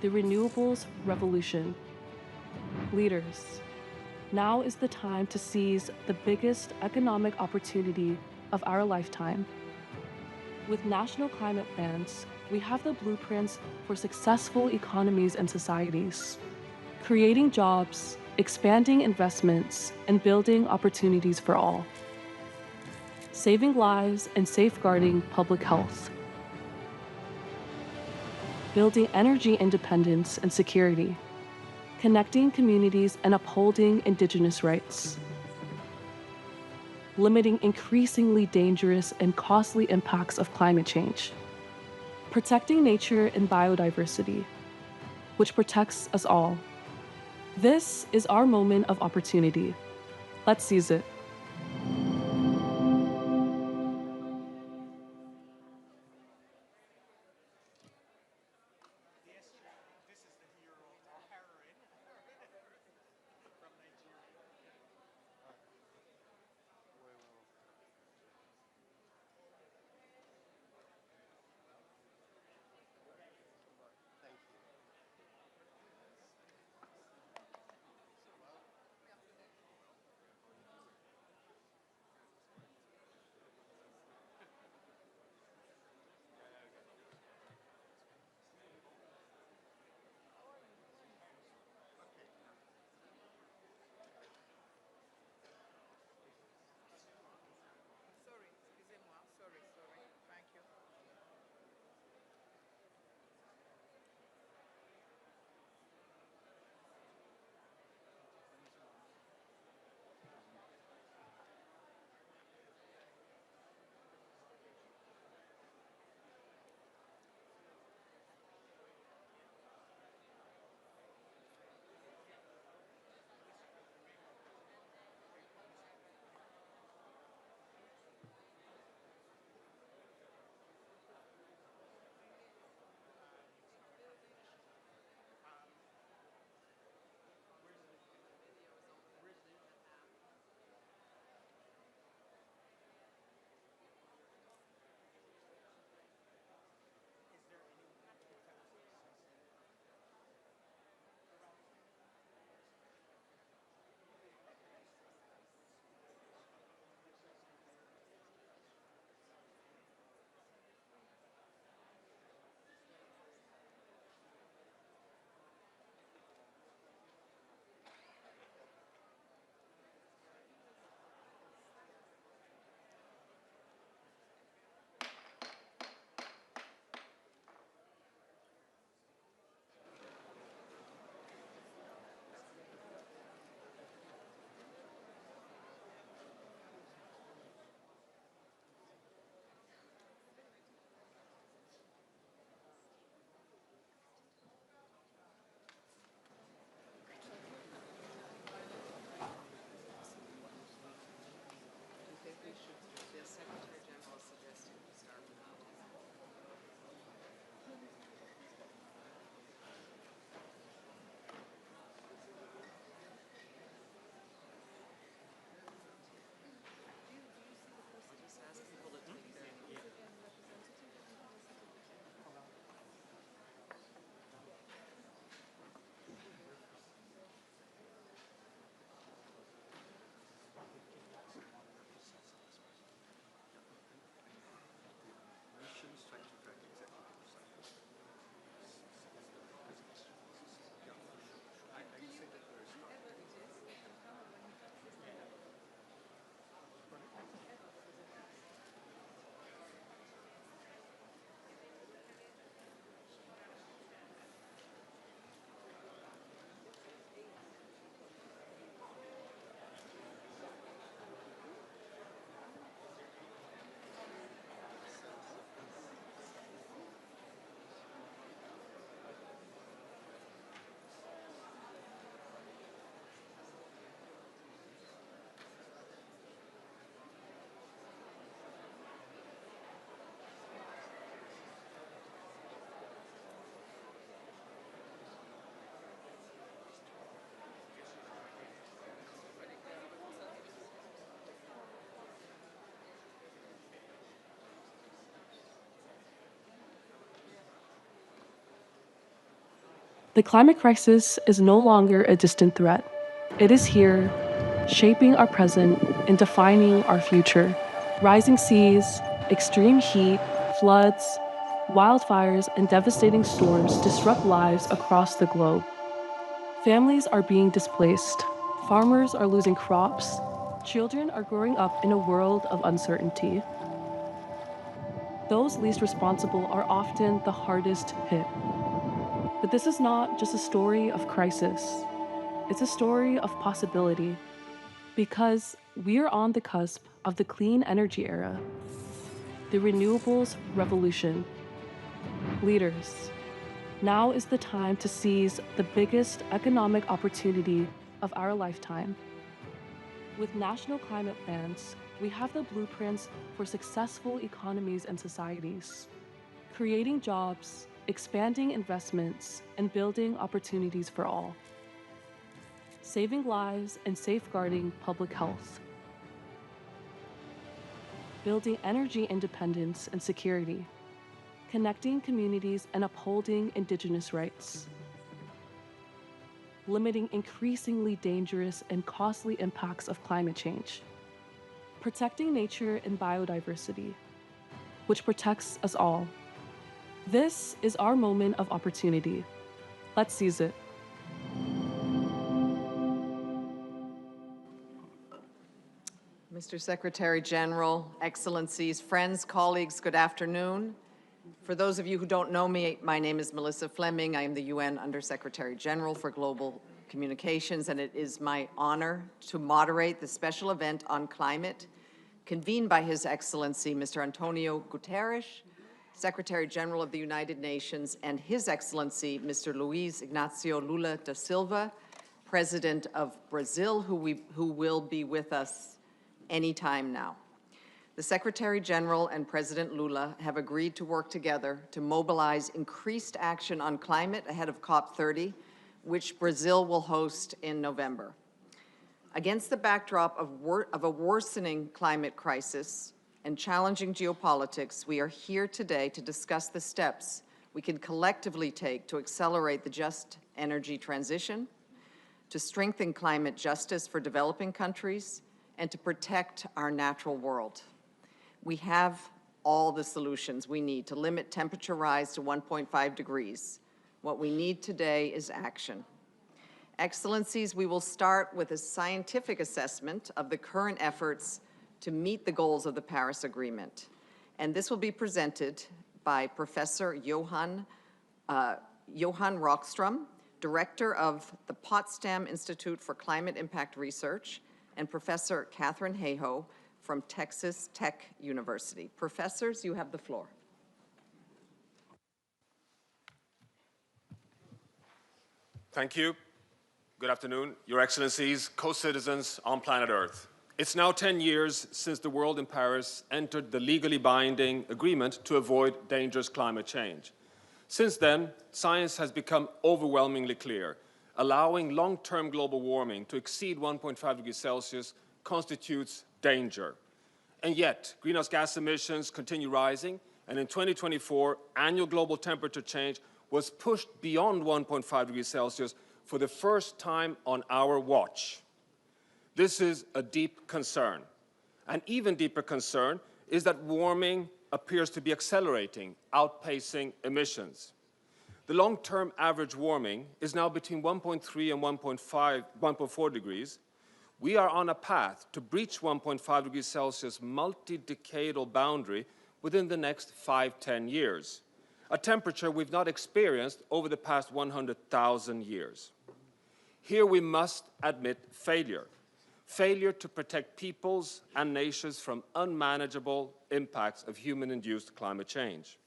the renewables revolution. Leaders, now is the time to seize the biggest economic opportunity of our lifetime. With national climate plans, we have the blueprints for successful economies and societies, creating jobs, expanding investments, and building opportunities for all, saving lives and safeguarding public health, building energy independence and security, connecting communities and upholding Indigenous rights, limiting increasingly dangerous and costly impacts of climate change, protecting nature and biodiversity, which protects us all. This is our moment of opportunity. Let's seize it. The climate crisis is no longer a distant threat. It is here, shaping our present and defining our future. Rising seas, extreme heat, floods, wildfires, and devastating storms disrupt lives across the globe. Families are being displaced, farmers are losing crops, children are growing up in a world of uncertainty. Those least responsible are often the hardest hit. But this is not just a story of crisis, it's a story of possibility. Because we are on the cusp of the clean energy era, the renewables revolution. Leaders, now is the time to seize the biggest economic opportunity of our lifetime. With national climate plans, we have the blueprints for successful economies and societies, creating jobs, expanding investments, and building opportunities for all. Saving lives and safeguarding public health. Building energy independence and security. Connecting communities and upholding Indigenous rights. Limiting increasingly dangerous and costly impacts of climate change. Protecting nature and biodiversity, which protects us all. This is our moment of opportunity. Let's seize it. Mr. Secretary General, Excellencies, friends, colleagues, good afternoon. For those of you who don't know me, my name is Melissa Fleming. I am the UN Undersecretary General for Global Communications, and it is my honor to moderate the special event on climate convened by His Excellency, Mr. Antonio Guterres, Secretary General of the United Nations, and His Excellency, Mr. Luiz Inácio Lula da Silva, President of Brazil, who will be with us any time now. The Secretary General and President Lula have agreed to work together to mobilize increased action on climate ahead of COP30, which Brazil will host in November. Against the backdrop of a worsening climate crisis and challenging geopolitics, we are here today to discuss the steps we can collectively take to accelerate the just energy transition, to strengthen climate justice for developing countries, and to protect our natural world. We have all the solutions we need to limit temperature rise to 1.5 degrees. What we need today is action. Excellencies, we will start with a scientific assessment of the current efforts to meet the goals of the Paris Agreement. And this will be presented by Professor Johan Rockström, Director of the Potsdam Institute for Climate Impact Research, and Professor Catherine Hayhoe from Texas Tech University. Professors, you have the floor. Thank you. Good afternoon, Your Excellencies, co-citizens on planet Earth. It's now 10 years since the world in Paris entered the legally binding agreement to avoid dangerous climate change. Since then, science has become overwhelmingly clear. Allowing long-term global warming to exceed 1.5 degrees Celsius constitutes danger. And yet, greenhouse gas emissions continue rising, and in 2024, annual global temperature change was pushed beyond 1.5 degrees Celsius for the first time on our watch. This is a deep concern. An even deeper concern is that warming appears to be accelerating, outpacing emissions. The long-term average warming is now between 1.3 and 1.4 degrees. We are on a path to breach 1.5 degrees Celsius multi-decadal boundary within the next 5–10 years, a temperature we've not experienced over the past 100,000 years. Here we must admit failure. Failure to protect peoples and nations from unmanageable impacts of human-induced climate change.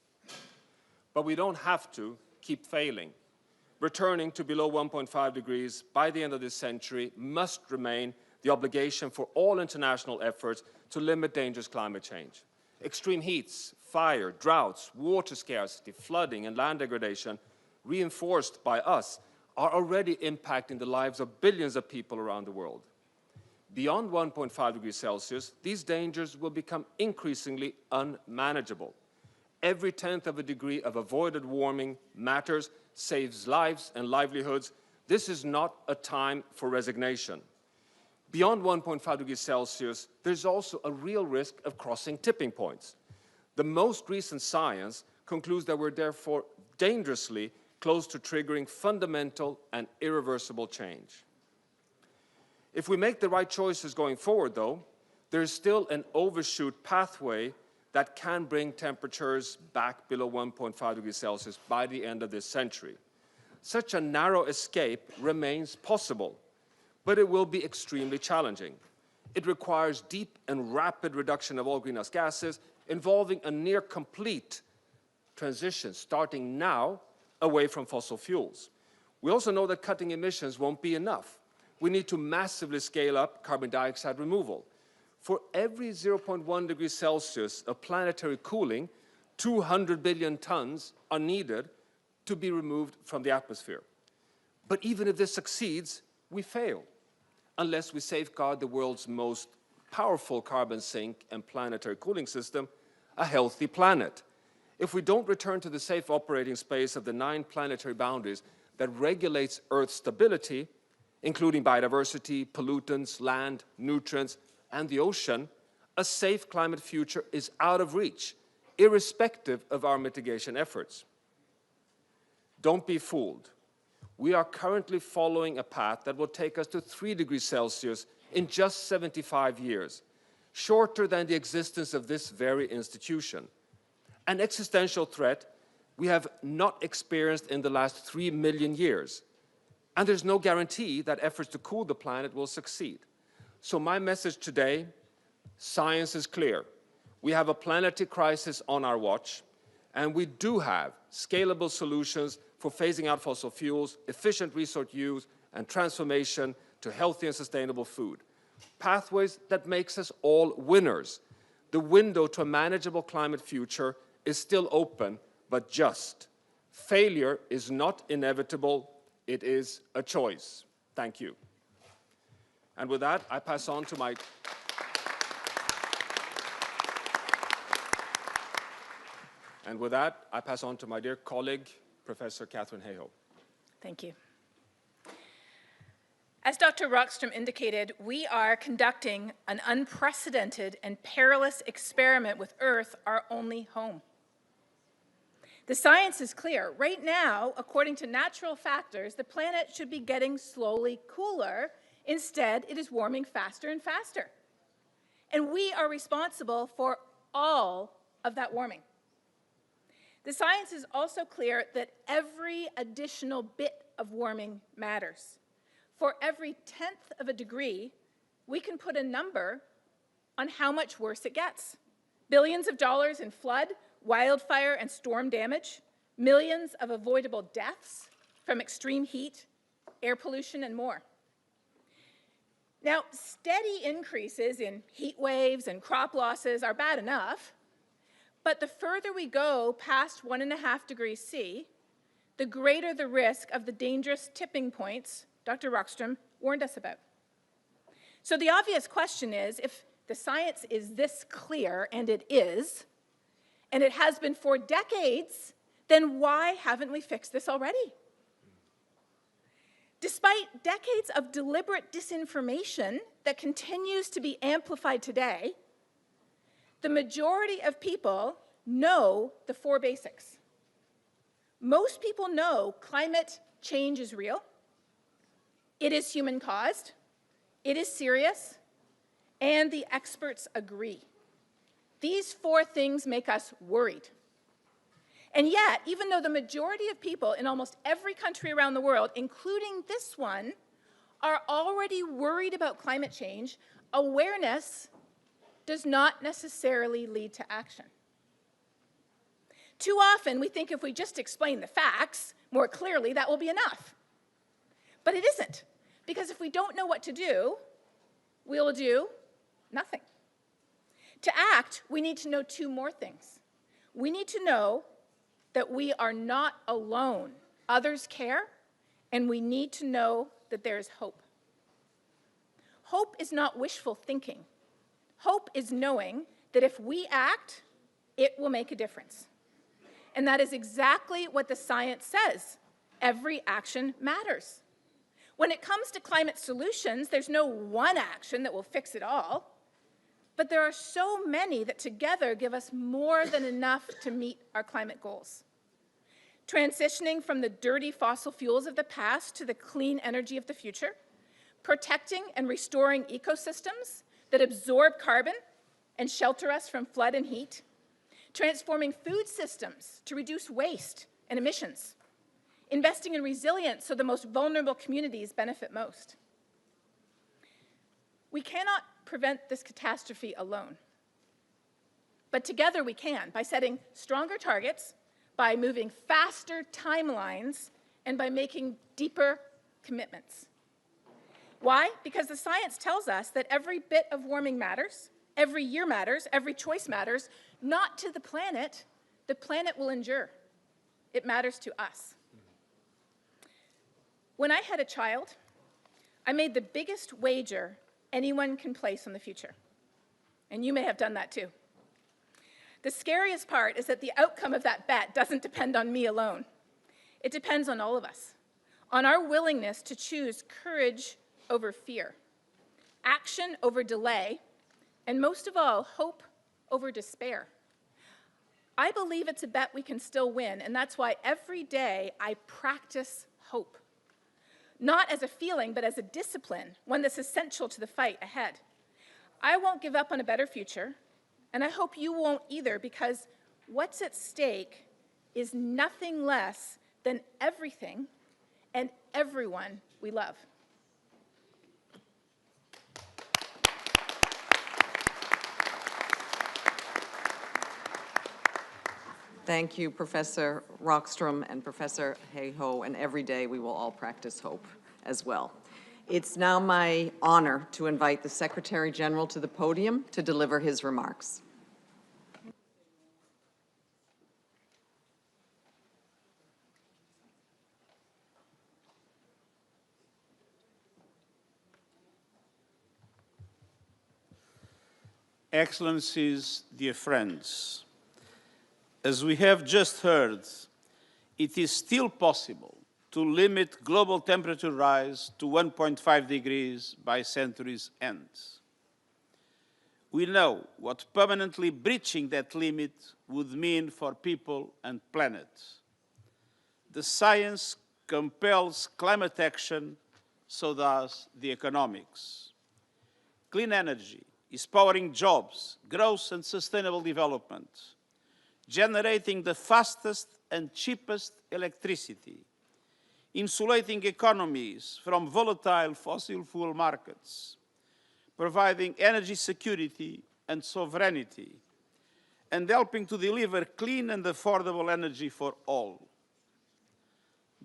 But we don't have to keep failing. Returning to below 1.5 degrees by the end of this century must remain the obligation for all international efforts to limit dangerous climate change. Extreme heats, fire, droughts, water scarcity, flooding, and land degradation, reinforced by us, are already impacting the lives of billions of people around the world. Beyond 1.5 degrees Celsius, these dangers will become increasingly unmanageable. Every tenth of a degree of avoided warming matters saves lives and livelihoods, this is not a time for resignation. Beyond 1.5 degrees Celsius, there's also a real risk of crossing tipping points. The most recent science concludes that we're therefore dangerously close to triggering fundamental and irreversible change. If we make the right choices going forward, though, there is still an overshoot pathway that can bring temperatures back below 1.5 degrees Celsius by the end of this century. Such a narrow escape remains possible, but it will be extremely challenging. It requires deep and rapid reduction of all greenhouse gases, involving a near complete transition, starting now, away from fossil fuels. We also know that cutting emissions won't be enough. We need to massively scale up carbon dioxide removal. For every 0.1 degrees Celsius of planetary cooling, 200 billion tons are needed to be removed from the atmosphere. But even if this succeeds, we fail, unless we safeguard the world's most powerful carbon sink and planetary cooling system, a healthy planet. If we don't return to the safe operating space of the 9 planetary boundaries that regulates Earth's stability, including biodiversity, pollutants, land, nutrients, and the ocean, a safe climate future is out of reach, irrespective of our mitigation efforts. Don't be fooled. We are currently following a path that will take us to 3 degrees Celsius in just 75 years, shorter than the existence of this very institution. An existential threat we have not experienced in the last 3 million years. And there's no guarantee that efforts to cool the planet will succeed. So my message today, science is clear. We have a planetary crisis on our watch, and we do have scalable solutions for phasing out fossil fuels, efficient resource use, and transformation to healthy and sustainable food. Pathways that makes us all winners. The window to a manageable climate future is still open, but just. Failure is not inevitable, it is a choice. Thank you. And with that, I pass on to my dear colleague, Professor Katharine Hayhoe. Thank you. As Dr. Rockström indicated, we are conducting an unprecedented and perilous experiment with Earth, our only home. The science is clear. Right now, according to natural factors, the planet should be getting slowly cooler. Instead, it is warming faster and faster. And we are responsible for all of that warming. The science is also clear that every additional bit of warming matters. For every 1/10 of a degree, we can put a number on how much worse it gets. Billions of dollars in flood, wildfire, and storm damage, millions of avoidable deaths from extreme heat, air pollution, and more. Now, steady increases in heat waves and crop losses are bad enough, but the further we go past 1.5 degrees C, the greater the risk of the dangerous tipping points Dr. Rockström warned us about. So the obvious question is, if the science is this clear, and it is, and it has been for decades, then why haven't we fixed this already? Despite decades of deliberate disinformation that continues to be amplified today, the majority of people know the 4 basics. Most people know climate change is real, it is human-caused, it is serious, and the experts agree. These 4 things make us worried. And yet, even though the majority of people in almost every country around the world, including this one, are already worried about climate change, awareness does not necessarily lead to action. Too often, we think if we just explain the facts more clearly, that will be enough. But it isn't, because if we don't know what to do, we'll do nothing. To act, we need to know 2 more things. We need to know that we are not alone. Others care, and we need to know that there is hope. Hope is not wishful thinking. Hope is knowing that if we act, it will make a difference. And that is exactly what the science says. every action matters. When it comes to climate solutions, there's no one action that will fix it all, but there are so many that together give us more than enough to meet our climate goals. Transitioning from the dirty fossil fuels of the past to the clean energy of the future, protecting and restoring ecosystems that absorb carbon and shelter us from flood and heat, transforming food systems to reduce waste and emissions, investing in resilience so the most vulnerable communities benefit most. We cannot prevent this catastrophe alone, but together we can by setting stronger targets, by moving faster timelines, and by making deeper commitments. Why? Because the science tells us that every bit of warming matters, every year matters, every choice matters, not to the planet will endure. It matters to us. When I had a child, I made the biggest wager anyone can place on the future. And you may have done that too. The scariest part is that the outcome of that bet doesn't depend on me alone. It depends on all of us, on our willingness to choose courage over fear, action over delay, and most of all, hope over despair. I believe it's a bet we can still win, and that's why every day I practice hope. Not as a feeling, but as a discipline, one that's essential to the fight ahead. I won't give up on a better future, and I hope you won't either, because what's at stake is nothing less than everything and everyone we love. Thank you, Professor Rockstrom and Professor Hayhoe, and every day we will all practice hope as well. It's now my honor to invite the Secretary General to the podium to deliver his remarks. Excellencies, dear friends, as we have just heard, it is still possible to limit global temperature rise to 1.5 degrees by century's end. We know what permanently breaching that limit would mean for people and planet. The science compels climate action, so does the economics. Clean energy is powering jobs, growth and sustainable development, generating the fastest and cheapest electricity, insulating economies from volatile fossil fuel markets, providing energy security and sovereignty, and helping to deliver clean and affordable energy for all.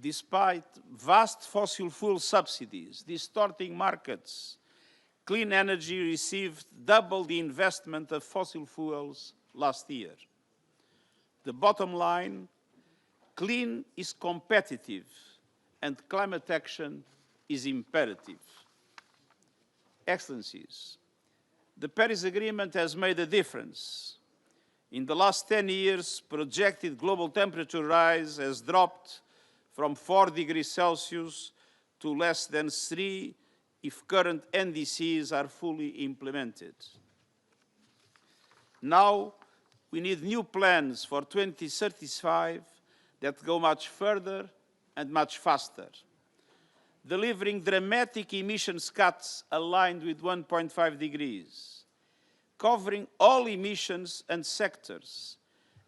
Despite vast fossil fuel subsidies distorting markets, clean energy received double the investment of fossil fuels last year. The bottom line, clean is competitive and climate action is imperative. Excellencies, the Paris Agreement has made a difference. In the last 10 years, projected global temperature rise has dropped from 4 degrees Celsius to less than 3 if current NDCs are fully implemented. Now, we need new plans for 2035 that go much further and much faster, delivering dramatic emissions cuts aligned with 1.5 degrees, covering all emissions and sectors,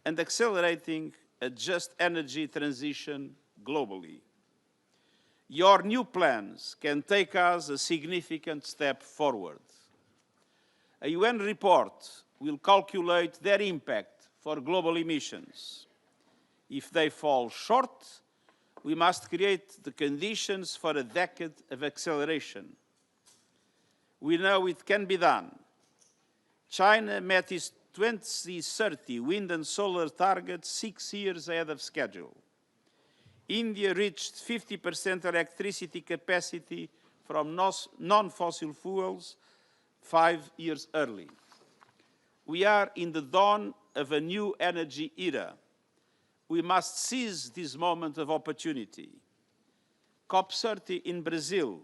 and accelerating a just energy transition globally. Your new plans can take us a significant step forward. A UN report will calculate their impact for global emissions. If they fall short, we must create the conditions for a decade of acceleration. We know it can be done. China met its 2030 wind and solar target 6 years ahead of schedule. India reached 50% electricity capacity from non-fossil fuels 5 years early. We are in the dawn of a new energy era. We must seize this moment of opportunity. COP30 in Brazil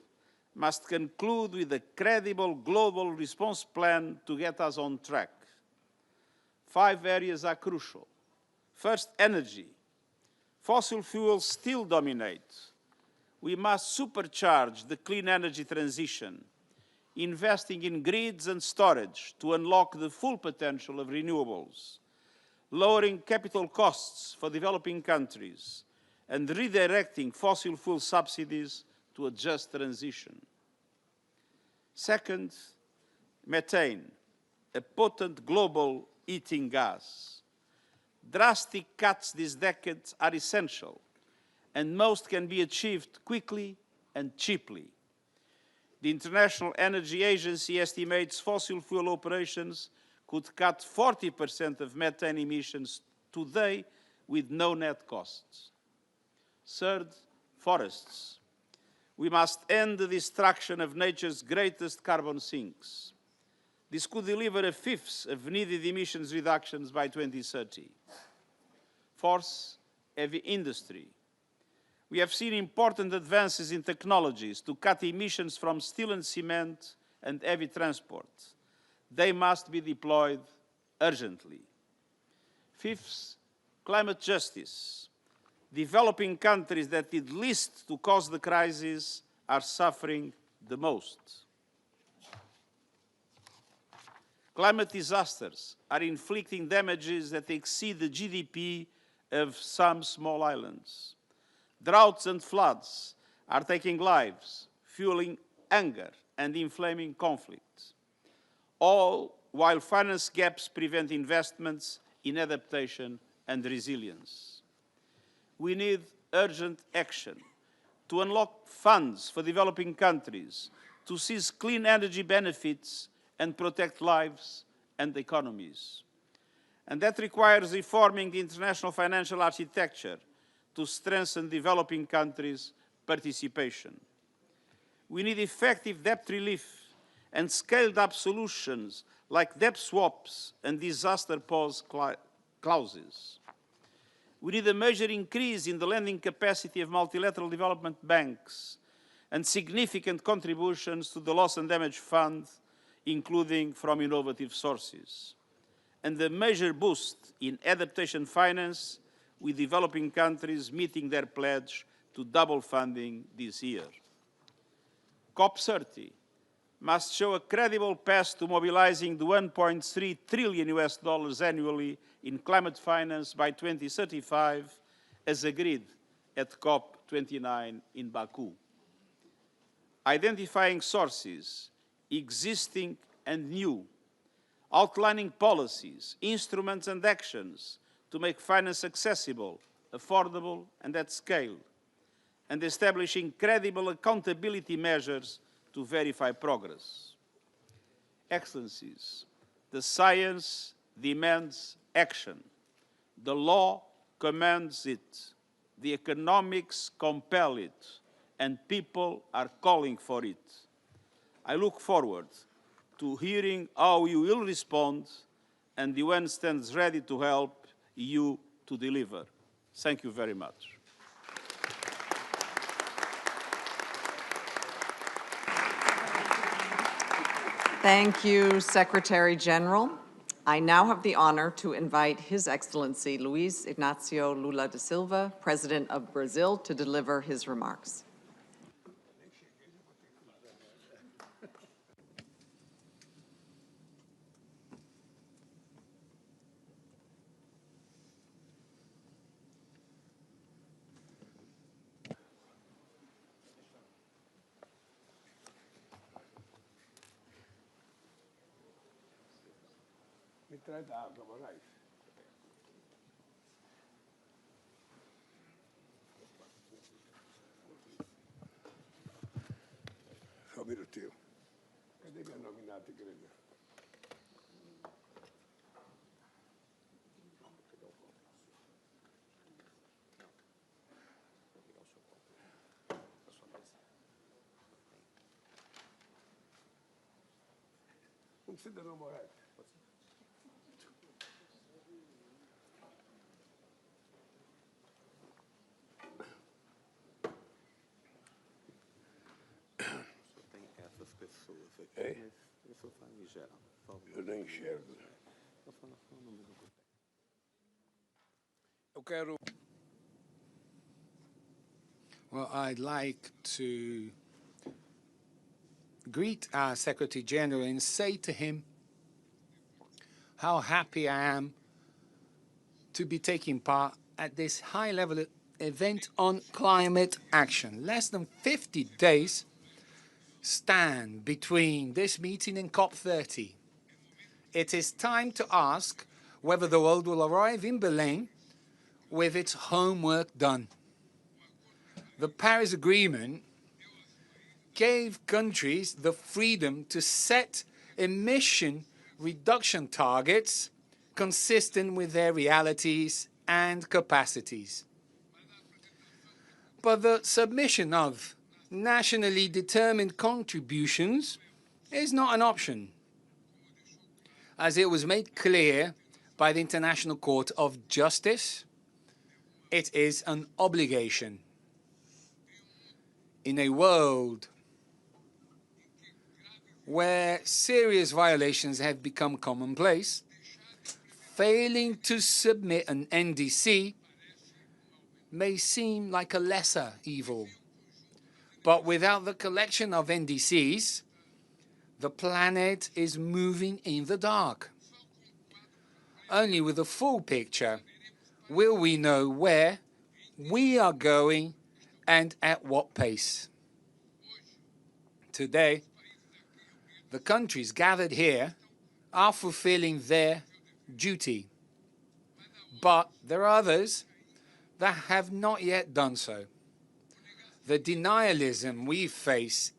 must conclude with a credible global response plan to get us on track. 5 areas are crucial. First, energy. Fossil fuels still dominate. We must supercharge the clean energy transition, investing in grids and storage to unlock the full potential of renewables, lowering capital costs for developing countries, and redirecting fossil fuel subsidies to a just transition. Second, methane, a potent global heating gas. Drastic cuts this decade are essential, and most can be achieved quickly and cheaply. The International Energy Agency estimates fossil fuel operations could cut 40% of methane emissions today with no net costs. Third, forests. We must end the destruction of nature's greatest carbon sinks. This could deliver 1/5 of needed emissions reductions by 2030. Fourth, heavy industry. We have seen important advances in technologies to cut emissions from steel and cement and heavy transport. They must be deployed urgently. Fifth, climate justice. Developing countries that did least to cause the crisis are suffering the most. Climate disasters are inflicting damages that exceed the GDP of some small islands. Droughts and floods are taking lives, fueling hunger and inflaming conflict, all while finance gaps prevent investments in adaptation and resilience. We need urgent action to unlock funds for developing countries, to seize clean energy benefits and protect lives and economies. And that requires reforming the international financial architecture to strengthen developing countries' participation. We need effective debt relief and scaled-up solutions like debt swaps and disaster pause clauses. We need a major increase in the lending capacity of multilateral development banks and significant contributions to the Loss and Damage Fund, including from innovative sources, and a major boost in adaptation finance, with developing countries meeting their pledge to double funding this year. COP30 must show a credible path to mobilizing the $1.3 trillion annually in climate finance by 2035, as agreed at COP29 in Baku. Identifying sources, existing and new, outlining policies, instruments and actions to make finance accessible, affordable and at scale, and establishing credible accountability measures to verify progress. Excellencies, the science demands action. The law commands it. The economics compel it, and people are calling for it. I look forward to hearing how you will respond, and the UN stands ready to help you to deliver. Thank you very much. Thank you, Secretary General. I now have the honor to invite His Excellency Luiz Inácio Lula da Silva, President of Brazil, to deliver his remarks. Só um minutinho. Cadê minha nominata, igreja? Não precisa não, Moraes. É? Eu nem enxergo. Eu quero. Well, I'd like to greet our Secretary General and say to him how happy I am to be taking part at this high-level event on climate action. Less than 50 days stand between this meeting and COP30. It is time to ask whether the world will arrive in Berlin with its homework done. The Paris Agreement gave countries the freedom to set emission reduction targets consistent with their realities and capacities. But the submission of nationally determined contributions is not an option, as it was made clear by the International Court of Justice. It is an obligation. In a world where serious violations have become commonplace, failing to submit an NDC may seem like a lesser evil. But without the collection of NDCs, the planet is moving in the dark. Only with a full picture will we know where we are going and at what pace. Today, the countries gathered here are fulfilling their duty. But there are others that have not yet done so. The denialism we face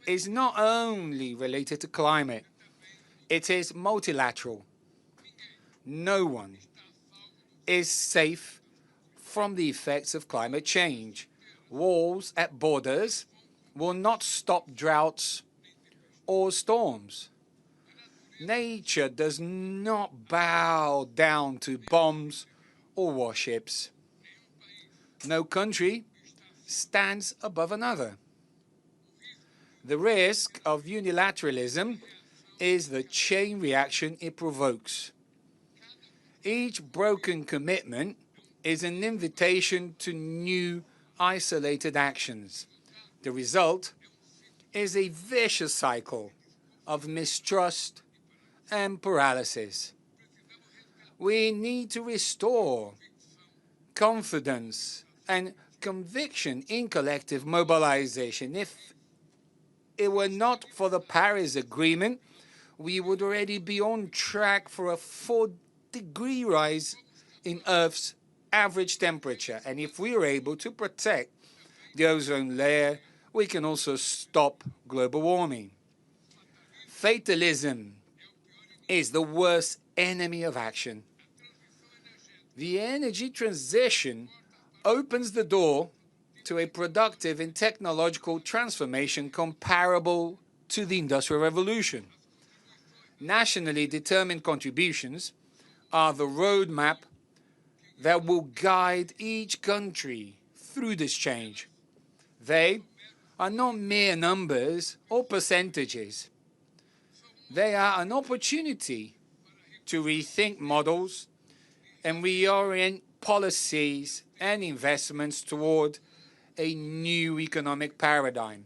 is not only related to climate, it is multilateral. No one is safe from the effects of climate change. Walls at borders will not stop droughts or storms. Nature does not bow down to bombs or warships. No country stands above another. The risk of unilateralism is the chain reaction it provokes. Each broken commitment is an invitation to new isolated actions. The result is a vicious cycle of mistrust and paralysis. We need to restore confidence and conviction in collective mobilization. If it were not for the Paris Agreement, we would already be on track for a 4-degree rise in Earth's average temperature. And if we are able to protect the ozone layer, we can also stop global warming. Fatalism is the worst enemy of action. The energy transition opens the door to a productive and technological transformation comparable to the Industrial Revolution. Nationally determined contributions are the roadmap that will guide each country through this change. They are not mere numbers or percentages. They are an opportunity to rethink models and reorient policies and investments toward a new economic paradigm.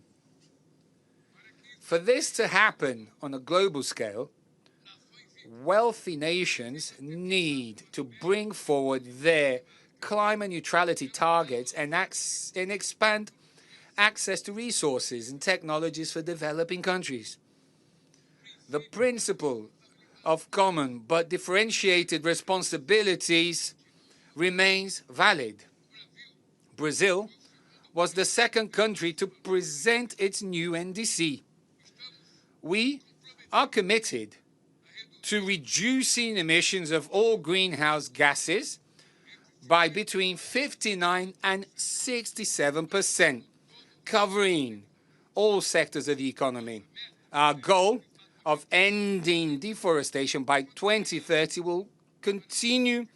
For this to happen on a global scale, wealthy nations need to bring forward their climate neutrality targets and expand access to resources and technologies for developing countries. The principle of common but differentiated responsibilities remains valid. Brazil was the second country to present its new NDC. We are committed to reducing emissions of all greenhouse gases by between 59 and 67%, covering all sectors of the economy. Our goal of ending deforestation by 2030 will continue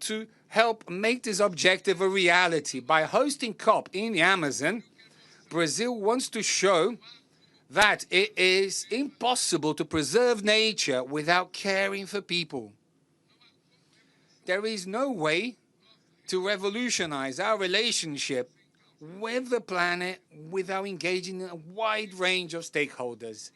to help make this objective a reality. By hosting COP in the Amazon, Brazil wants to show that it is impossible to preserve nature without caring for people. There is no way to revolutionize our relationship with the planet without engaging a wide range of stakeholders.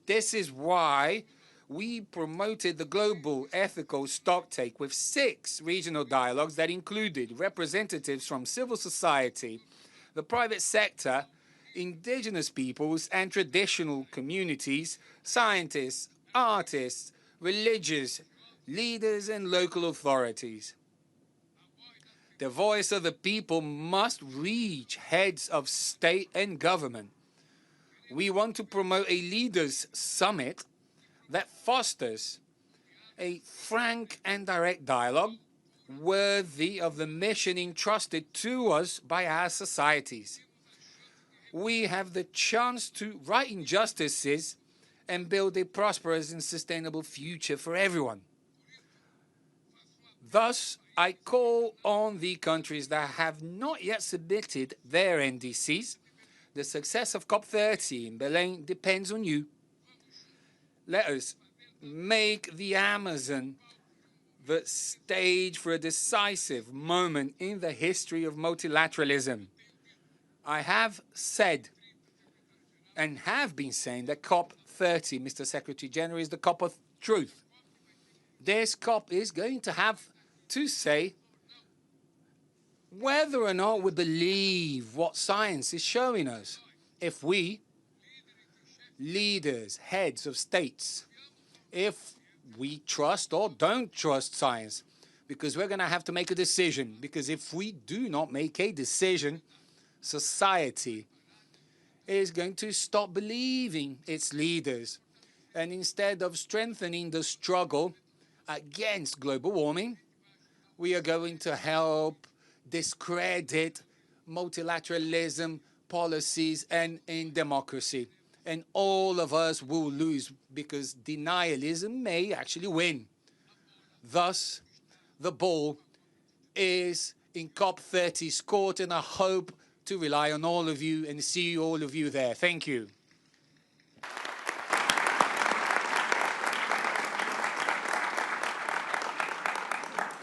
This is why we promoted the global ethical stocktake with 6 regional dialogues that included representatives from civil society, the private sector, indigenous peoples and traditional communities, scientists, artists, religious leaders, and local authorities. The voice of the people must reach heads of state and government. We want to promote a leaders' summit that fosters a frank and direct dialogue worthy of the mission entrusted to us by our societies. We have the chance to right injustices and build a prosperous and sustainable future for everyone. Thus, I call on the countries that have not yet submitted their NDCs. The success of COP30 in Berlin depends on you. Let us make the Amazon the stage for a decisive moment in the history of multilateralism. I have said and have been saying that COP30, Mr. Secretary General, is the COP of truth. This COP is going to have to say whether or not we believe what science is showing us. If we, leaders, heads of states, if we trust or don't trust science, because we're going to have to make a decision. Because if we do not make a decision, society is going to stop believing its leaders. And instead of strengthening the struggle against global warming, we are going to help discredit multilateralism, policies, and in democracy. And all of us will lose because denialism may actually win. Thus, the ball is in COP30's court, and I hope to rely on all of you and see all of you there. Thank you.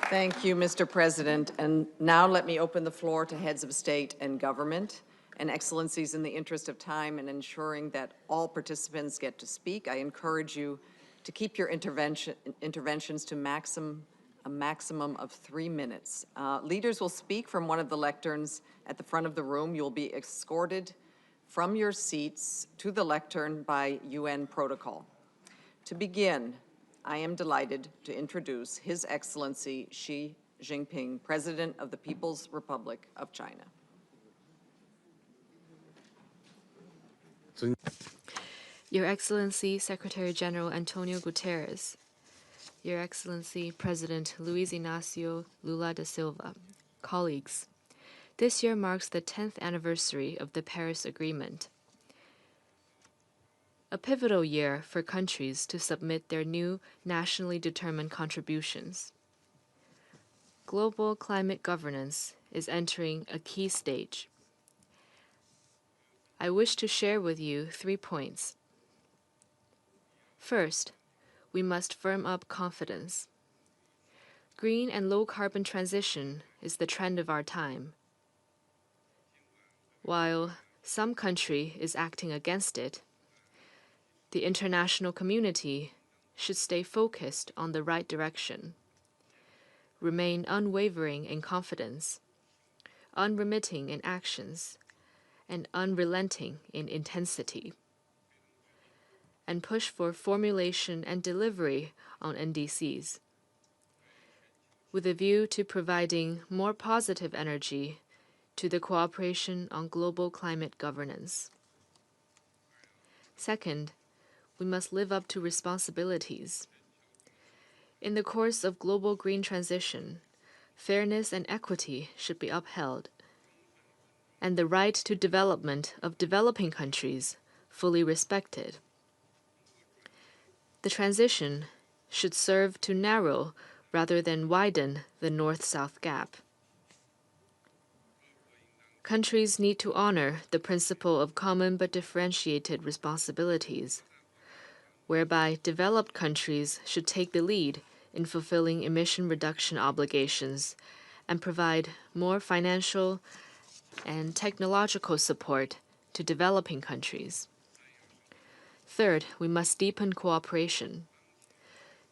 Thank you, Mr. President. And now let me open the floor to heads of state and government. And Excellencies, in the interest of time and ensuring that all participants get to speak, I encourage you to keep your interventions to a maximum of 3 minutes. Leaders will speak from one of the lecterns at the front of the room. You'll be escorted from your seats to the lectern by UN protocol. To begin, I am delighted to introduce His Excellency Xi Jinping, President of the People's Republic of China. Your Excellency Secretary General Antonio Guterres, Your Excellency President Luiz Inácio Lula da Silva, colleagues, this year marks the 10th anniversary of the Paris Agreement, a pivotal year for countries to submit their new nationally determined contributions. Global climate governance is entering a key stage. I wish to share with you 3 points. First, we must firm up confidence. Green and low-carbon transition is the trend of our time. While some country is acting against it, the international community should stay focused on the right direction, remain unwavering in confidence, unremitting in actions, and unrelenting in intensity, and push for formulation and delivery on NDCs, with a view to providing more positive energy to the cooperation on global climate governance. Second, we must live up to responsibilities. In the course of global green transition, fairness and equity should be upheld, and the right to development of developing countries fully respected. The transition should serve to narrow rather than widen the North-South gap. countries need to honor the principle of common but differentiated responsibilities, whereby developed countries should take the lead in fulfilling emission reduction obligations and provide more financial and technological support to developing countries. Third, we must deepen cooperation.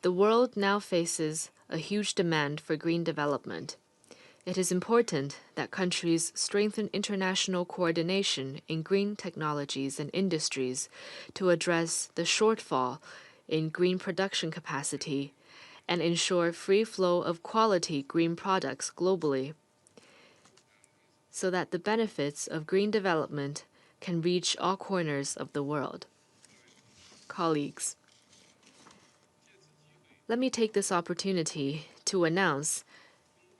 The world now faces a huge demand for green development. It is important that countries strengthen international coordination in green technologies and industries to address the shortfall in green production capacity and ensure free flow of quality green products globally, so that the benefits of green development can reach all corners of the world. Colleagues, let me take this opportunity to announce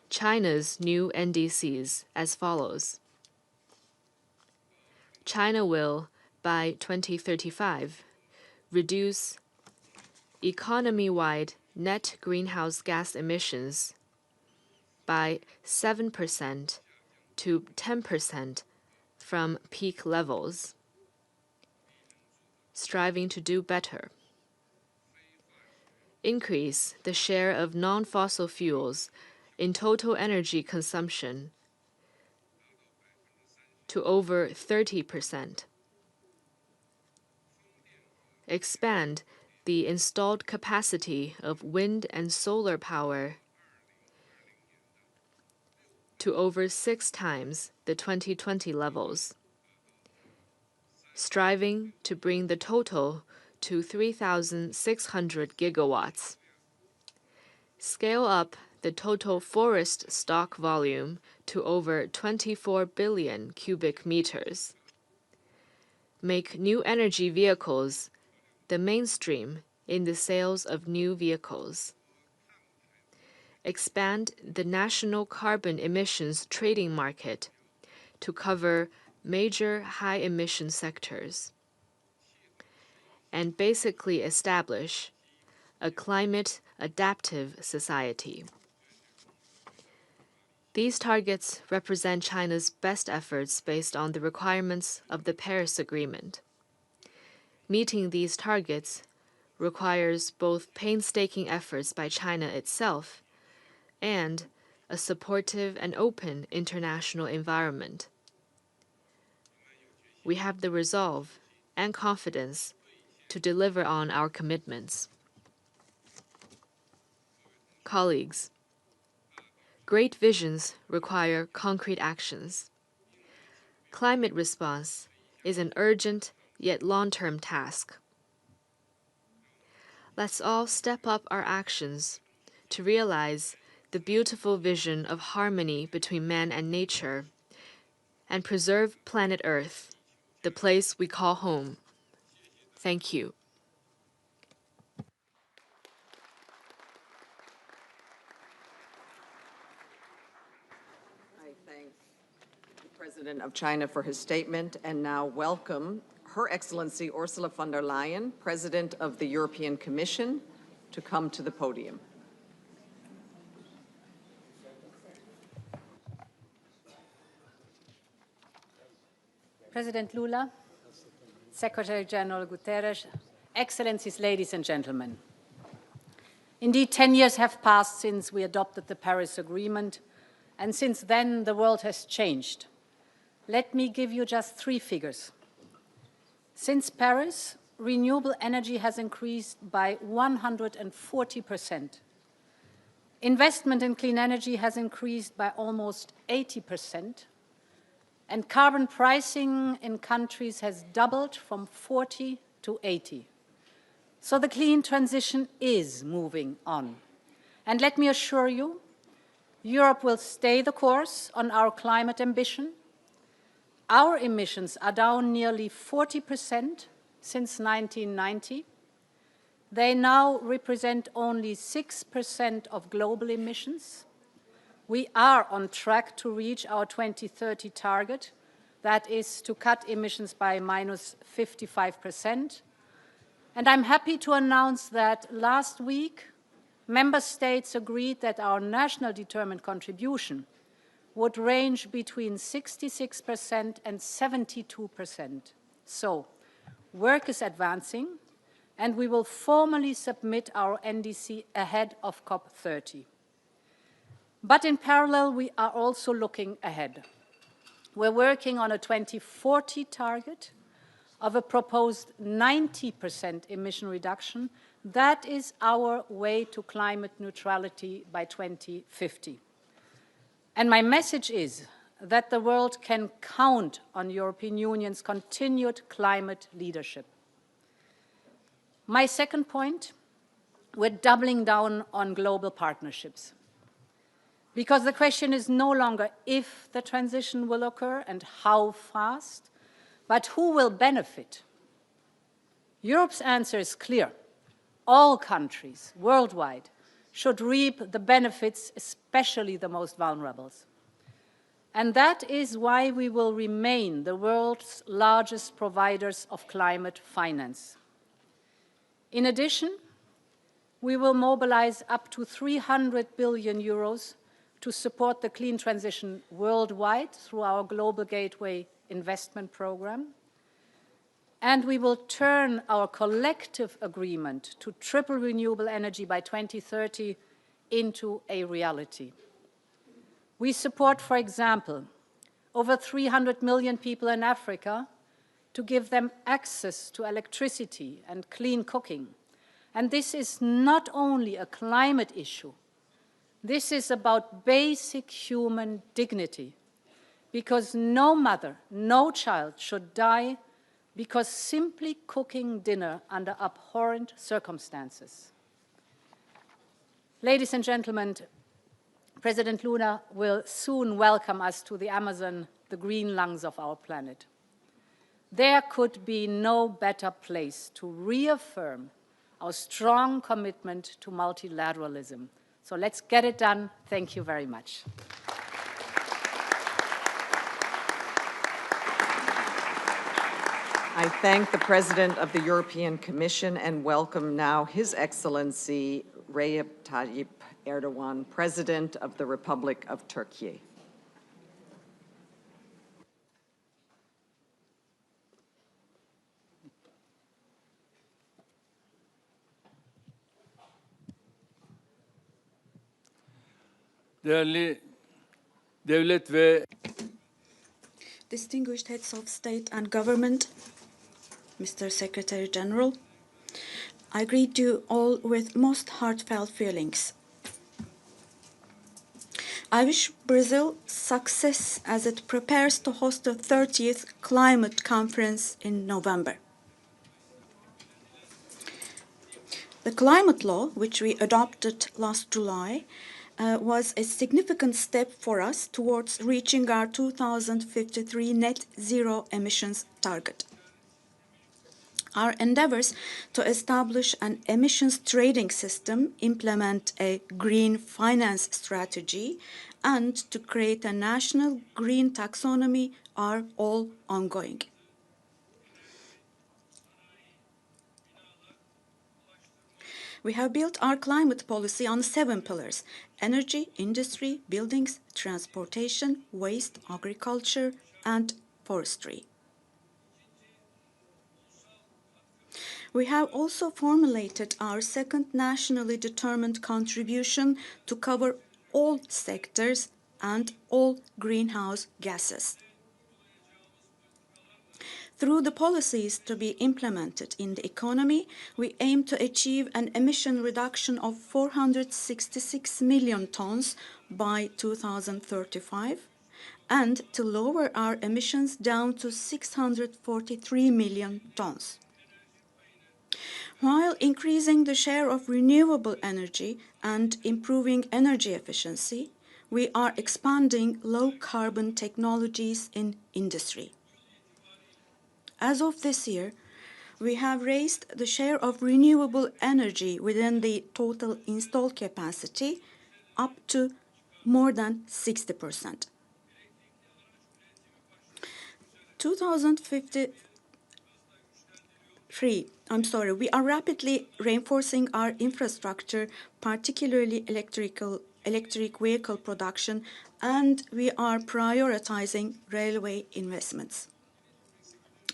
China's new NDCs as follows. China will, by 2035, reduce economy-wide net greenhouse gas emissions by 7% to 10% from peak levels, striving to do better. Increase the share of non-fossil fuels in total energy consumption to over 30%. Expand the installed capacity of wind and solar power to over 6 times the 2020 levels, striving to bring the total to 3,600 gigawatts. Scale up the total forest stock volume to over 24 billion cubic meters. Make new energy vehicles the mainstream in the sales of new vehicles. Expand the national carbon emissions trading market to cover major high-emission sectors, and basically establish a climate-adaptive society. These targets represent China's best efforts based on the requirements of the Paris Agreement. Meeting these targets requires both painstaking efforts by China itself and a supportive and open international environment. We have the resolve and confidence to deliver on our commitments. Colleagues, great visions require concrete actions. Climate response is an urgent yet long-term task. Let's all step up our actions to realize the beautiful vision of harmony between man and nature and preserve planet Earth, the place we call home. Thank you. I thank the President of China for his statement and now welcome Her Excellency Ursula von der Leyen, President of the European Commission, to come to the podium. President Lula, Secretary General Guterres, Excellencies, ladies and gentlemen. Indeed, 10 years have passed since we adopted the Paris Agreement, and since then the world has changed. Let me give you just 3 figures. Since Paris, renewable energy has increased by 140%. Investment in clean energy has increased by almost 80%. And carbon pricing in countries has doubled from 40 to 80. So the clean transition is moving on. And let me assure you, Europe will stay the course on our climate ambition. Our emissions are down nearly 40% since 1990. They now represent only 6% of global emissions. We are on track to reach our 2030 target, that is to cut emissions by minus 55%. And I'm happy to announce that last week, Member States agreed that our national determined contribution would range between 66% and 72%. So, work is advancing, and we will formally submit our NDC ahead of COP30. But in parallel, we are also looking ahead. We're working on a 2040 target of a proposed 90% emission reduction. That is our way to climate neutrality by 2050. And my message is that the world can count on European Union's continued climate leadership. My second point, we're doubling down on global partnerships. Because the question is no longer if the transition will occur and how fast, but who will benefit. Europe's answer is clear. All countries worldwide should reap the benefits, especially the most vulnerable. And that is why we will remain the world's largest providers of climate finance. In addition, we will mobilize up to 300 billion euros to support the clean transition worldwide through our Global Gateway investment program. And we will turn our collective agreement to triple renewable energy by 2030 into a reality. We support, for example, over 300 million people in Africa to give them access to electricity and clean cooking. And this is not only a climate issue, this is about basic human dignity, because no mother, no child should die because simply cooking dinner under abhorrent circumstances. Ladies and gentlemen, President Lula will soon welcome us to the Amazon, the green lungs of our planet. There could be no better place to reaffirm our strong commitment to multilateralism. So let's get it done. Thank you very much. I thank the President of the European Commission and welcome now His Excellency Recep Tayyip Erdogan, President of the Republic of Turkey. Değerli devlet ve distinguished heads of state and government, Mr. Secretary General, I greet you all with most heartfelt feelings. I wish Brazil success as it prepares to host the 30th Climate Conference in November. The climate law, which we adopted last July, was a significant step for us towards reaching our 2053 net zero emissions target. Our endeavors to establish an emissions trading system, implement a green finance strategy, and to create a national green taxonomy are all ongoing. We have built our climate policy on 7 pillars: energy, industry, buildings, transportation, waste, agriculture, and forestry. We have also formulated our second nationally determined contribution to cover all sectors and all greenhouse gases. Through the policies to be implemented in the economy, we aim to achieve an emission reduction of 466 million tons by 2035 and to lower our emissions down to 643 million tons. While increasing the share of renewable energy and improving energy efficiency, we are expanding low-carbon technologies in industry. As of this year, we have raised the share of renewable energy within the total installed capacity up to more than 60%. 2053, we are rapidly reinforcing our infrastructure, particularly electric vehicle production, and we are prioritizing railway investments.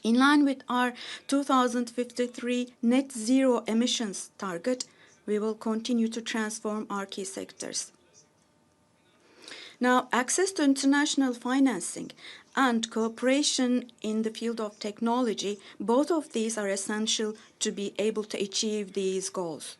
In line with our 2053 net zero emissions target, we will continue to transform our key sectors. Now, access to international financing and cooperation in the field of technology, both of these are essential to be able to achieve these goals.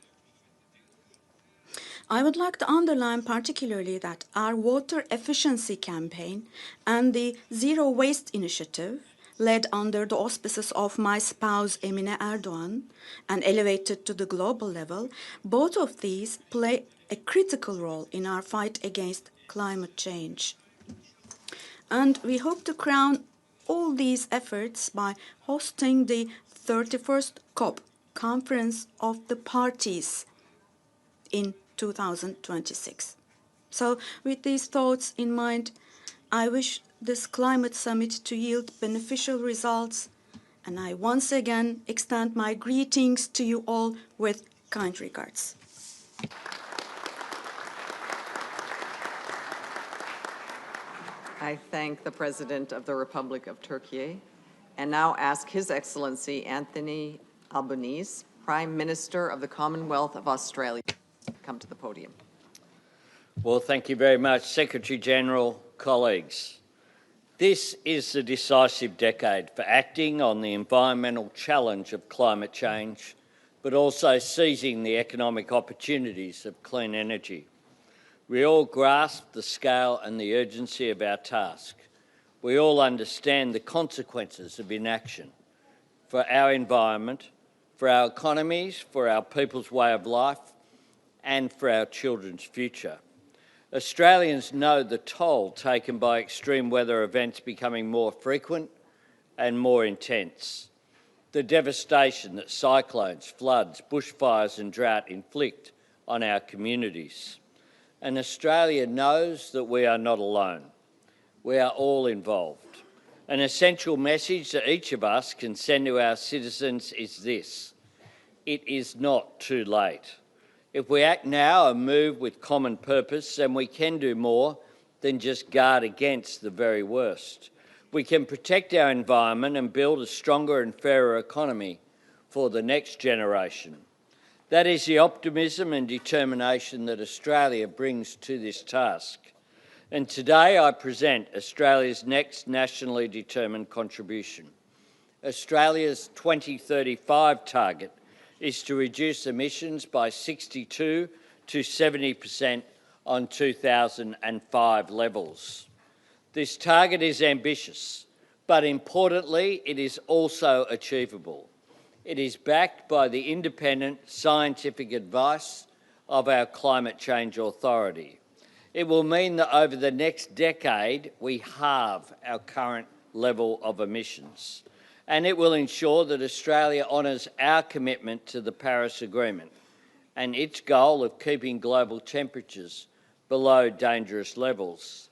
I would like to underline particularly that our water efficiency campaign and the Zero Waste Initiative, led under the auspices of my spouse Emine Erdoğan and elevated to the global level, both of these play a critical role in our fight against climate change. And we hope to crown all these efforts by hosting the 31st COP, Conference of the Parties, in 2026. So with these thoughts in mind, I wish this climate summit to yield beneficial results, and I once again extend my greetings to you all with kind regards. I thank the President of the Republic of Turkey and now ask His Excellency Anthony Albanese, Prime Minister of the Commonwealth of Australia, to come to the podium. Well, thank you very much, Secretary General, colleagues. This is the decisive decade for acting on the environmental challenge of climate change, but also seizing the economic opportunities of clean energy. We all grasp the scale and the urgency of our task. We all understand the consequences of inaction for our environment, for our economies, for our people's way of life, and for our children's future. Australians know the toll taken by extreme weather events becoming more frequent and more intense. The devastation that cyclones, floods, bushfires and drought inflict on our communities. And Australia knows that we are not alone. We are all involved. An essential message that each of us can send to our citizens is this: it is not too late. If we act now and move with common purpose, then we can do more than just guard against the very worst. We can protect our environment and build a stronger and fairer economy for the next generation. That is the optimism and determination that Australia brings to this task. And today I present Australia's next nationally determined contribution. Australia's 2035 target is to reduce emissions by 62 to 70% on 2005 levels. This target is ambitious, but importantly, it is also achievable. It is backed by the independent scientific advice of our Climate Change Authority. It will mean that over the next decade, we halve our current level of emissions. And it will ensure that Australia honours our commitment to the Paris Agreement and its goal of keeping global temperatures below dangerous levels.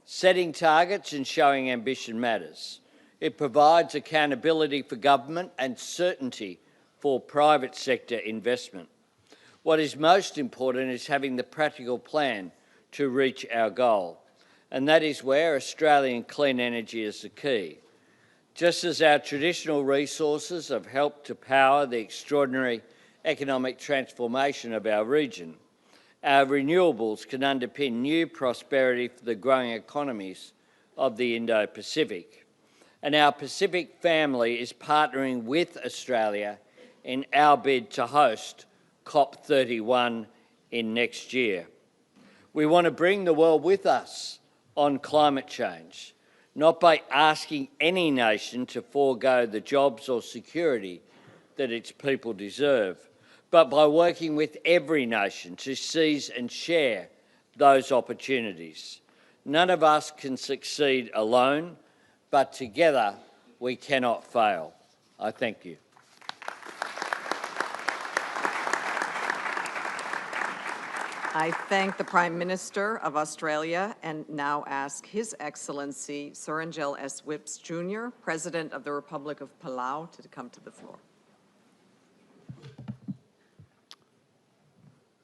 Setting targets and showing ambition matters. It provides accountability for government and certainty for private sector investment. What is most important is having the practical plan to reach our goal, and that is where Australian clean energy is the key. Just as our traditional resources have helped to power the extraordinary economic transformation of our region, our renewables can underpin new prosperity for the growing economies of the Indo-Pacific. And our Pacific family is partnering with Australia in our bid to host COP31 in next year. We want to bring the world with us on climate change, not by asking any nation to forego the jobs or security that its people deserve, but by working with every nation to seize and share those opportunities. None of us can succeed alone, but together we cannot fail. I thank you. I thank the Prime Minister of Australia and now ask His Excellency Surenjel S. Whips Jr., President of the Republic of Palau, to come to the floor.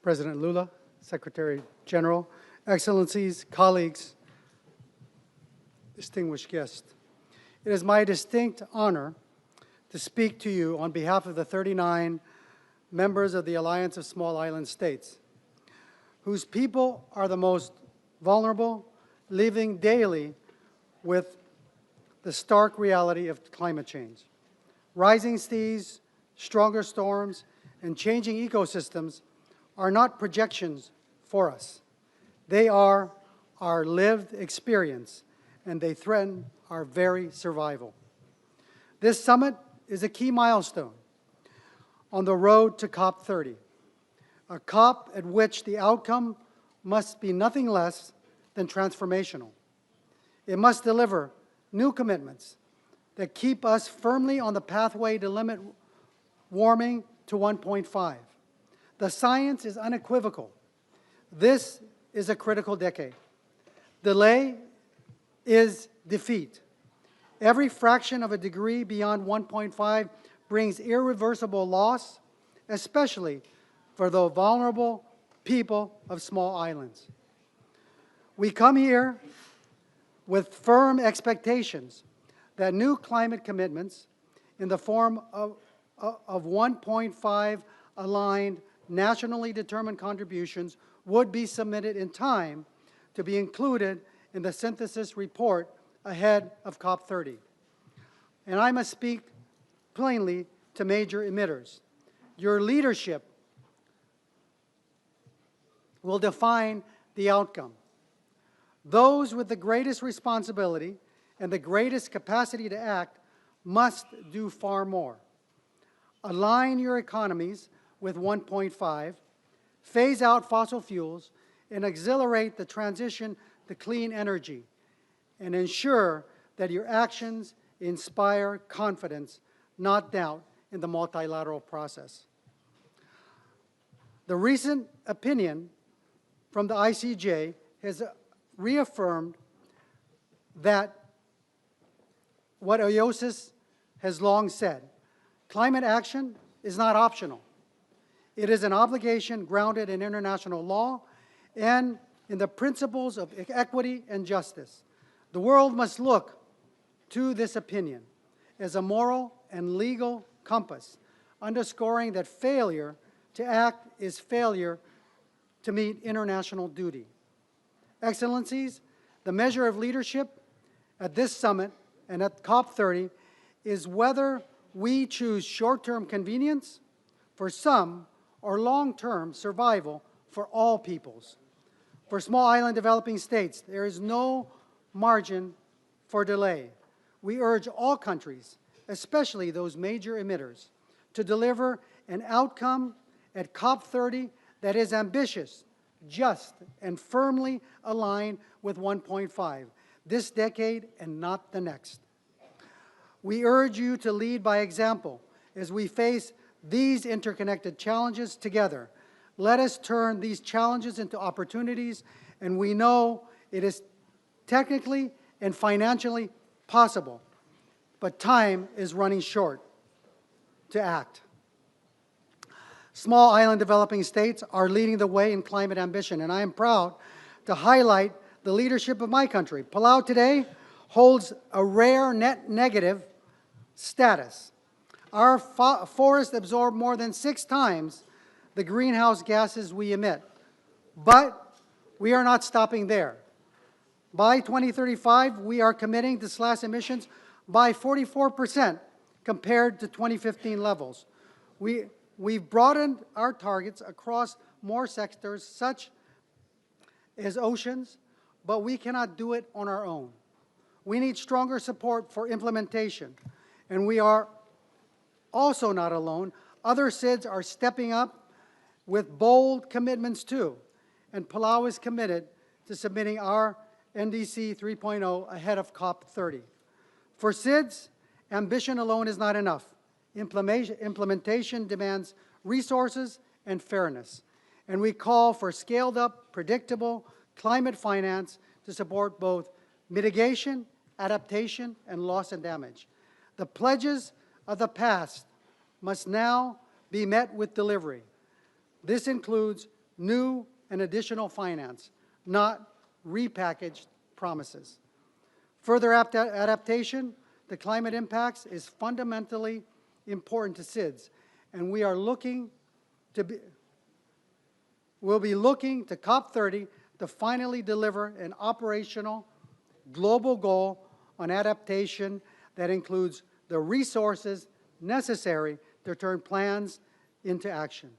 President Lula, Secretary General, Excellencies, colleagues, distinguished guests. It is my distinct honor to speak to you on behalf of the 39 members of the Alliance of Small Island States, whose people are the most vulnerable, living daily with the stark reality of climate change. Rising seas, stronger storms, and changing ecosystems are not projections for us. They are our lived experience, and they threaten our very survival. This summit is a key milestone on the road to COP30, a COP at which the outcome must be nothing less than transformational. It must deliver new commitments that keep us firmly on the pathway to limit warming to 1.5. The science is unequivocal. This is a critical decade. Delay is defeat. Every fraction of a degree beyond 1.5 brings irreversible loss, especially for the vulnerable people of small islands. We come here with firm expectations that new climate commitments in the form of 1.5 aligned nationally determined contributions would be submitted in time to be included in the synthesis report ahead of COP30. And I must speak plainly to major emitters. Your leadership will define the outcome. Those with the greatest responsibility and the greatest capacity to act must do far more. Align your economies with 1.5, phase out fossil fuels, and accelerate the transition to clean energy, and ensure that your actions inspire confidence, not doubt, in the multilateral process. The recent opinion from the ICJ has reaffirmed that what IOSIS has long said: climate action is not optional. It is an obligation grounded in international law and in the principles of equity and justice. The world must look to this opinion as a moral and legal compass, underscoring that failure to act is failure to meet international duty. Excellencies, the measure of leadership at this summit and at COP30 is whether we choose short-term convenience for some or long-term survival for all peoples. For small island developing states, there is no margin for delay. We urge all countries, especially those major emitters, to deliver an outcome at COP30 that is ambitious, just, and firmly aligned with 1.5, this decade and not the next. We urge you to lead by example as we face these interconnected challenges together. Let us turn these challenges into opportunities, and we know it is technically and financially possible, but time is running short to act. Small island developing states are leading the way in climate ambition, and I am proud to highlight the leadership of my country. Palau today holds a rare net negative status. Our forests absorb more than 6 times the greenhouse gases we emit, but we are not stopping there. By 2035, we are committing to slash emissions by 44% compared to 2015 levels. We've broadened our targets across more sectors, such as oceans, but we cannot do it on our own. We need stronger support for implementation, and we are also not alone. Other SIDS are stepping up with bold commitments too, and Palau is committed to submitting our NDC 3.0 ahead of COP30. For SIDS, ambition alone is not enough. Implementation demands resources and fairness, and we call for scaled-up, predictable climate finance to support both mitigation, adaptation, and loss and damage. The pledges of the past must now be met with delivery. This includes new and additional finance, not repackaged promises. Further adaptation to climate impacts is fundamentally important to SIDS, and we are looking to we'll be looking to COP30 to finally deliver an operational global goal on adaptation that includes the resources necessary to turn plans into action.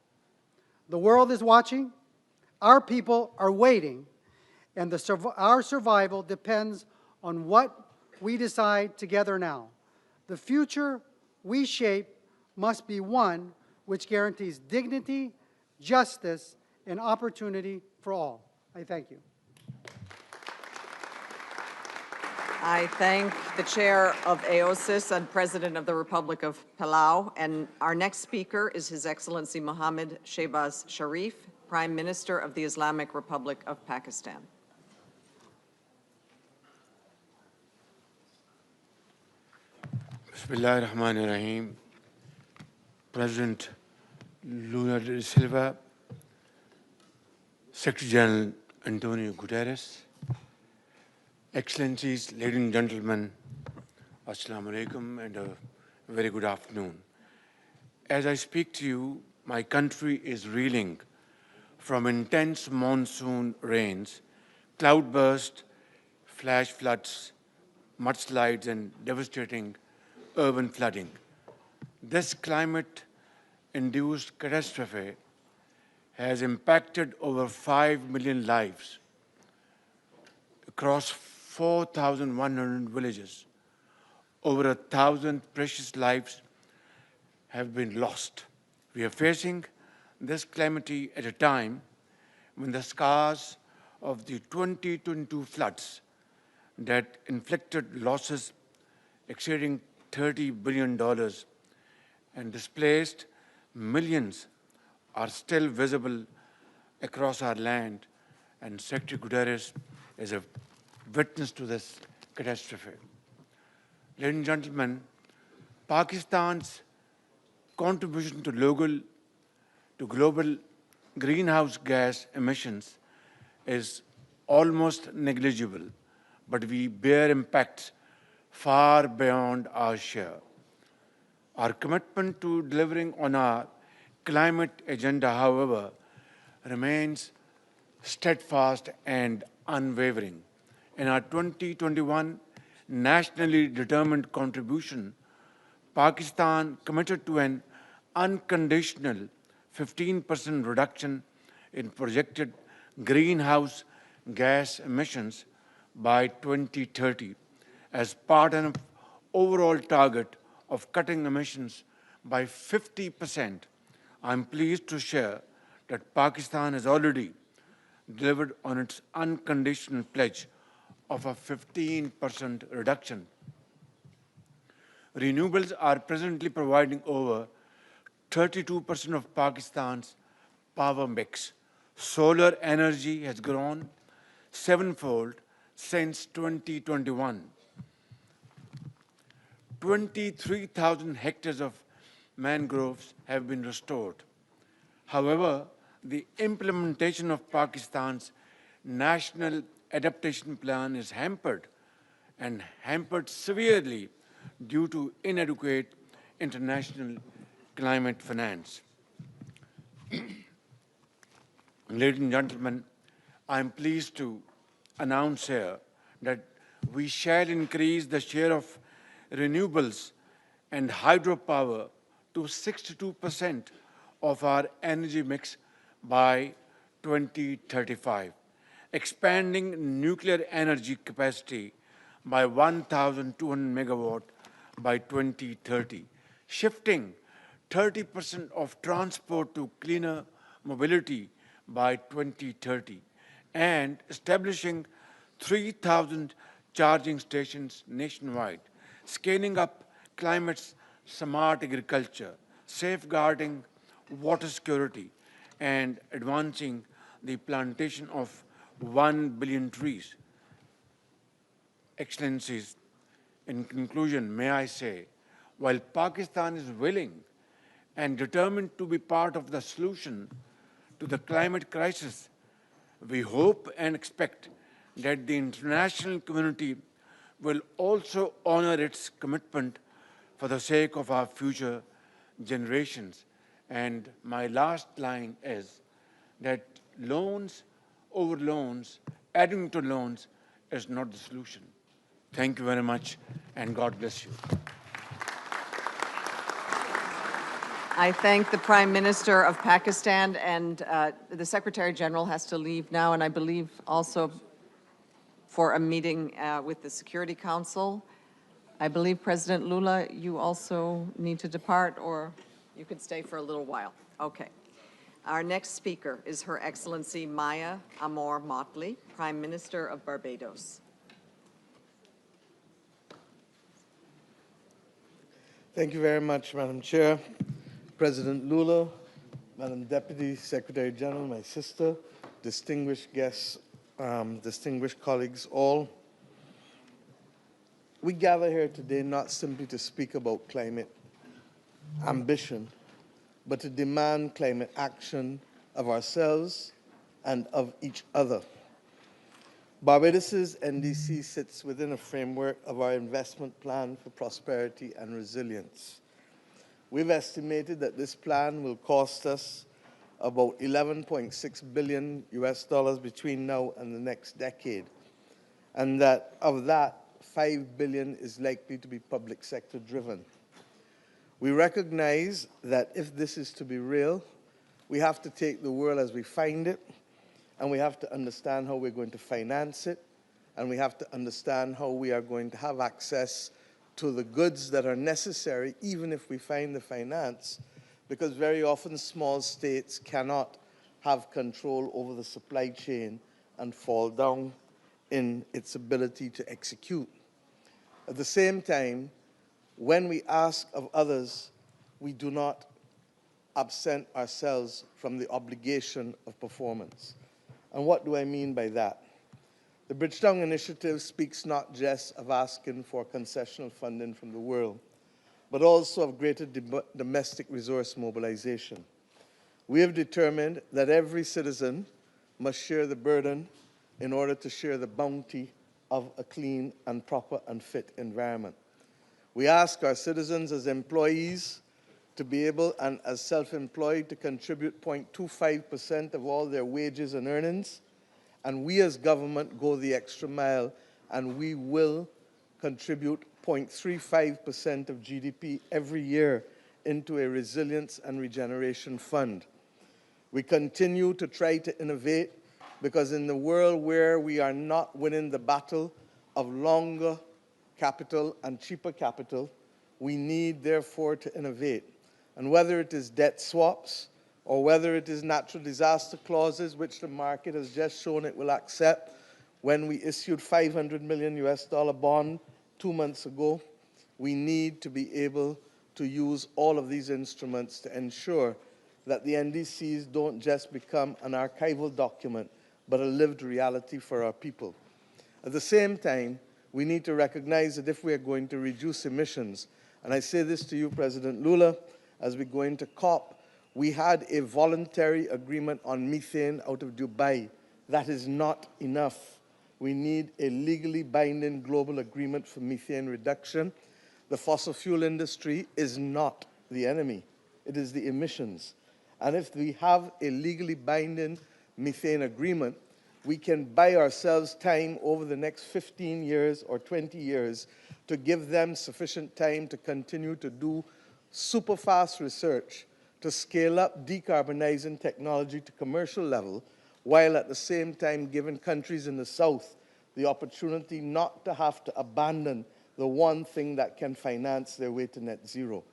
The world is watching, our people are waiting, and our survival depends on what we decide together now. The future we shape must be one which guarantees dignity, justice, and opportunity for all. I thank you. I thank the Chair of AOSIS and President of the Republic of Palau. And our next speaker is His Excellency Mohammad Shehbaz Sharif, Prime Minister of the Islamic Republic of Pakistan. Bismillah ar-Rahman ar-Rahim. President Lula da Silva, Secretary General Antonio Guterres, Excellencies, ladies and gentlemen, Assalamu alaikum and a very good afternoon. As I speak to you, my country is reeling from intense monsoon rains, cloudburst, flash floods, mudslides, and devastating urban flooding. This climate-induced catastrophe has impacted over 5 million lives across 4,100 villages. Over 1,000 precious lives have been lost. We are facing this calamity at a time when the scars of the 2022 floods that inflicted losses exceeding $30 billion and displaced millions are still visible across our land, and Secretary Guterres is a witness to this catastrophe. Ladies and gentlemen, Pakistan's contribution to global greenhouse gas emissions is almost negligible, but we bear impacts far beyond our share. Our commitment to delivering on our climate agenda, however, remains steadfast and unwavering. In our 2021 nationally determined contribution, Pakistan committed to an unconditional 15% reduction in projected greenhouse gas emissions by 2030 as part of an overall target of cutting emissions by 50%. I'm pleased to share that Pakistan has already delivered on its unconditional pledge of a 15% reduction. Renewables are presently providing over 32% of Pakistan's power mix. Solar energy has grown sevenfold since 2021. 23,000 hectares of mangroves have been restored. However, the implementation of Pakistan's national adaptation plan is hampered severely due to inadequate international climate finance. Ladies and gentlemen, I am pleased to announce here that we shall increase the share of renewables and hydropower to 62% of our energy mix by 2035, expanding nuclear energy capacity by 1,200 megawatt by 2030, shifting 30% of transport to cleaner mobility by 2030, and establishing 3,000 charging stations nationwide, scaling up climate-smart agriculture, safeguarding water security, and advancing the plantation of 1 billion trees. Excellencies, in conclusion, may I say, while Pakistan is willing and determined to be part of the solution to the climate crisis, we hope and expect that the international community will also honor its commitment for the sake of our future generations. And my last line is that loans over loans, adding to loans, is not the solution. Thank you very much, and God bless you. I thank the Prime Minister of Pakistan, and the Secretary General has to leave now, and I believe also for a meeting with the Security Council. I believe, President Lula, you also need to depart, or you could stay for a little while. Okay. Our next speaker is Her Excellency Maya Amor Motley, Prime Minister of Barbados. Thank you very much, Madam Chair. President Lula, Madam Deputy Secretary General, my sister, distinguished guests, distinguished colleagues all. We gather here today not simply to speak about climate ambition, but to demand climate action of ourselves and of each other. Barbados's NDC sits within a framework of our investment plan for prosperity and resilience. We've estimated that this plan will cost us about $11.6 billion between now and the next decade, and that of that, $5 billion is likely to be public sector driven. We recognize that if this is to be real, we have to take the world as we find it, and we have to understand how we're going to finance it, and we have to understand how we are going to have access to the goods that are necessary, even if we find the finance, because very often small states cannot have control over the supply chain and fall down in its ability to execute. At the same time, when we ask of others, we do not absent ourselves from the obligation of performance. And what do I mean by that? The Bridgetown Initiative speaks not just of asking for concessional funding from the world, but also of greater domestic resource mobilization. We have determined that every citizen must share the burden in order to share the bounty of a clean and proper and fit environment. We ask our citizens as employees to be able, and as self-employed, to contribute 0.25% of all their wages and earnings. And we as government go the extra mile, and we will contribute 0.35% of GDP every year into a resilience and regeneration fund. We continue to try to innovate, because in the world where we are not winning the battle of longer capital and cheaper capital, we need, therefore, to innovate. And whether it is debt swaps, or whether it is natural disaster clauses, which the market has just shown it will accept, when we issued $500 million bond 2 months ago, we need to be able to use all of these instruments to ensure that the NDCs don't just become an archival document, but a lived reality for our people. At the same time, we need to recognize that if we are going to reduce emissions, and I say this to you, President Lula, as we go into COP, we had a voluntary agreement on methane out of Dubai. That is not enough. We need a legally binding global agreement for methane reduction. The fossil fuel industry is not the enemy. It is the emissions. And if we have a legally binding methane agreement, we can buy ourselves time over the next 15 years or 20 years to give them sufficient time to continue to do super fast research to scale up decarbonizing technology to commercial level, while at the same time giving countries in the South the opportunity not to have to abandon the one thing that can finance their way to net zero.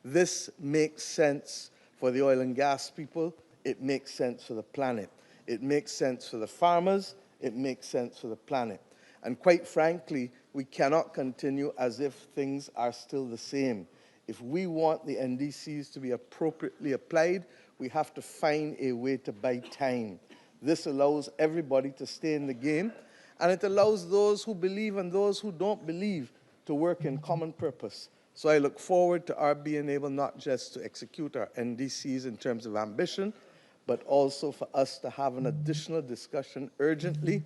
This makes sense for the oil and gas people. It makes sense for the planet. It makes sense for the farmers. It makes sense for the planet. And quite frankly, we cannot continue as if things are still the same. If we want the NDCs to be appropriately applied, we have to find a way to buy time. This allows everybody to stay in the game, and it allows those who believe and those who don't believe to work in common purpose. So I look forward to our being able not just to execute our NDCs in terms of ambition, but also for us to have an additional discussion urgently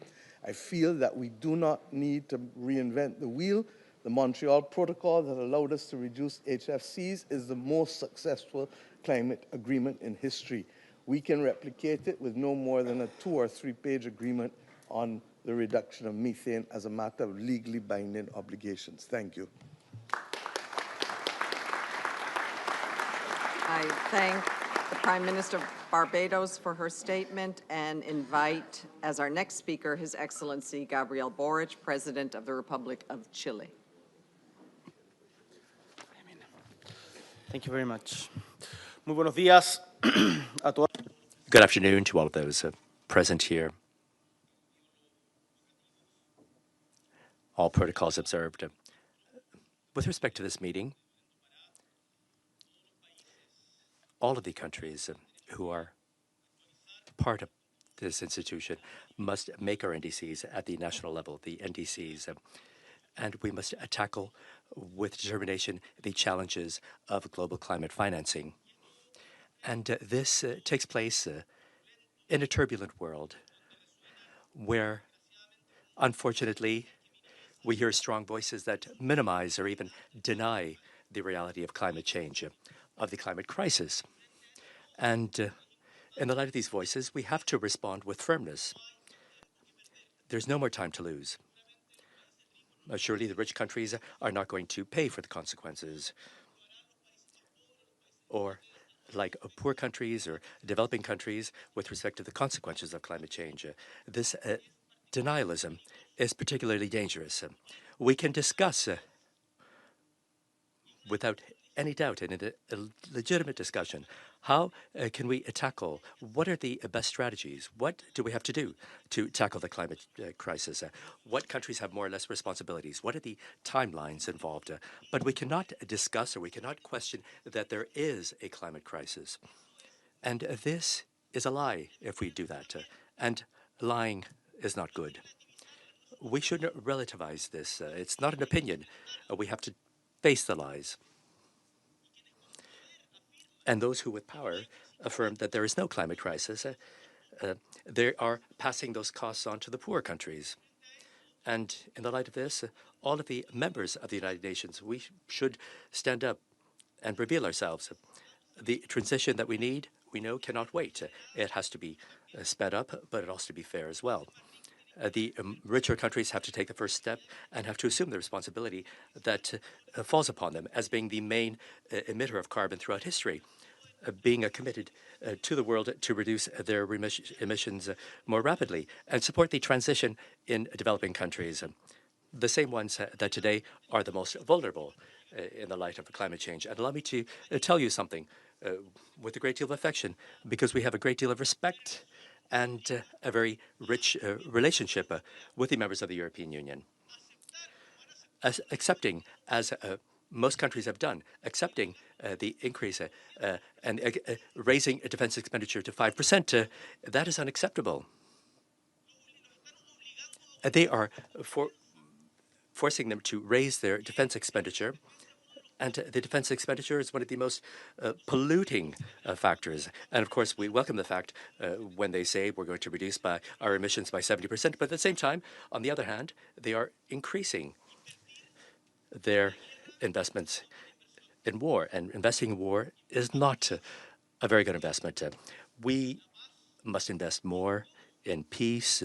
I feel that we do not need to reinvent the wheel. The Montreal Protocol that allowed us to reduce HFCs is the most successful climate agreement in history. We can replicate it with no more than a 2- or 3-page agreement on the reduction of methane as a matter of legally binding obligations. Thank you. I thank the Prime Minister of Barbados for her statement and invite as our next speaker His Excellency Gabriel Boric, President of the Republic of Chile. Thank you very much. Muy buenos días a todos. Good afternoon to all of those present here. All protocols observed. With respect to this meeting, all of the countries who are part of this institution must make our NDCs at the national level, the NDCs, and we must tackle with determination the challenges of global climate financing. And this takes place in a turbulent world where, unfortunately, we hear strong voices that minimize or even deny the reality of climate change, of the climate crisis. And in the light of these voices, we have to respond with firmness. There's no more time to lose. Surely the rich countries are not going to pay for the consequences. Or like poor countries or developing countries with respect to the consequences of climate change. This denialism is particularly dangerous. We can discuss without any doubt and in a legitimate discussion, how can we tackle, what are the best strategies? What do we have to do to tackle the climate crisis? What countries have more or less responsibilities? What are the timelines involved? But we cannot discuss or we cannot question that there is a climate crisis. And this is a lie if we do that. And lying is not good. We shouldn't relativize this. It's not an opinion. We have to face the lies. And those who with power affirm that there is no climate crisis, they are passing those costs on to the poor countries. And in the light of this, all of the members of the United Nations, we should stand up and reveal ourselves. The transition that we need, we know, cannot wait. It has to be sped up, but it has to be fair as well. The richer countries have to take the first step and have to assume the responsibility that falls upon them as being the main emitter of carbon throughout history, being committed to the world to reduce their emissions more rapidly and support the transition in developing countries, the same ones that today are the most vulnerable in the light of climate change. And allow me to tell you something with a great deal of affection, because we have a great deal of respect and a very rich relationship with the members of the European Union. Accepting, as most countries have done, accepting the increase and raising defense expenditure to 5%, that is unacceptable. They are forcing them to raise their defense expenditure, and the defense expenditure is one of the most polluting factors. And of course, we welcome the fact when they say we're going to reduce our emissions by 70%, but at the same time, on the other hand, they are increasing their investments in war. And investing in war is not a very good investment. We must invest more in peace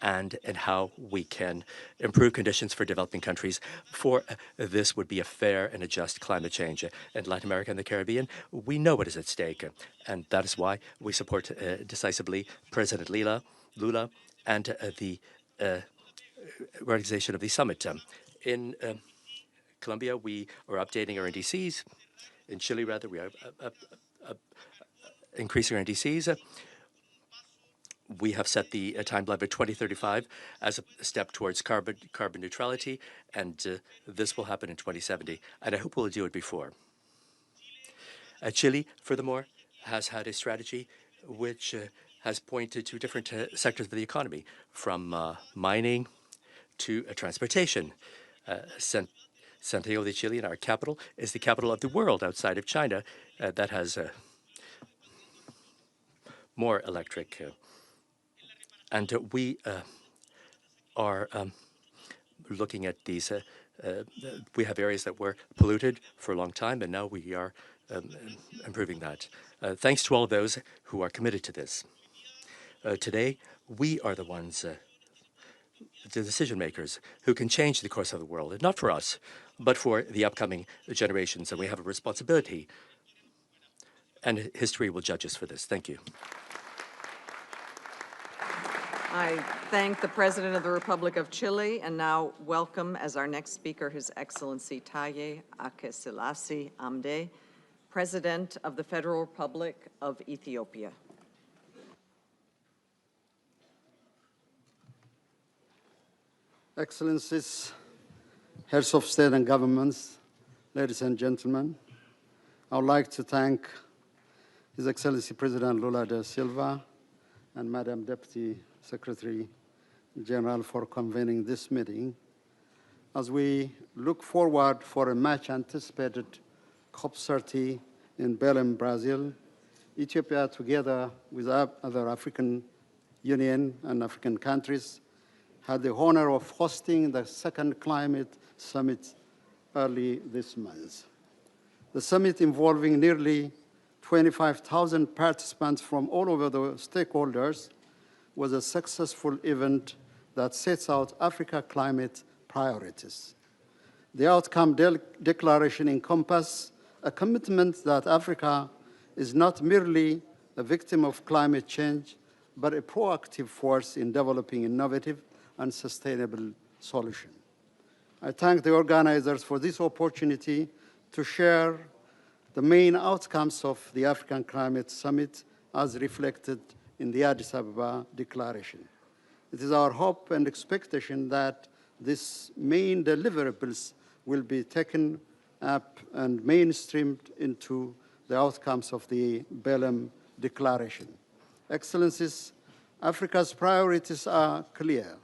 and in how we can improve conditions for developing countries, for this would be a fair and a just climate change. In Latin America and the Caribbean, we know what is at stake, and that is why we support decisively President Lula and the organization of the summit. In Colombia, we are updating our NDCs. In Chile, rather, we are increasing our NDCs. We have set the time limit 2035 as a step towards carbon neutrality, and this will happen in 2070. And I hope we'll do it before. Chile, furthermore, has had a strategy which has pointed to different sectors of the economy, from mining to transportation. Santiago de Chile, our capital, is the capital of the world outside of China that has more electric. And we are looking at these. We have areas that were polluted for a long time, and now we are improving that. Thanks to all of those who are committed to this. Today, we are the ones, the decision makers, who can change the course of the world, not for us, but for the upcoming generations, and we have a responsibility, and history will judge us for this. Thank you. I thank the President of the Republic of Chile and now welcome as our next speaker His Excellency Taye Ake-Selassie Amde, President of the Federal Republic of Ethiopia. Excellencies, heads of state and governments, ladies and gentlemen, I would like to thank His Excellency President Lula da Silva and Madam Deputy Secretary General for convening this meeting as we look forward for a much anticipated COP30 in Belém, Brazil. Ethiopia, together with other African Union and African countries, had the honor of hosting the second climate summit early this month. The summit, involving nearly 25,000 participants from all over the stakeholders, was a successful event that sets out Africa climate priorities. The outcome declaration encompasses a commitment that Africa is not merely a victim of climate change, but a proactive force in developing innovative and sustainable solutions. I thank the organizers for this opportunity to share the main outcomes of the African Climate Summit as reflected in the Addis Ababa Declaration. It is our hope and expectation that these main deliverables will be taken up and mainstreamed into the outcomes of the Belém Declaration. Excellencies, Africa's priorities are clear: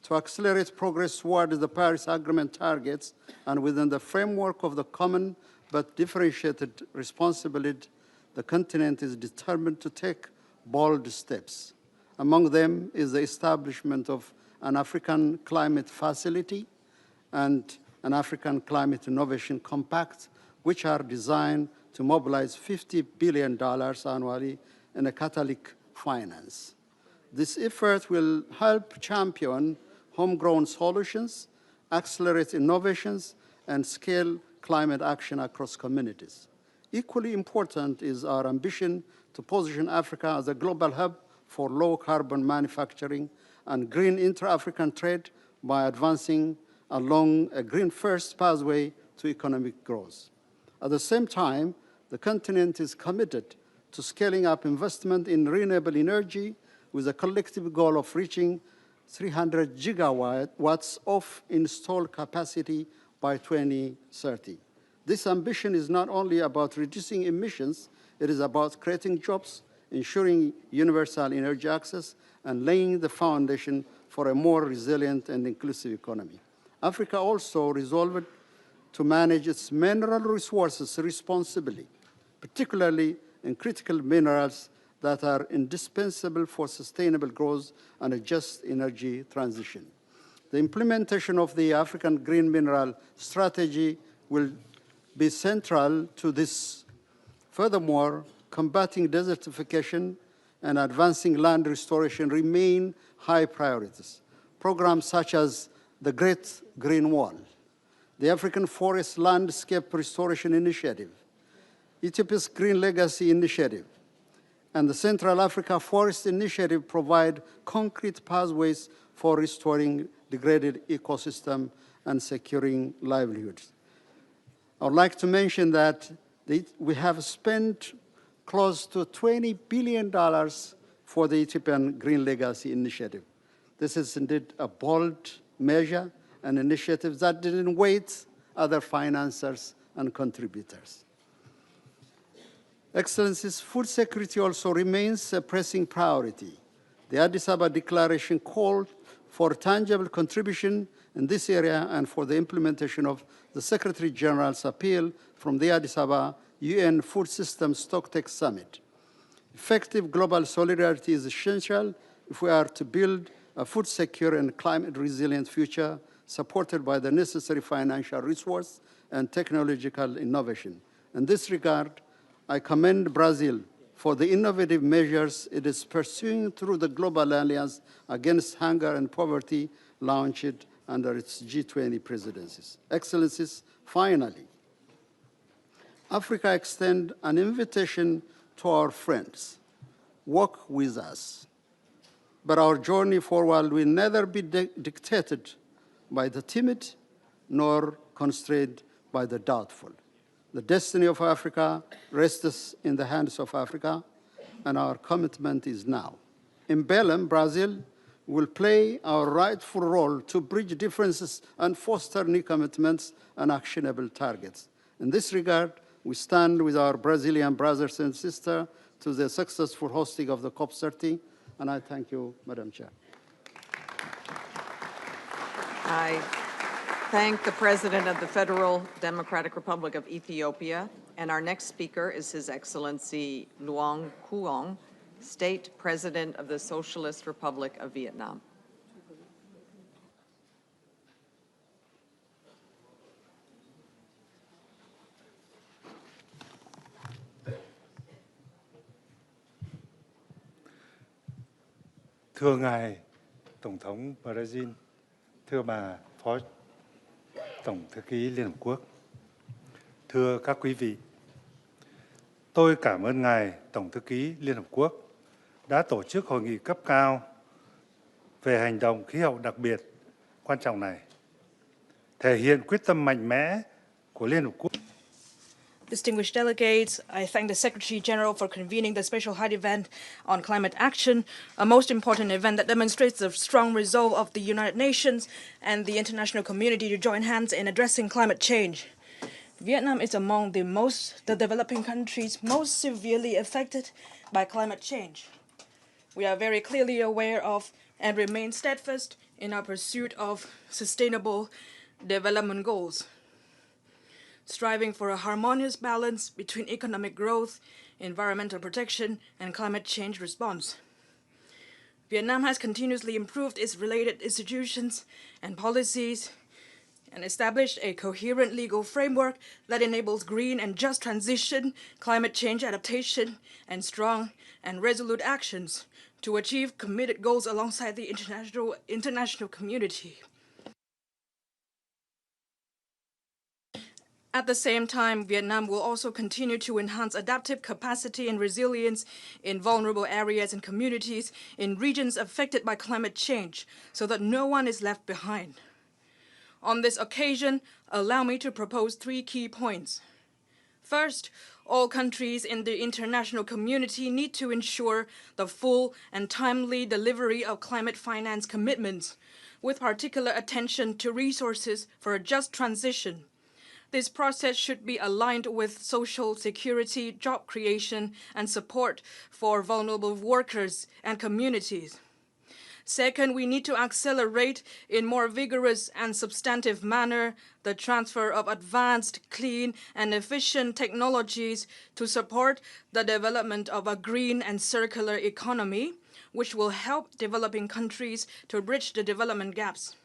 to accelerate progress toward the Paris Agreement targets and within the framework of the common but differentiated responsibility, the continent is determined to take bold steps. Among them is the establishment of an African Climate Facility and an African Climate Innovation Compact, which are designed to mobilize $50 billion annually in a catalytic finance. This effort will help champion homegrown solutions, accelerate innovations, and scale climate action across communities. Equally important is our ambition to position Africa as a global hub for low-carbon manufacturing and green intra-African trade by advancing along a green-first pathway to economic growth. At the same time, the continent is committed to scaling up investment in renewable energy with a collective goal of reaching 300 gigawatts of installed capacity by 2030. This ambition is not only about reducing emissions, it is about creating jobs, ensuring universal energy access, and laying the foundation for a more resilient and inclusive economy. Africa also resolved to manage its mineral resources responsibly, particularly in critical minerals that are indispensable for sustainable growth and a just energy transition. The implementation of the African Green Mineral Strategy will be central to this. Furthermore, combating desertification and advancing land restoration remain high priorities. Programs such as the Great Green Wall, the African Forest Landscape Restoration Initiative, Ethiopia's Green Legacy Initiative, and the Central Africa Forest Initiative provide concrete pathways for restoring degraded ecosystems and securing livelihoods. I would like to mention that we have spent close to $20 billion for the Ethiopian Green Legacy Initiative. This is indeed a bold measure, an initiative that didn't wait other financiers and contributors. Excellencies, food security also remains a pressing priority. The Addis Ababa Declaration called for tangible contribution in this area and for the implementation of the Secretary General's appeal from the Addis Ababa UN Food Systems Stocktake Summit. Effective global solidarity is essential if we are to build a food secure and climate resilient future supported by the necessary financial resource and technological innovation. In this regard, I commend Brazil for the innovative measures it is pursuing through the Global Alliance Against Hunger and Poverty launched under its G20 presidencies. Excellencies, finally, Africa extends an invitation to our friends. Walk with us. But our journey forward will neither be dictated by the timid nor constrained by the doubtful. The destiny of Africa rests in the hands of Africa, and our commitment is now. In Belém, Brazil will play our rightful role to bridge differences and foster new commitments and actionable targets. In this regard, we stand with our Brazilian brothers and sisters to the successful hosting of the COP30, and I thank you, Madam Chair. I thank the President of the Federal Democratic Republic of Ethiopia, and our next speaker is His Excellency Luong Kuong, State President of the Socialist Republic of Vietnam. Thưa Ngài Tổng thống Brazil, thưa bà Phó Tổng Thư ký Liên Hợp Quốc, thưa các quý vị, tôi cảm ơn Ngài Tổng Thư ký Liên Hợp Quốc đã tổ chức hội nghị cấp cao về hành động khí hậu đặc biệt quan trọng này, thể hiện quyết tâm mạnh mẽ của Liên Hợp Quốc. Distinguished delegates, I thank the Secretary General for convening the special high event on climate action, a most important event that demonstrates the strong resolve of the United Nations and the international community to join hands in addressing climate change. Vietnam is among the developing countries most severely affected by climate change. We are very clearly aware of and remain steadfast in our pursuit of sustainable development goals, striving for a harmonious balance between economic growth, environmental protection, and climate change response. Vietnam has continuously improved its related institutions and policies and established a coherent legal framework that enables green and just transition, climate change adaptation, and strong and resolute actions to achieve committed goals alongside the international community. At the same time, Vietnam will also continue to enhance adaptive capacity and resilience in vulnerable areas and communities in regions affected by climate change so that no one is left behind. On this occasion, allow me to propose 3 key points. First, all countries in the international community need to ensure the full and timely delivery of climate finance commitments, with particular attention to resources for a just transition. This process should be aligned with social security, job creation, and support for vulnerable workers and communities. Second, we need to accelerate in more vigorous and substantive manner the transfer of advanced, clean, and efficient technologies to support the development of a green and circular economy, which will help developing countries to bridge the development gaps.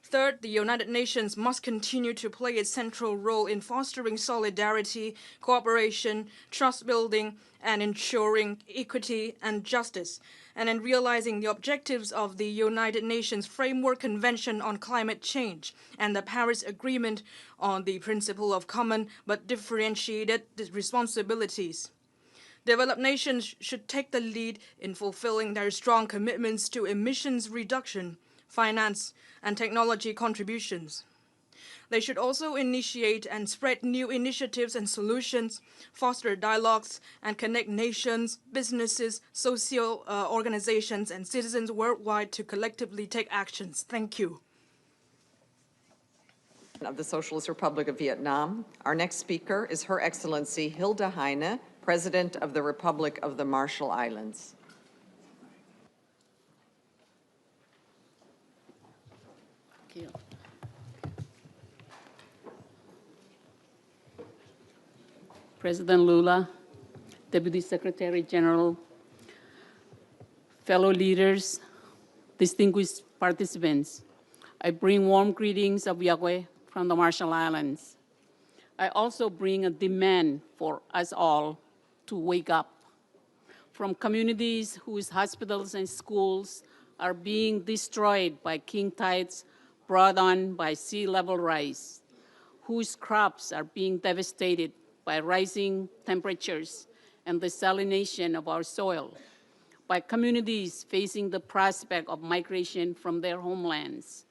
Third, the United Nations must continue to play a central role in fostering solidarity, cooperation, trust building, and ensuring equity and justice, and in realizing the objectives of the United Nations Framework Convention on Climate Change and the Paris Agreement on the principle of common but differentiated responsibilities. Developed nations should take the lead in fulfilling their strong commitments to emissions reduction, finance, and technology contributions. They should also initiate and spread new initiatives and solutions, foster dialogues, and connect nations, businesses, social organizations, and citizens worldwide to collectively take actions. Thank you. Of the Socialist Republic of Vietnam. Our next speaker is Her Excellency Hilda Heine, President of the Republic of the Marshall Islands. President Lula, Deputy Secretary General, fellow leaders, distinguished participants, I bring warm greetings of Yahweh from the Marshall Islands. I also bring a demand for us all to wake up. From communities whose hospitals and schools are being destroyed by king tides brought on by sea level rise, whose crops are being devastated by rising temperatures and desalination of our soil, by communities facing the prospect of migration from their homelands.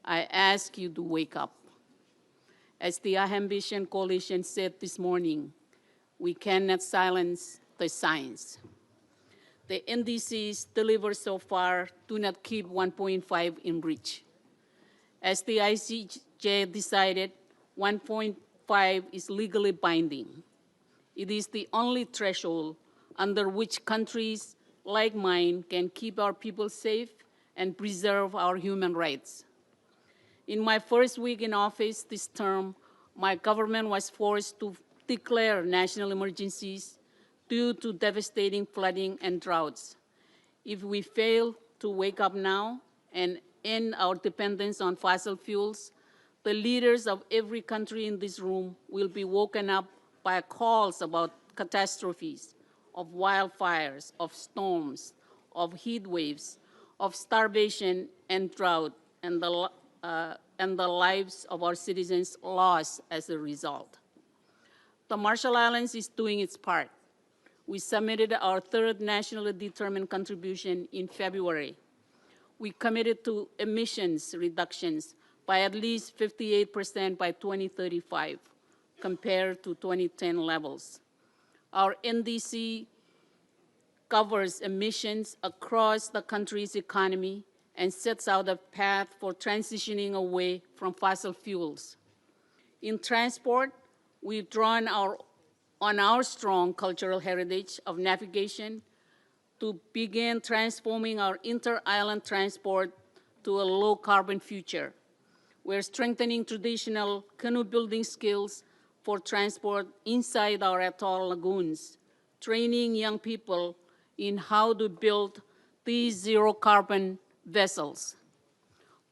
I ask you to wake up. As the Ambition Coalition said this morning, we cannot silence the science. The NDCs delivered so far do not keep 1.5 in reach. As the ICJ decided, 1.5 is legally binding. It is the only threshold under which countries like mine can keep our people safe and preserve our human rights. In my first week in office this term, my government was forced to declare national emergencies due to devastating flooding and droughts. If we fail to wake up now and end our dependence on fossil fuels, the leaders of every country in this room will be woken up by calls about catastrophes, of wildfires, of storms, of heat waves, of starvation and drought, and the lives of our citizens lost as a result. The Marshall Islands is doing its part. We submitted our third nationally determined contribution in February. We committed to emissions reductions by at least 58% by 2035 compared to 2010 levels. Our NDC covers emissions across the country's economy and sets out a path for transitioning away from fossil fuels. In transport, we've drawn on our strong cultural heritage of navigation to begin transforming our inter-island transport to a low-carbon future. We're strengthening traditional canoe-building skills for transport inside our atoll lagoons, training young people in how to build these zero-carbon vessels.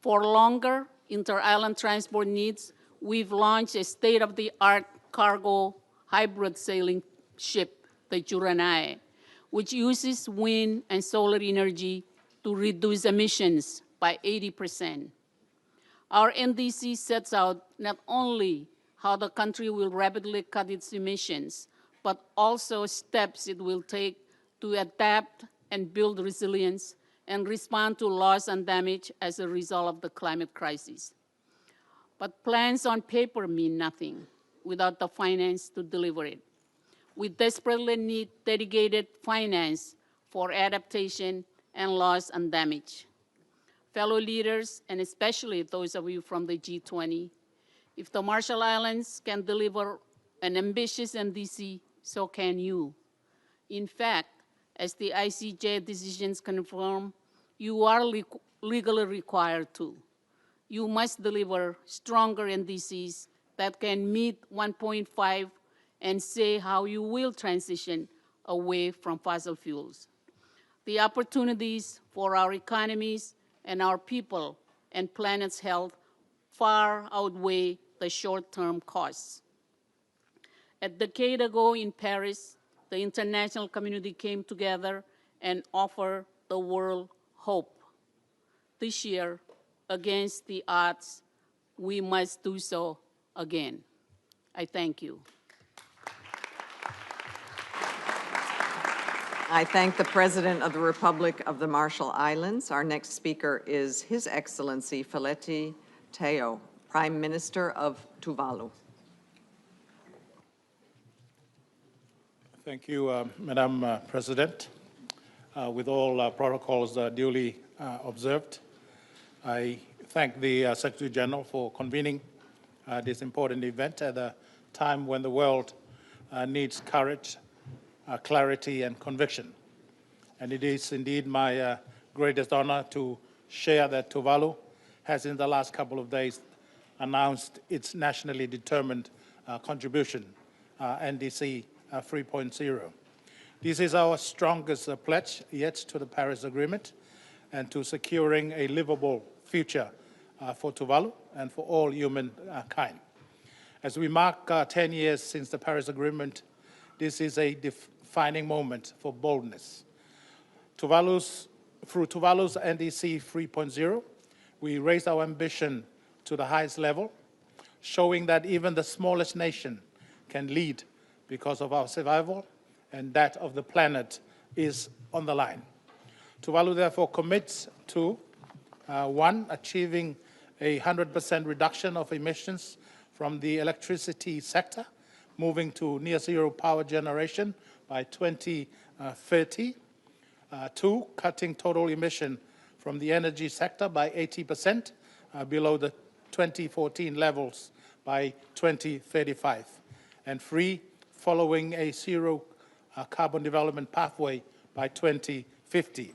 For longer inter-island transport needs, we've launched a state-of-the-art cargo hybrid sailing ship, the Juranai, which uses wind and solar energy to reduce emissions by 80%. Our NDC sets out not only how the country will rapidly cut its emissions, but also steps it will take to adapt and build resilience and respond to loss and damage as a result of the climate crisis. But plans on paper mean nothing without the finance to deliver it. We desperately need dedicated finance for adaptation and loss and damage. Fellow leaders, and especially those of you from the G20, if the Marshall Islands can deliver an ambitious NDC, so can you. In fact, as the ICJ decisions confirm, you are legally required to. You must deliver stronger NDCs that can meet 1.5 and say how you will transition away from fossil fuels. The opportunities for our economies and our people and planet's health far outweigh the short-term costs. A decade ago in Paris, the international community came together and offered the world hope. This year, against the odds, we must do so again. I thank you. I thank the President of the Republic of the Marshall Islands. Our next speaker is His Excellency Feleti Teo, Prime Minister of Tuvalu. Thank you, Madam President. With all protocols duly observed, I thank the Secretary General for convening this important event at a time when the world needs courage, clarity, and conviction. And it is indeed my greatest honor to share that Tuvalu has in the last couple of days announced its nationally determined contribution, NDC 3.0. This is our strongest pledge yet to the Paris Agreement, and to securing a livable future for Tuvalu and for all humankind. As we mark 10 years since the Paris Agreement, this is a defining moment for boldness. Through Tuvalu's NDC 3.0, we raised our ambition to the highest level, showing that even the smallest nation can lead because of our survival, and that of the planet is on the line. Tuvalu therefore commits to, 1, achieving a 100% reduction of emissions from the electricity sector, moving to near zero power generation by 2030. 2, cutting total emission from the energy sector by 80% below the 2014 levels by 2035. And 3, following a zero carbon development pathway by 2050.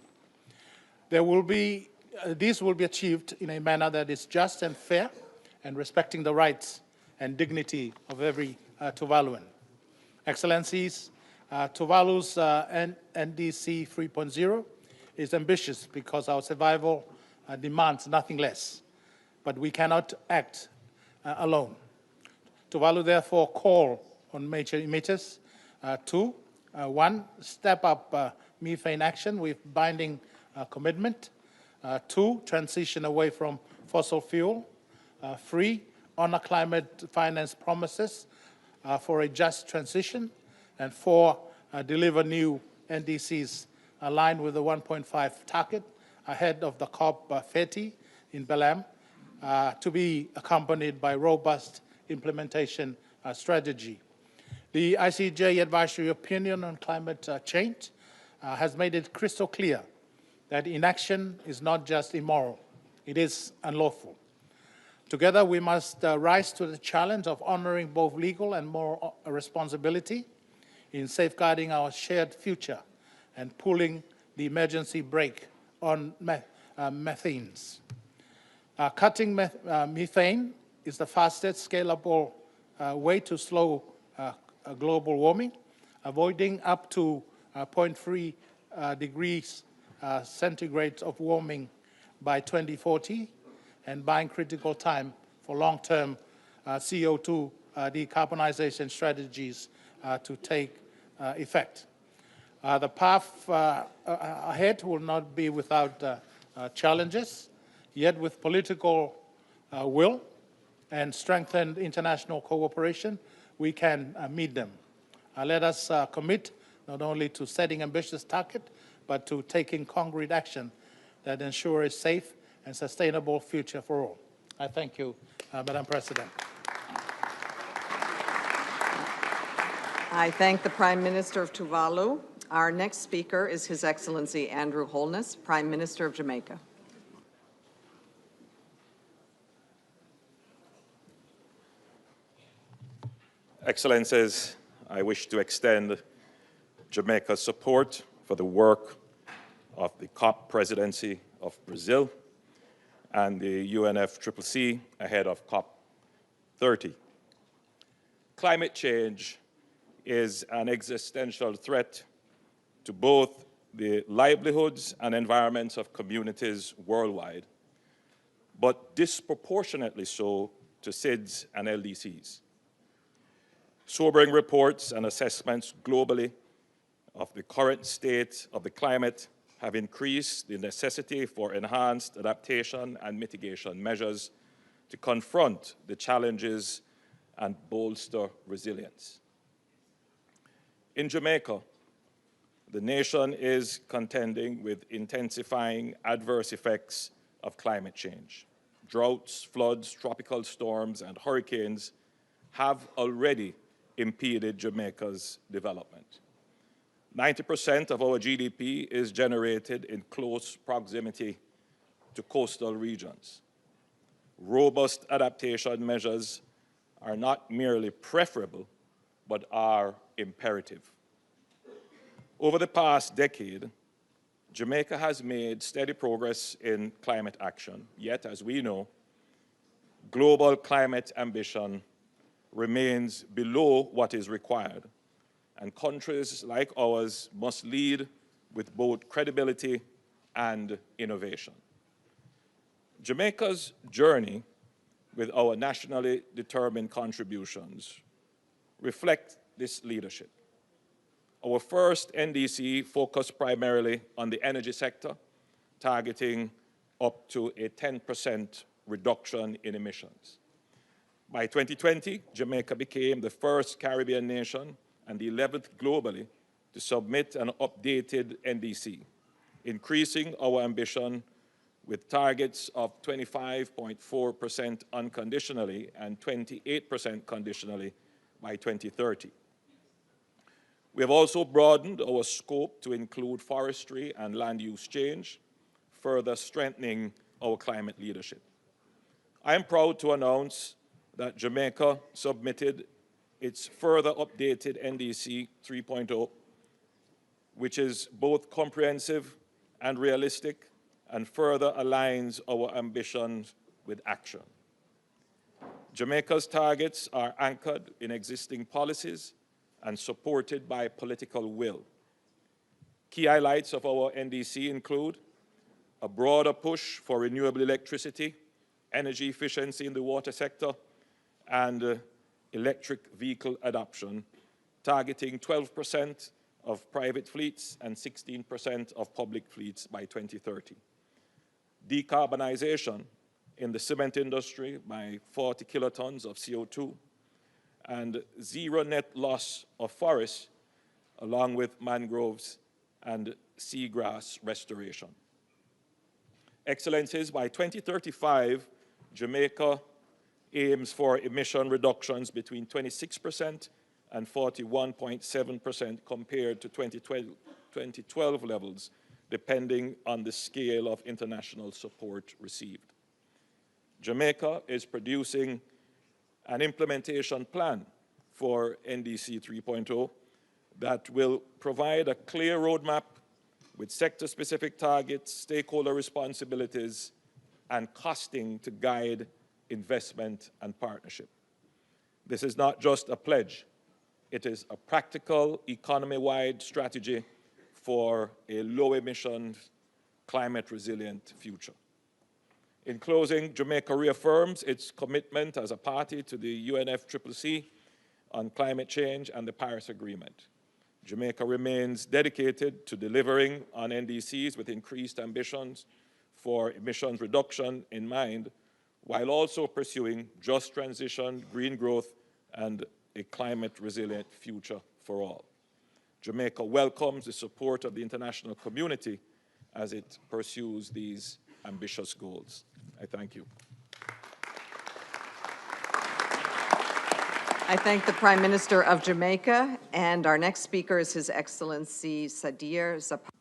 These will be achieved in a manner that is just and fair and respecting the rights and dignity of every Tuvaluan. Excellencies, Tuvalu's NDC 3.0 is ambitious because our survival demands nothing less, but we cannot act alone. Tuvalu therefore call on major emitters to, 1, step up methane action with binding commitment, 2, transition away from fossil fuel, 3, honor climate finance promises for a just transition, and 4, deliver new NDCs aligned with the 1.5 target ahead of the COP30 in Belém, to be accompanied by robust implementation strategy. The ICJ advisory opinion on climate change has made it crystal clear that inaction is not just immoral, it is unlawful. Together, we must rise to the challenge of honoring both legal and moral responsibility in safeguarding our shared future and pulling the emergency brake on methanes. Cutting methane is the fastest scalable way to slow global warming, avoiding up to 0.3 degrees centigrade of warming by 2040, and buying critical time for long-term CO2 decarbonization strategies to take effect. The path ahead will not be without challenges, yet with political will and strengthened international cooperation, we can meet them. Let us commit not only to setting ambitious targets, but to taking concrete action that ensures a safe and sustainable future for all. I thank you, Madam President. I thank the Prime Minister of Tuvalu. Our next speaker is His Excellency Andrew Holness, Prime Minister of Jamaica. Excellencies, I wish to extend Jamaica's support for the work of the COP presidency of Brazil and the UNFCCC ahead of COP30. Climate change is an existential threat to both the livelihoods and environments of communities worldwide, but disproportionately so to SIDS and LDCs. Sobering reports and assessments globally of the current state of the climate have increased the necessity for enhanced adaptation and mitigation measures to confront the challenges and bolster resilience. In Jamaica, the nation is contending with intensifying adverse effects of climate change. Droughts, floods, tropical storms, and hurricanes have already impeded Jamaica's development. 90% of our GDP is generated in close proximity to coastal regions. Robust adaptation measures are not merely preferable, but are imperative. Over the past decade, Jamaica has made steady progress in climate action, yet, as we know, global climate ambition remains below what is required, and countries like ours must lead with both credibility and innovation. Jamaica's journey with our nationally determined contributions reflect this leadership. Our first NDC focused primarily on the energy sector, targeting up to a 10% reduction in emissions. By 2020, Jamaica became the first Caribbean nation and the 11th globally to submit an updated NDC, increasing our ambition with targets of 25.4% unconditionally and 28% conditionally by 2030. We have also broadened our scope to include forestry and land use change, further strengthening our climate leadership. I am proud to announce that Jamaica submitted its further updated NDC 3.0, which is both comprehensive and realistic and further aligns our ambitions with action. Jamaica's targets are anchored in existing policies and supported by political will. Key highlights of our NDC include a broader push for renewable electricity, energy efficiency in the water sector, and electric vehicle adoption, targeting 12% of private fleets and 16% of public fleets by 2030. Decarbonization in the cement industry by 40 kilotons of CO2, and zero net loss of forests, along with mangroves and seagrass restoration. Excellencies, by 2035, Jamaica aims for emission reductions between 26% and 41.7% compared to 2012 levels, depending on the scale of international support received. Jamaica is producing an implementation plan for NDC 3.0 that will provide a clear roadmap with sector-specific targets, stakeholder responsibilities, and costing to guide investment and partnership. This is not just a pledge. It is a practical, economy-wide strategy for a low-emission, climate-resilient future. In closing, Jamaica reaffirms its commitment as a party to the UNFCCC on climate change and the Paris Agreement. Jamaica remains dedicated to delivering on NDCs with increased ambitions for emissions reduction in mind, while also pursuing just transition, green growth, and a climate-resilient future for all. Jamaica welcomes the support of the international community as it pursues these ambitious goals. I thank you. I thank the Prime Minister of Jamaica, and our next speaker is His Excellency Sadir Zapata.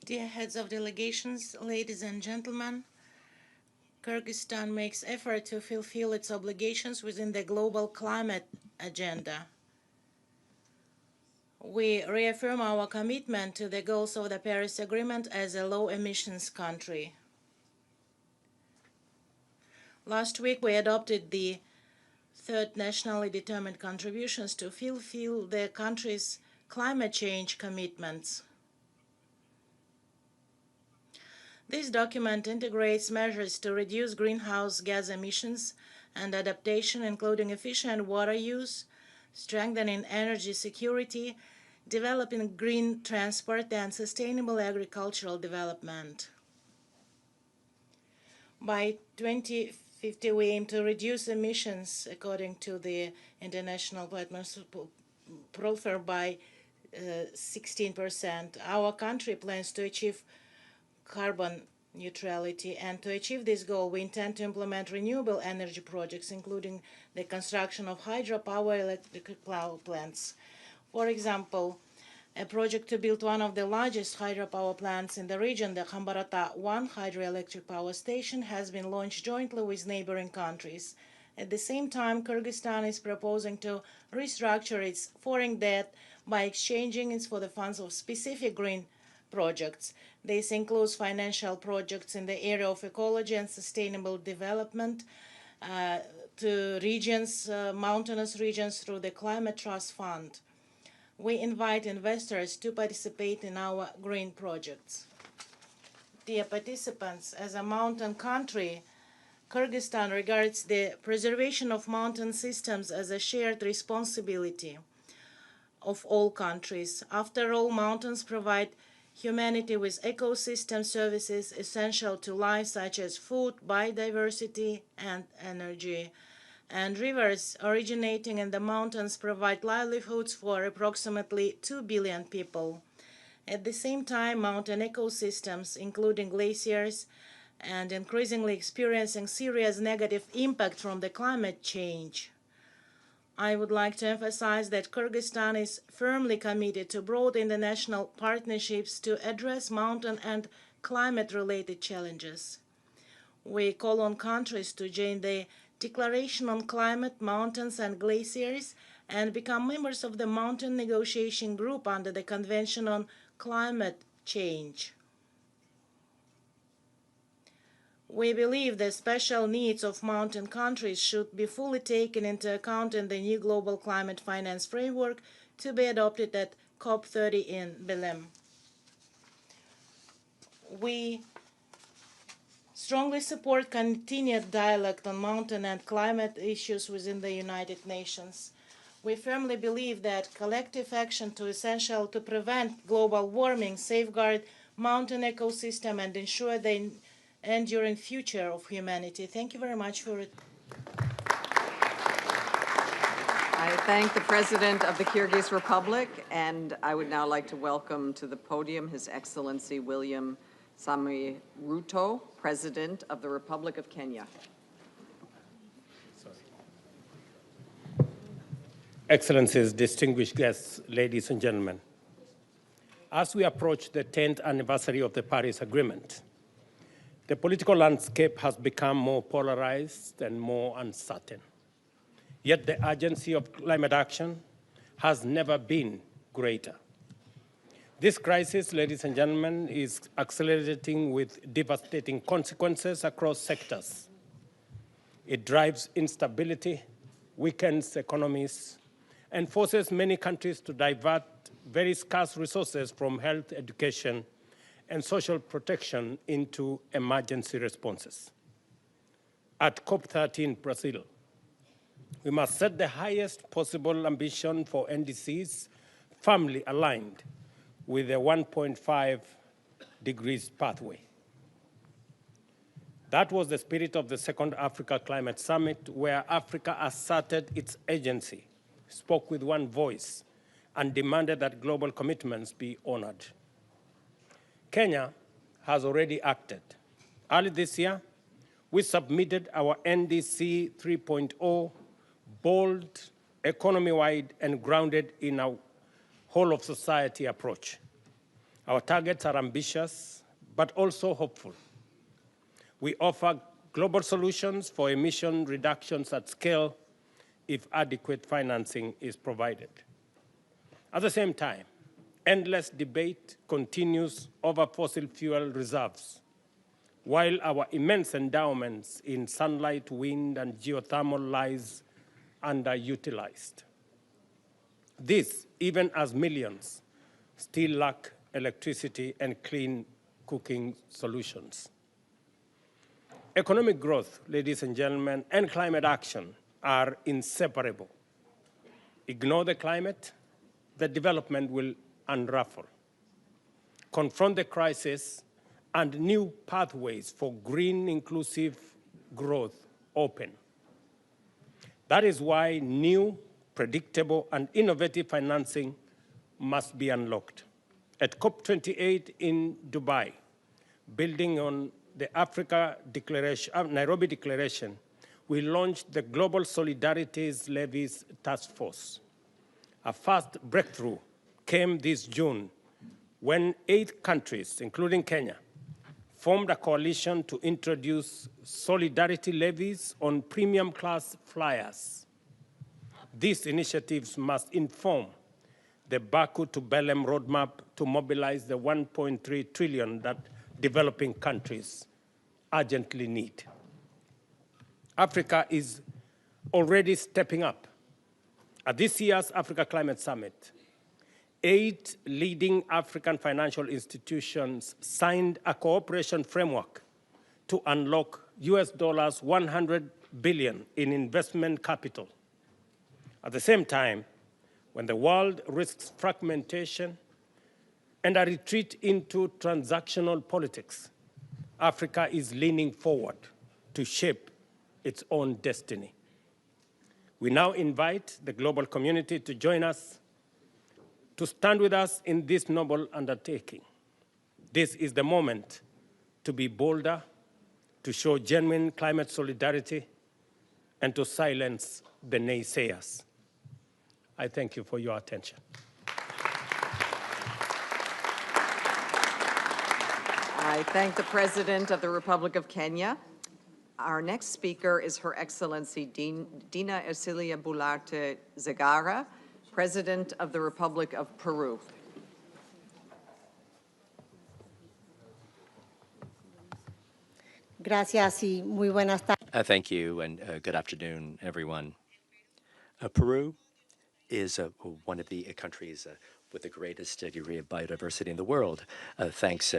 Dear heads of delegations, ladies and gentlemen, Kyrgyzstan makes effort to fulfill its obligations within the global climate agenda. We reaffirm our commitment to the goals of the Paris Agreement as a low-emissions country. Last week, we adopted the third nationally determined contributions to fulfill the country's climate change commitments. This document integrates measures to reduce greenhouse gas emissions and adaptation, including efficient water use, strengthening energy security, developing green transport, and sustainable agricultural development. By 2050, we aim to reduce emissions, according to the International Climate Profile, by 16%. Our country plans to achieve carbon neutrality, and to achieve this goal, we intend to implement renewable energy projects, including the construction of hydropower electric power plants. For example, a project to build one of the largest hydropower plants in the region, the Khambarata 1 hydroelectric power station, has been launched jointly with neighboring countries. At the same time, Kyrgyzstan is proposing to restructure its foreign debt by exchanging it for the funds of specific green projects. This includes financial projects in the area of ecology and sustainable development, to regions, mountainous regions through the Climate Trust Fund. We invite investors to participate in our green projects. Dear participants, as a mountain country, Kyrgyzstan regards the preservation of mountain systems as a shared responsibility of all countries. After all, mountains provide humanity with ecosystem services essential to life, such as food, biodiversity, and energy. And rivers originating in the mountains provide livelihoods for approximately 2 billion people. At the same time, mountain ecosystems, including glaciers, and increasingly experiencing serious negative impact from the climate change. I would like to emphasize that Kyrgyzstan is firmly committed to broad international partnerships to address mountain and climate-related challenges. We call on countries to join the Declaration on Climate, Mountains and Glaciers and become members of the Mountain Negotiation Group under the Convention on Climate Change. We believe the special needs of mountain countries should be fully taken into account in the new global climate finance framework to be adopted at COP30 in Belém. We strongly support continued dialogue on mountain and climate issues within the United Nations. We firmly believe that collective action is essential to prevent global warming, safeguard mountain ecosystem, and ensure the enduring future of humanity. Thank you very much for it. I thank the President of the Kyrgyz Republic, and I would now like to welcome to the podium His Excellency William Samoei Ruto, President of the Republic of Kenya. Excellencies, distinguished guests, ladies and gentlemen. As we approach the 10th anniversary of the Paris Agreement, the political landscape has become more polarized and more uncertain. Yet the urgency of climate action has never been greater. This crisis, ladies and gentlemen, is accelerating with devastating consequences across sectors. It drives instability, weakens economies, and forces many countries to divert very scarce resources from health, education, and social protection into emergency responses. At COP30 Brazil, we must set the highest possible ambition for NDCs firmly aligned with the 1.5 degrees pathway. That was the spirit of the Second Africa Climate Summit, where Africa asserted its agency, spoke with one voice, and demanded that global commitments be honored. Kenya has already acted. Early this year, we submitted our NDC 3.0, bold, economy-wide, and grounded in a whole-of-society approach. Our targets are ambitious, but also hopeful. We offer global solutions for emission reductions at scale if adequate financing is provided. At the same time, endless debate continues over fossil fuel reserves, while our immense endowments in sunlight, wind, and geothermal lies underutilized. This, even as millions still lack electricity and clean cooking solutions. Economic growth, ladies and gentlemen, and climate action are inseparable. Ignore the climate, the development will unravel. Confront the crisis, and new pathways for green, inclusive growth open. That is why new, predictable, and innovative financing must be unlocked. At COP28 in Dubai, building on the Africa Declaration, Nairobi Declaration, we launched the Global Solidarities Levies Task Force. A first breakthrough came this June when 8 countries, including Kenya, formed a coalition to introduce solidarity levies on premium class flyers. These initiatives must inform the Baku to Belém roadmap to mobilize the 1.3 trillion that developing countries urgently need. Africa is already stepping up. At this year's Africa Climate Summit, 8 leading African financial institutions signed a cooperation framework to unlock US dollars 100 billion in investment capital. At the same time, when the world risks fragmentation and a retreat into transactional politics, Africa is leaning forward to shape its own destiny. We now invite the global community to join us, to stand with us in this noble undertaking. This is the moment to be bolder, to show genuine climate solidarity, and to silence the naysayers. I thank you for your attention. I thank the President of the Republic of Kenya. Our next speaker is Her Excellency Dina Ercilia Boluarte Zagara, President of the Republic of Peru. Gracias y muy buenas tardes. Thank you, and good afternoon, everyone. Peru is one of the countries with the greatest degree of biodiversity in the world, thanks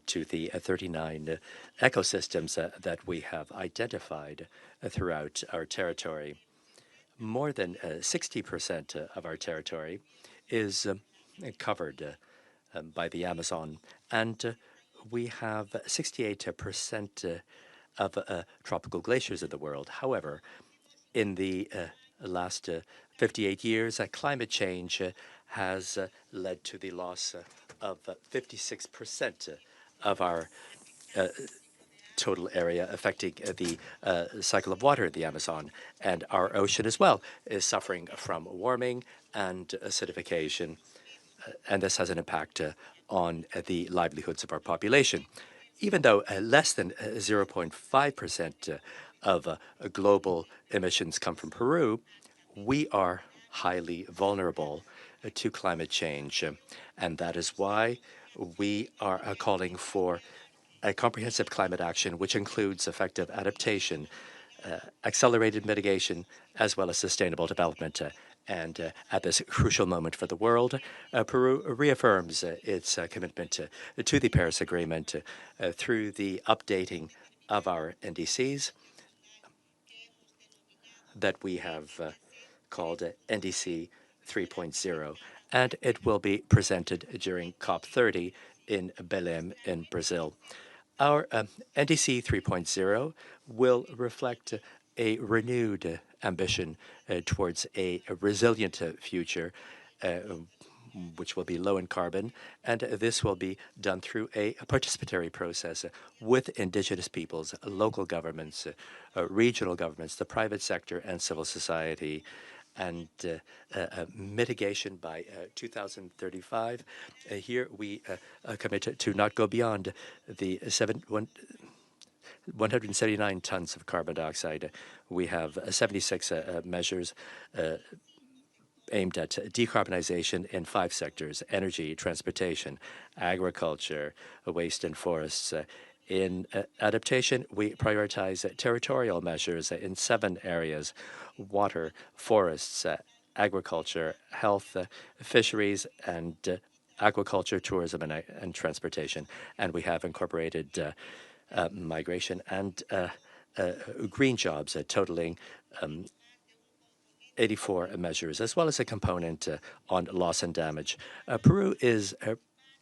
to the 39 ecosystems that we have identified throughout our territory. More than 60% of our territory is covered by the Amazon, and we have 68% of tropical glaciers in the world. However, in the last 58 years, climate change has led to the loss of 56% of our total area, affecting the cycle of water in the Amazon. And our ocean as well is suffering from warming and acidification. And this has an impact on the livelihoods of our population. Even though less than 0.5% of global emissions come from Peru, we are highly vulnerable to climate change. And that is why we are calling for a comprehensive climate action, which includes effective adaptation, accelerated mitigation, as well as sustainable development. And at this crucial moment for the world, Peru reaffirms its commitment to the Paris Agreement through the updating of our NDCs that we have called NDC 3.0, and it will be presented during COP30 in Belém in Brazil. Our NDC 3.0 will reflect a renewed ambition towards a resilient future, which will be low in carbon, and this will be done through a participatory process with indigenous peoples, local governments, regional governments, the private sector, and civil society, and mitigation by 2035. Here we commit to not go beyond the 179 tons of carbon dioxide. We have 76 measures aimed at decarbonization in 5 sectors: energy, transportation, agriculture, waste and forests. In adaptation, we prioritize territorial measures in 7 areas: water, forests, agriculture, health, fisheries, and aquaculture, tourism, and transportation. And we have incorporated migration and green jobs, totaling 84 measures, as well as a component on loss and damage. Peru is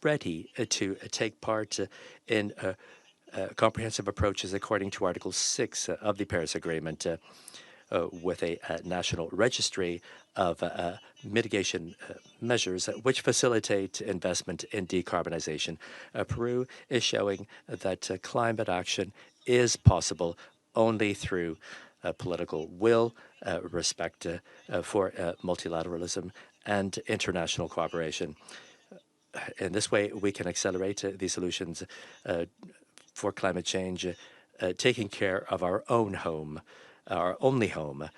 ready to take part in comprehensive approaches according to Article 6 of the Paris Agreement, with a national registry of mitigation measures which facilitate investment in decarbonization. Peru is showing that climate action is possible only through political will, respect for multilateralism, and international cooperation. In this way, we can accelerate the solutions for climate change, taking care of our own home, our only home,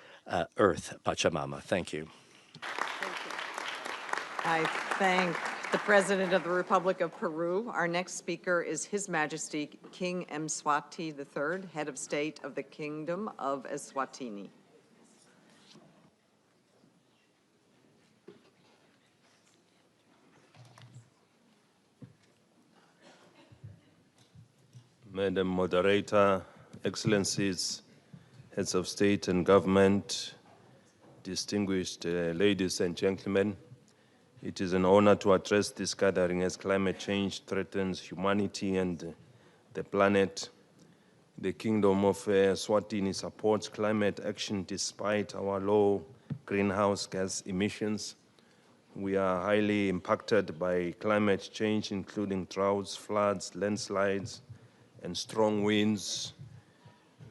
Earth, Pachamama. Thank you. I thank the President of the Republic of Peru. Our next speaker is His Majesty King Mswati III, Head of State of the Kingdom of Eswatini. Madam Moderator, Excellencies, Heads of State and Government, distinguished ladies and gentlemen, it is an honor to address this gathering as climate change threatens humanity and the planet. The Kingdom of Eswatini supports climate action despite our low greenhouse gas emissions. We are highly impacted by climate change, including droughts, floods, landslides, and strong winds,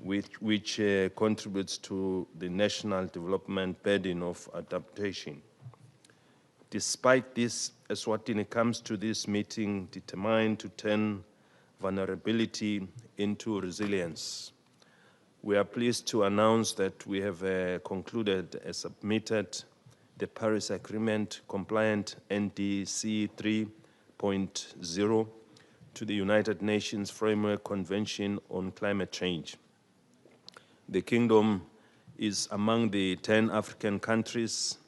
which contributes to the national development burden of adaptation. Despite this, Eswatini comes to this meeting determined to turn vulnerability into resilience. We are pleased to announce that we have concluded and submitted the Paris Agreement compliant NDC 3.0 to the United Nations Framework Convention on Climate Change. The Kingdom is among the 10 African countries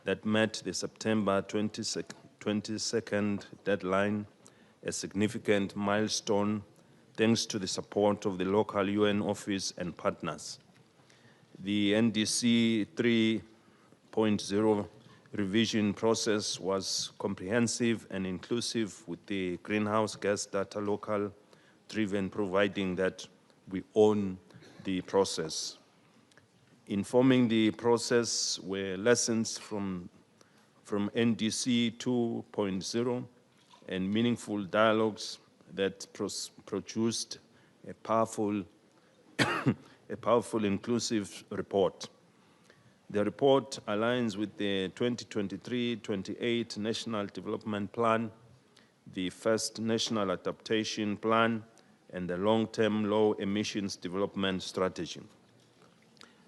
that met the September 22nd deadline, a significant milestone thanks to the support of the local UN office and partners. The NDC 3.0 revision process was comprehensive and inclusive, with the greenhouse gas data local driven, providing that we own the process. Informing the process were lessons from NDC 2.0 and meaningful dialogues that produced a powerful inclusive report. The report aligns with the 2023-28 National Development Plan, the first National Adaptation Plan, and the long-term low emissions development strategy.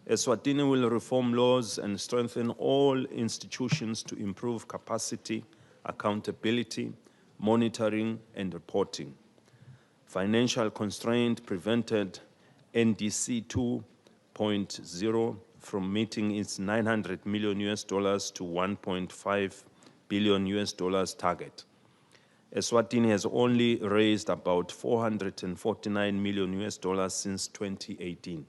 Eswatini will reform laws and strengthen all institutions to improve capacity, accountability, monitoring, and reporting. Financial constraint prevented NDC 2.0 from meeting its $900 million to $1.5 billion target. Eswatini has only raised about $449 million since 2018.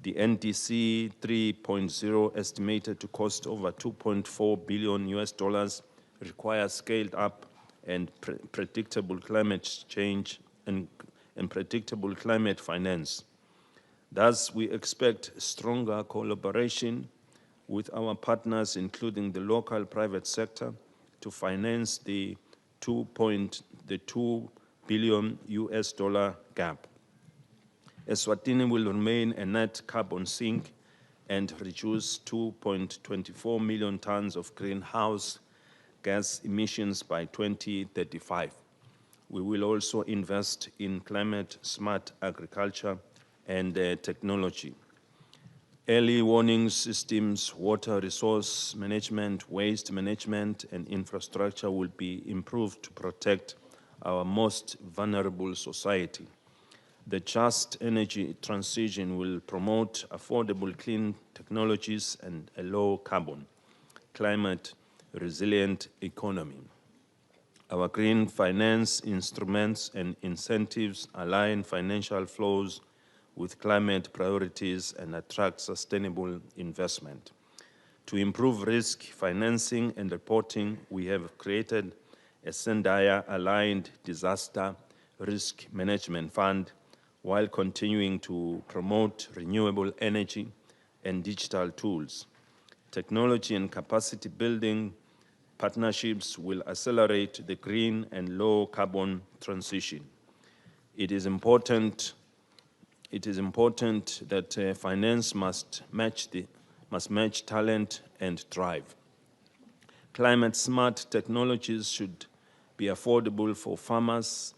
The NDC 3.0, estimated to cost over $2.4 billion, requires scaled up and predictable climate change and predictable climate finance. Thus, we expect stronger collaboration with our partners, including the local private sector, to finance the $2 billion gap. Eswatini will remain a net carbon sink and reduce 2.24 million tons of greenhouse gas emissions by 2035. We will also invest in climate-smart agriculture and technology. Early warning systems, water resource management, waste management, and infrastructure will be improved to protect our most vulnerable society. The just energy transition will promote affordable clean technologies and a low-carbon, climate-resilient economy. Our green finance instruments and incentives align financial flows with climate priorities and attract sustainable investment. To improve risk financing and reporting, we have created a Sendaya-aligned disaster risk management fund while continuing to promote renewable energy and digital tools. Technology and capacity building partnerships will accelerate the green and low carbon transition. It is important that finance must match talent and drive. Climate-smart technologies should be affordable for farmers,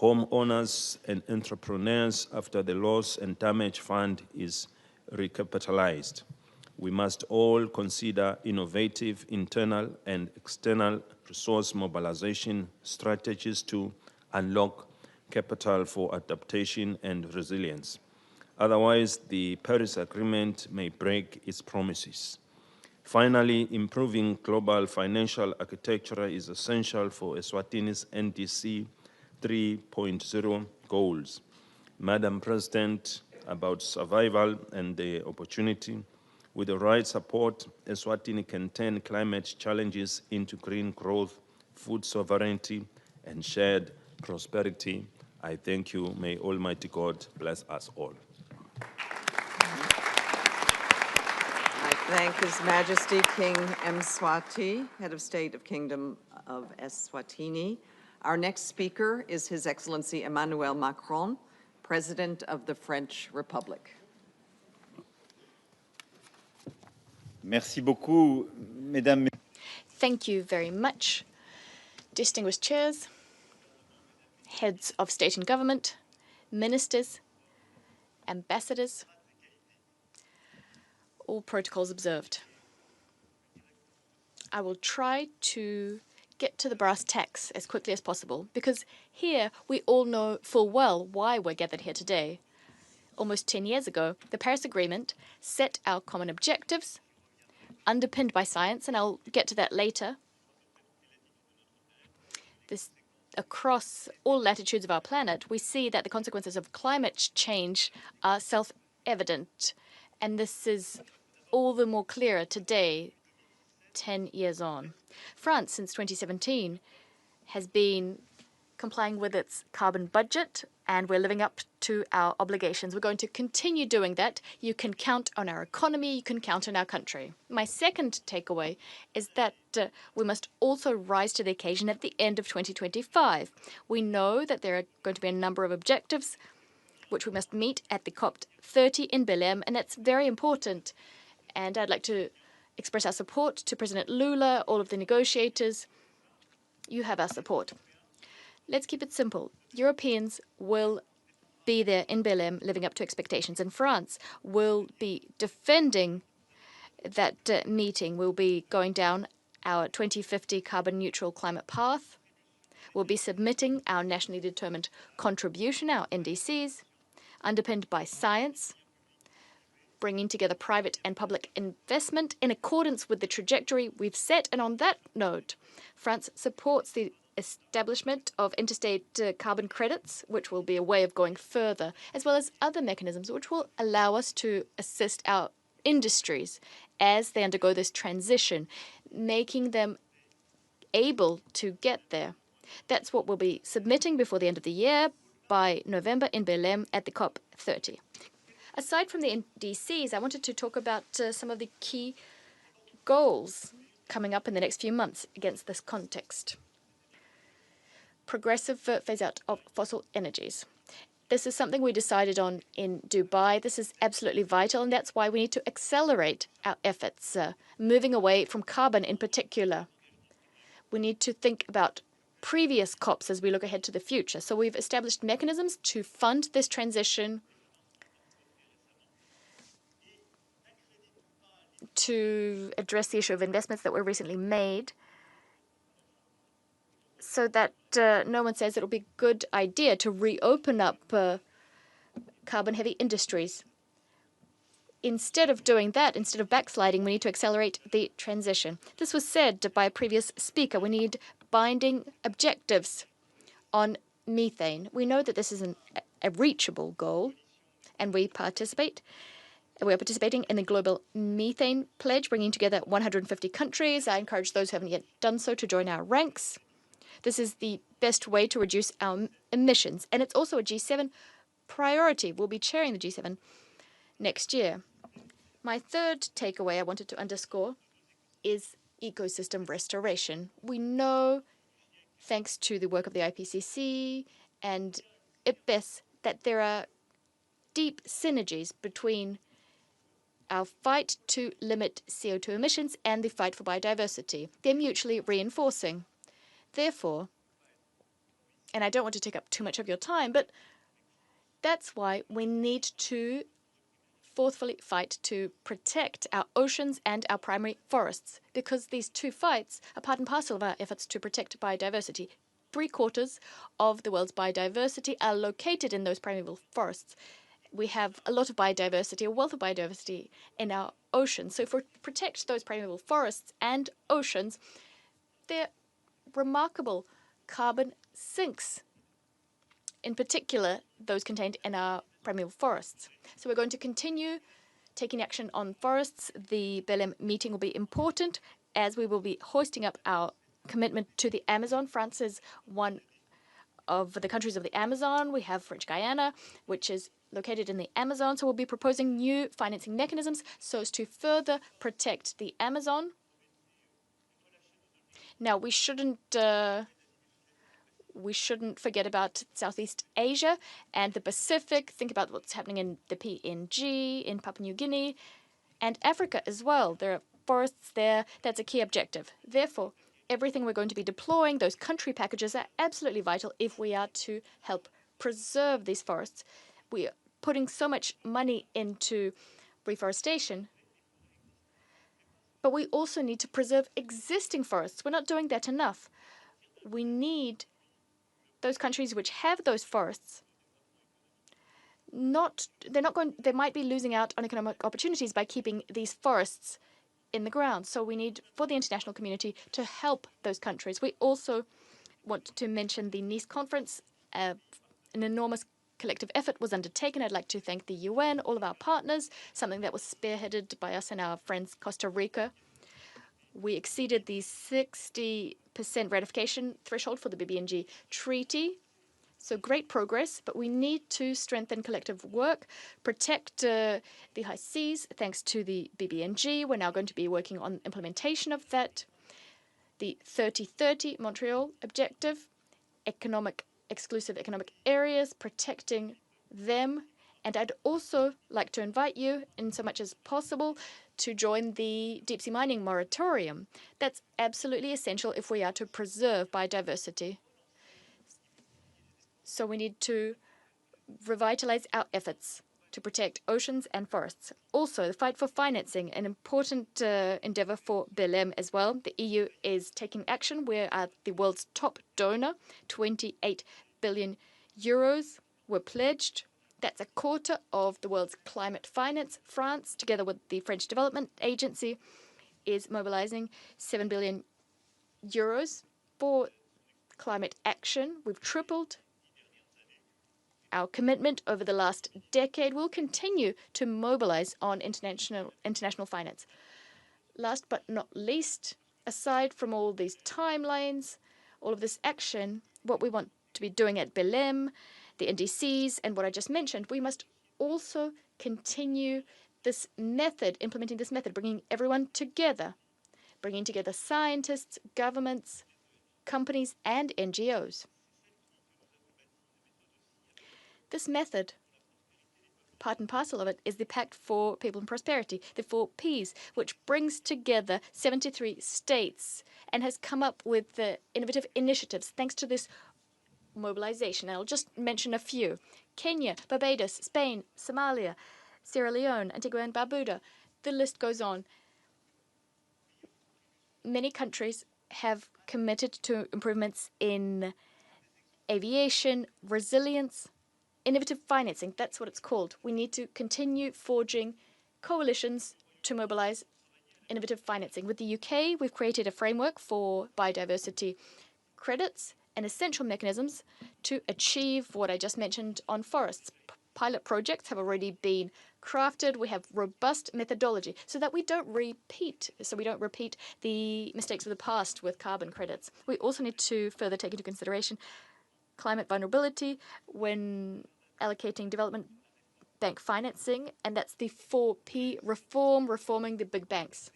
homeowners, and entrepreneurs after the loss and damage fund is recapitalized. We must all consider innovative internal and external resource mobilization strategies to unlock capital for adaptation and resilience. Otherwise, the Paris Agreement may break its promises. Finally, improving global financial architecture is essential for Eswatini's NDC 3.0 goals. Madam President, about survival and the opportunity, with the right support, Eswatini can turn climate challenges into green growth, food sovereignty, and shared prosperity. I thank you. May Almighty God bless us all. I thank His Majesty King Mswati, Head of State of Kingdom of Eswatini. Our next speaker is His Excellency Emmanuel Macron, President of the French Republic. Merci beaucoup, mesdames. Thank you very much, distinguished chairs, heads of state and government, ministers, ambassadors, all protocols observed. I will try to get to the brass tacks as quickly as possible, because here we all know full well why we're gathered here today. Almost 10 years ago, the Paris Agreement set our common objectives, underpinned by science, and I'll get to that later. Across all latitudes of our planet, we see that the consequences of climate change are self-evident, and this is all the more clearer today, 10 years on. France, since 2017, has been complying with its carbon budget, and we're living up to our obligations. We're going to continue doing that. You can count on our economy, you can count on our country. My second takeaway is that we must also rise to the occasion at the end of 2025. We know that there are going to be a number of objectives which we must meet at the COP30 in Belém, and that's very important. And I'd like to express our support to President Lula, all of the negotiators. You have our support. Let's keep it simple. Europeans will be there in Belém living up to expectations, and France will be defending that meeting. We'll be going down our 2050 carbon neutral climate path. We'll be submitting our nationally determined contribution, our NDCs, underpinned by science, bringing together private and public investment in accordance with the trajectory we've set. And on that note, France supports the establishment of interstate carbon credits, which will be a way of going further, as well as other mechanisms which will allow us to assist our industries as they undergo this transition, making them able to get there. That's what we'll be submitting before the end of the year, by November in Belém at the COP30. Aside from the NDCs, I wanted to talk about some of the key goals coming up in the next few months against this context. Progressive phase-out of fossil energies. This is something we decided on in Dubai. This is absolutely vital, and that's why we need to accelerate our efforts, moving away from carbon in particular. We need to think about previous COPs as we look ahead to the future. So we've established mechanisms to fund this transition, to address the issue of investments that were recently made, so that no one says it'll be a good idea to reopen up carbon-heavy industries. Instead of doing that, instead of backsliding, we need to accelerate the transition. This was said by a previous speaker. We need binding objectives on methane. We know that this is a reachable goal, and we participate. We are participating in the Global Methane Pledge, bringing together 150 countries. I encourage those who haven't yet done so to join our ranks. This is the best way to reduce our emissions, and it's also a G7 priority. We'll be chairing the G7 next year. My third takeaway I wanted to underscore is ecosystem restoration. We know, thanks to the work of the IPCC and IPBES, that there are deep synergies between our fight to limit CO2 emissions and the fight for biodiversity. They're mutually reinforcing. Therefore, and I don't want to take up too much of your time, but that's why we need to forcefully fight to protect our oceans and our primary forests, because these two fights are part and parcel of our efforts to protect biodiversity. 3/4 of the world's biodiversity are located in those primeval forests. We have a lot of biodiversity, a wealth of biodiversity in our oceans. So if we protect those primeval forests and oceans, they're remarkable carbon sinks, in particular those contained in our primeval forests. So we're going to continue taking action on forests. The Belém meeting will be important, as we will be hoisting up our commitment to the Amazon. France is one of the countries of the Amazon. We have French Guiana, which is located in the Amazon. So we'll be proposing new financing mechanisms so as to further protect the Amazon. Now, we shouldn't forget about Southeast Asia and the Pacific. Think about what's happening in the PNG, in Papua New Guinea, and Africa as well. There are forests there. That's a key objective. Therefore, everything we're going to be deploying, those country packages, are absolutely vital if we are to help preserve these forests. We are putting so much money into reforestation, but we also need to preserve existing forests. We're not doing that enough. We need those countries which have those forests. They might be losing out on economic opportunities by keeping these forests in the ground. So we need for the international community to help those countries. We also want to mention the Nice conference. An enormous collective effort was undertaken. I'd like to thank the UN, all of our partners, something that was spearheaded by us and our friends Costa Rica. We exceeded the 60% ratification threshold for the BBNG treaty. So great progress, but we need to strengthen collective work, protect the high seas thanks to the BBNG. We're now going to be working on implementation of that. The 3030 Montreal objective, exclusive economic areas, protecting them. And I'd also like to invite you, in so much as possible, to join the deep-sea mining moratorium. That's absolutely essential if we are to preserve biodiversity. So we need to revitalize our efforts to protect oceans and forests. Also, the fight for financing, an important endeavor for Belém as well. The EU is taking action. We're the world's top donor. 28 billion euros were pledged. That's 1/4 of the world's climate finance. France, together with the French Development Agency, is mobilizing 7 billion euros for climate action. We've tripled our commitment over the last decade. Will continue to mobilize on international finance. Last but not least, aside from all these timelines, all of this action, what we want to be doing at Belém, the NDCs, and what I just mentioned, we must also continue this method, implementing this method, bringing everyone together, bringing together scientists, governments, companies, and NGOs. This method, part and parcel of it, is the Pact for People and Prosperity, the 4 Ps, which brings together 73 states and has come up with the innovative initiatives thanks to this mobilization. I'll just mention a few. Kenya, Barbados, Spain, Somalia, Sierra Leone, Antigua and Barbuda. The list goes on. Many countries have committed to improvements in aviation, resilience, innovative financing. That's what it's called. We need to continue forging coalitions to mobilize innovative financing. With the UK, we've created a framework for biodiversity credits and essential mechanisms to achieve what I just mentioned on forests. Pilot projects have already been crafted. We have robust methodology so that we don't repeat the mistakes of the past with carbon credits. We also need to further take into consideration climate vulnerability when allocating development bank financing, and that's the 4P reforming the big banks.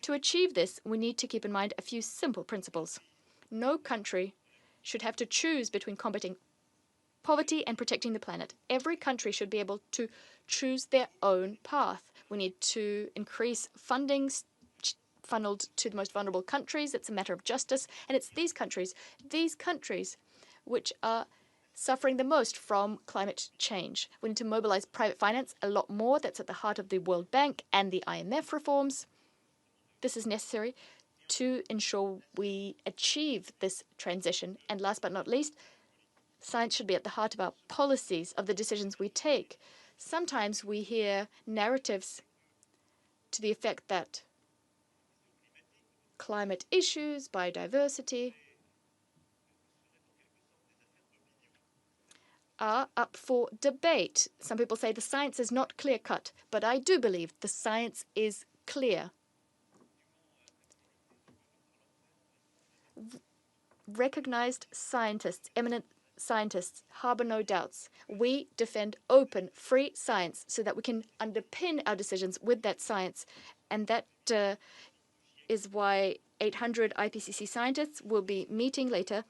To achieve this, we need to keep in mind a few simple principles. No country should have to choose between combating poverty and protecting the planet. Every country should be able to choose their own path. We need to increase funding funneled to the most vulnerable countries. It's a matter of justice, and it's these countries which are suffering the most from climate change. We need to mobilize private finance a lot more. That's at the heart of the World Bank and the IMF reforms. This is necessary to ensure we achieve this transition. And last but not least, science should be at the heart of our policies, of the decisions we take. Sometimes we hear narratives to the effect that climate issues, biodiversity, are up for debate. Some people say the science is not clear-cut, but I do believe the science is clear. Recognized scientists, eminent scientists, harbor no doubts. We defend open, free science so that we can underpin our decisions with that science. And that is why 800 IPCC scientists will be meeting later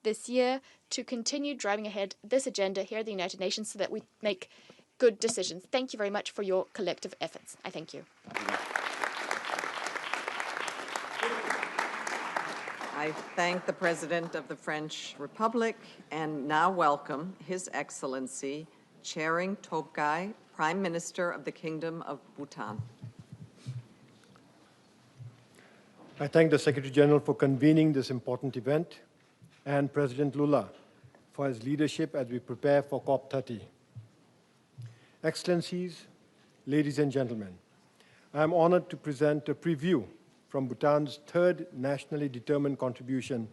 this year to continue driving ahead this agenda here at the United Nations so that we make good decisions. Thank you very much for your collective efforts. I thank you. I thank the President of the French Republic and now welcome His Excellency Tshering Tobgay, Prime Minister of the Kingdom of Bhutan. I thank the Secretary General for convening this important event and President Lula for his leadership as we prepare for COP30. Excellencies, ladies and gentlemen, I am honored to present a preview from Bhutan's third nationally determined contribution,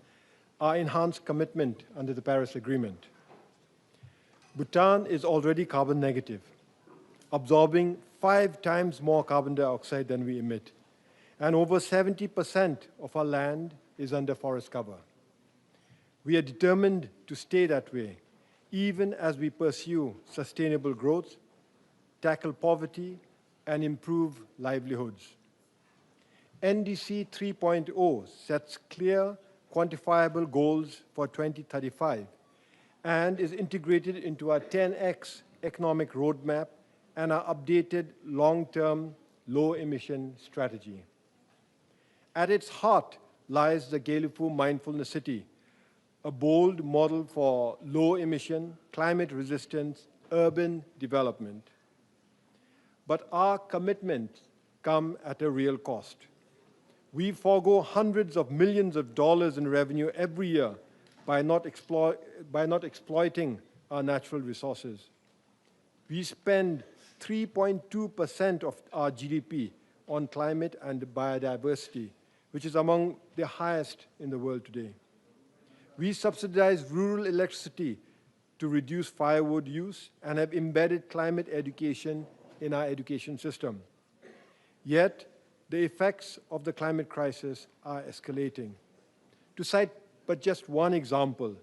our enhanced commitment under the Paris Agreement. Bhutan is already carbon negative, absorbing 5 times more carbon dioxide than we emit, and over 70% of our land is under forest cover. We are determined to stay that way, even as we pursue sustainable growth, tackle poverty, and improve livelihoods. NDC 3.0 sets clear, quantifiable goals for 2035 and is integrated into our 10X economic roadmap and our updated long-term low-emission strategy. At its heart lies the Gyealfu Mindfulness City, a bold model for low-emission, climate-resistant urban development. But our commitments come at a real cost. We forego hundreds of millions of dollars in revenue every year by not exploiting our natural resources. We spend 3.2% of our GDP on climate and biodiversity, which is among the highest in the world today. We subsidize rural electricity to reduce firewood use and have embedded climate education in our education system. Yet, the effects of the climate crisis are escalating. To cite but just one example,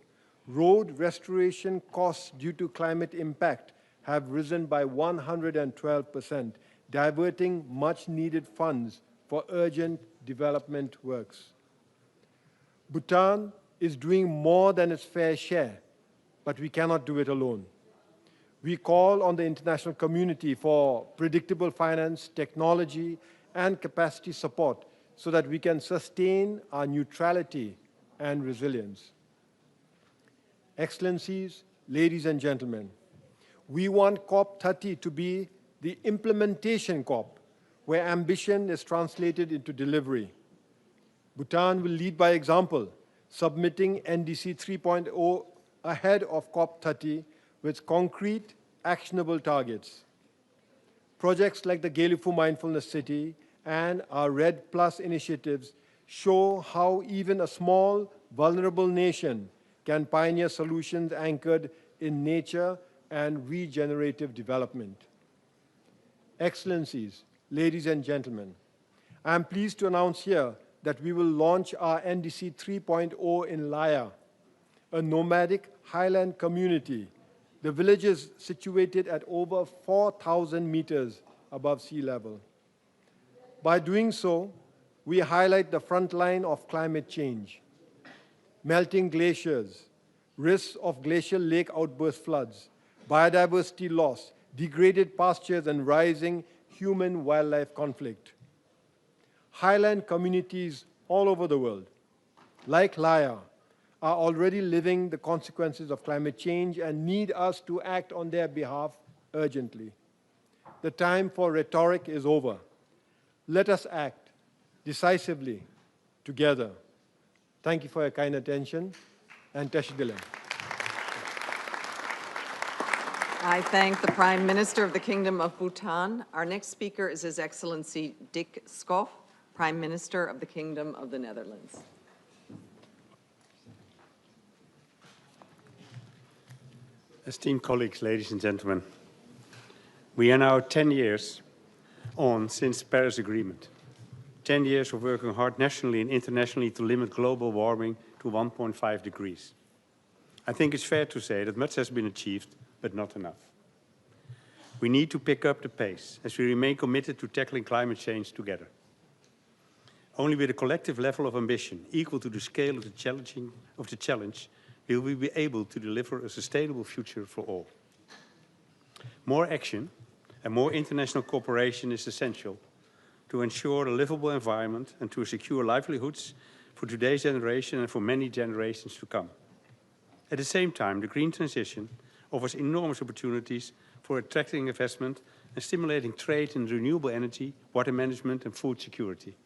road restoration costs due to climate impact have risen by 112%, diverting much-needed funds for urgent development works. Bhutan is doing more than its fair share, but we cannot do it alone. We call on the international community for predictable finance, technology, and capacity support so that we can sustain our neutrality and resilience. Excellencies, ladies and gentlemen, we want COP30 to be the implementation COP, where ambition is translated into delivery. Bhutan will lead by example, submitting NDC 3.0 ahead of COP30 with concrete, actionable targets. Projects like the Gyealfu Mindfulness City and our RED Plus initiatives show how even a small, vulnerable nation can pioneer solutions anchored in nature and regenerative development. Excellencies, ladies and gentlemen, I am pleased to announce here that we will launch our NDC 3.0 in Laya, a nomadic highland community. The village is situated at over 4,000 meters above sea level. By doing so, we highlight the front line of climate change, melting glaciers, risks of glacial lake outburst floods, biodiversity loss, degraded pastures, and rising human-wildlife conflict. Highland communities all over the world, like Laya, are already living the consequences of climate change and need us to act on their behalf urgently. The time for rhetoric is over. Let us act decisively together. Thank you for your kind attention, and Teshidilem. I thank the Prime Minister of the Kingdom of Bhutan. Our next speaker is His Excellency Dick Schoof, Prime Minister of the Kingdom of the Netherlands. Esteemed colleagues, ladies and gentlemen, we are now 10 years on since the Paris Agreement. 10 years of working hard nationally and internationally to limit global warming to 1.5 degrees. I think it's fair to say that much has been achieved, but not enough. We need to pick up the pace as we remain committed to tackling climate change together. Only with a collective level of ambition equal to the scale of the challenge will we be able to deliver a sustainable future for all. More action and more international cooperation is essential to ensure a livable environment and to secure livelihoods for today's generation and for many generations to come. At the same time, the green transition offers enormous opportunities for attracting investment and stimulating trade in renewable energy, water management and food security.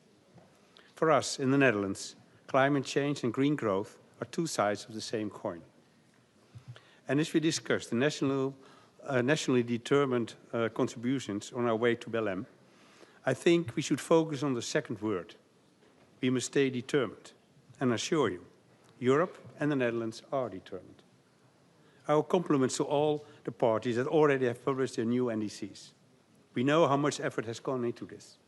For us in the Netherlands, climate change and green growth are two sides of the same coin. And as we discussed the nationally determined contributions on our way to Belém, I think we should focus on the second word. We must stay determined. And I assure you, Europe and the Netherlands are determined. Our compliments to all the parties that already have published their new NDCs. We know how much effort has gone into this.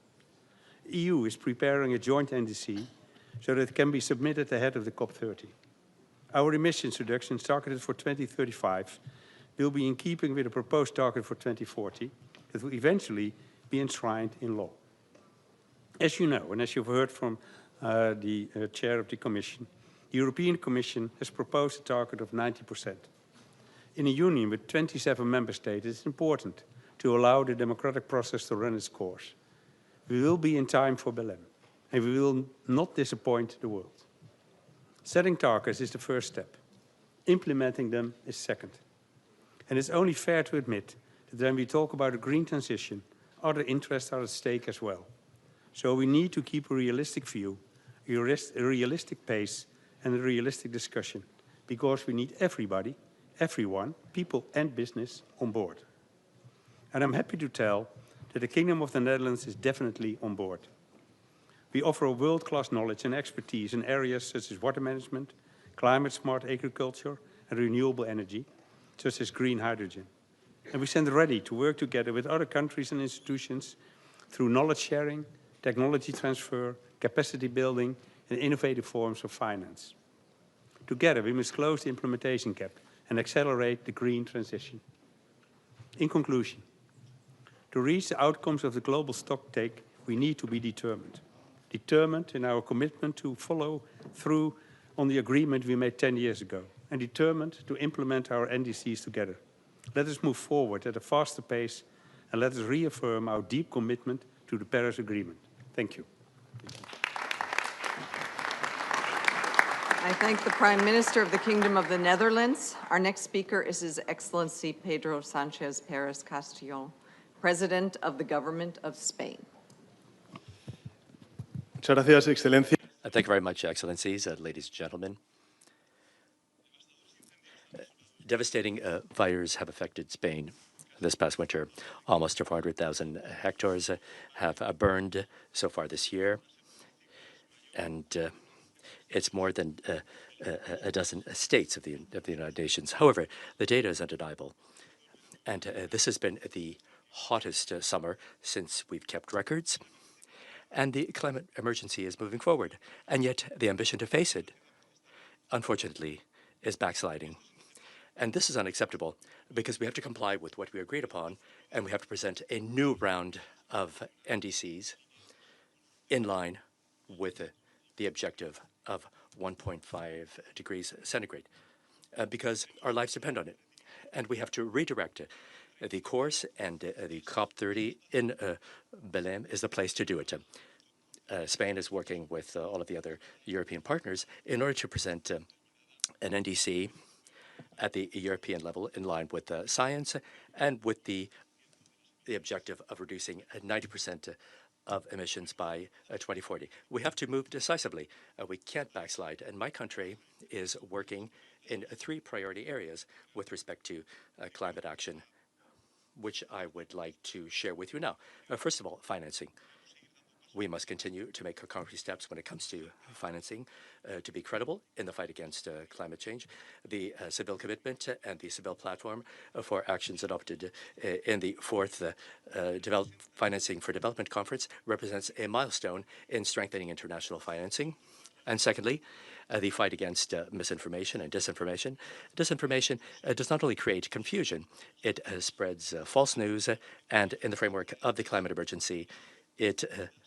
The EU is preparing a joint NDC so that it can be submitted ahead of the COP30. Our emissions reductions targeted for 2035 will be in keeping with the proposed target for 2040 that will eventually be enshrined in law. As you know, and as you've heard from the chair of the Commission, the European Commission has proposed a target of 90%. In a union with 27 member states, it's important to allow the democratic process to run its course. We will be in time for Belém, and we will not disappoint the world. Setting targets is the first step. Implementing them is second. And it's only fair to admit that when we talk about a green transition, other interests are at stake as well. So we need to keep a realistic view, a realistic pace, and a realistic discussion, because we need everybody, everyone, people and business on board. And I'm happy to tell that the Kingdom of the Netherlands is definitely on board. We offer world-class knowledge and expertise in areas such as water management, climate-smart agriculture, and renewable energy, such as green hydrogen. And we stand ready to work together with other countries and institutions through knowledge sharing, technology transfer, capacity building, and innovative forms of finance. Together, we must close the implementation gap and accelerate the green transition. In conclusion, to reach the outcomes of the global stocktake, we need to be determined. Determined in our commitment to follow through on the agreement we made 10 years ago, and determined to implement our NDCs together. Let us move forward at a faster pace, and let us reaffirm our deep commitment to the Paris Agreement. Thank you. I thank the Prime Minister of the Kingdom of the Netherlands. Our next speaker is His Excellency Pedro Sanchez Perez Castillo, President of the Government of Spain. Thank you very much, Excellencies, ladies and gentlemen. Devastating fires have affected Spain this past winter. Almost 400,000 hectares have burned so far this year, and it's more than a dozen states of the United Nations. However, the data is undeniable, and this has been the hottest summer since we've kept records. And the climate emergency is moving forward. And yet the ambition to face it, unfortunately, is backsliding. And this is unacceptable because we have to comply with what we agreed upon, and we have to present a new round of NDCs in line with the objective of 1.5 degrees centigrade, because our lives depend on it. And we have to redirect the course, and the COP30 in Belém is the place to do it. Spain is working with all of the other European partners in order to present an NDC at the European level in line with science and with the objective of reducing 90% of emissions by 2040. We have to move decisively. We can't backslide. And my country is working in 3 priority areas with respect to climate action, which I would like to share with you now. First of all, financing. We must continue to make concrete steps when it comes to financing to be credible in the fight against climate change. The Seville Commitment and the Seville Platform for actions adopted in the 4th Financing for Development Conference represents a milestone in strengthening international financing. And secondly, the fight against misinformation and disinformation. Disinformation does not only create confusion, it spreads false news, and in the framework of the climate emergency, it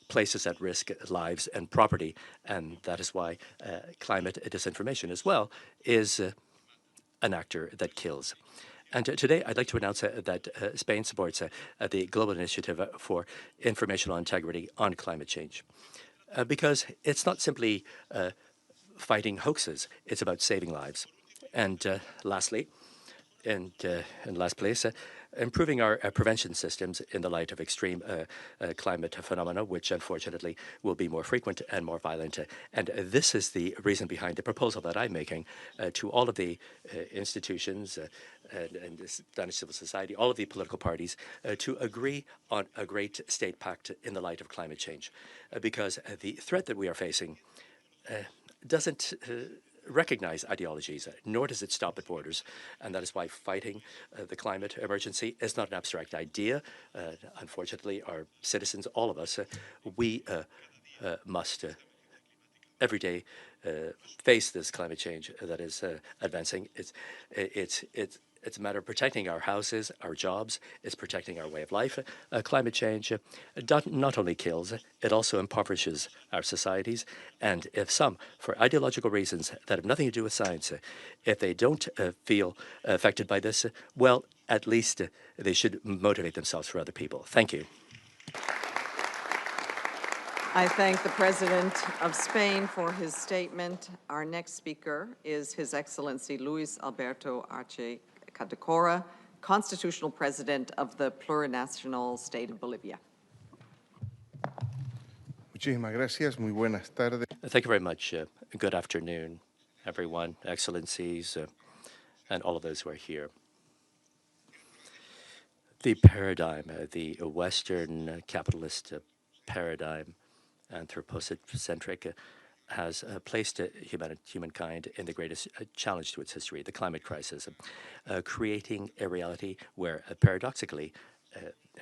places at risk lives and property, and that is why climate disinformation as well is an actor that kills. And today, I'd like to announce that Spain supports the Global Initiative for Informational Integrity on Climate Change, because it's not simply fighting hoaxes, it's about saving lives. And lastly, in last place, improving our prevention systems in the light of extreme climate phenomena, which unfortunately will be more frequent and more violent. And this is the reason behind the proposal that I'm making to all of the institutions and the Spanish civil society, all of the political parties, to agree on a great state pact in the light of climate change. Because the threat that we are facing doesn't recognize ideologies, nor does it stop at borders. And that is why fighting the climate emergency is not an abstract idea. Unfortunately, our citizens, all of us, we must every day face this climate change that is advancing. It's a matter of protecting our houses, our jobs. It's protecting our way of life. Climate change not only kills, it also impoverishes our societies. And if some, for ideological reasons that have nothing to do with science, if they don't feel affected by this, well, at least they should motivate themselves for other people. Thank you. I thank the President of Spain for his statement. Our next speaker is His Excellency Luis Alberto Arce Catacora, Constitutional President of the Plurinational State of Bolivia. Muchísimas gracias. Muy buenas tardes. Thank you very much. Good afternoon, everyone, Excellencies, and all of those who are here. The paradigm, the Western capitalist paradigm, anthropocentric, has placed humankind in the greatest challenge to its history, the climate crisis, creating a reality where, paradoxically,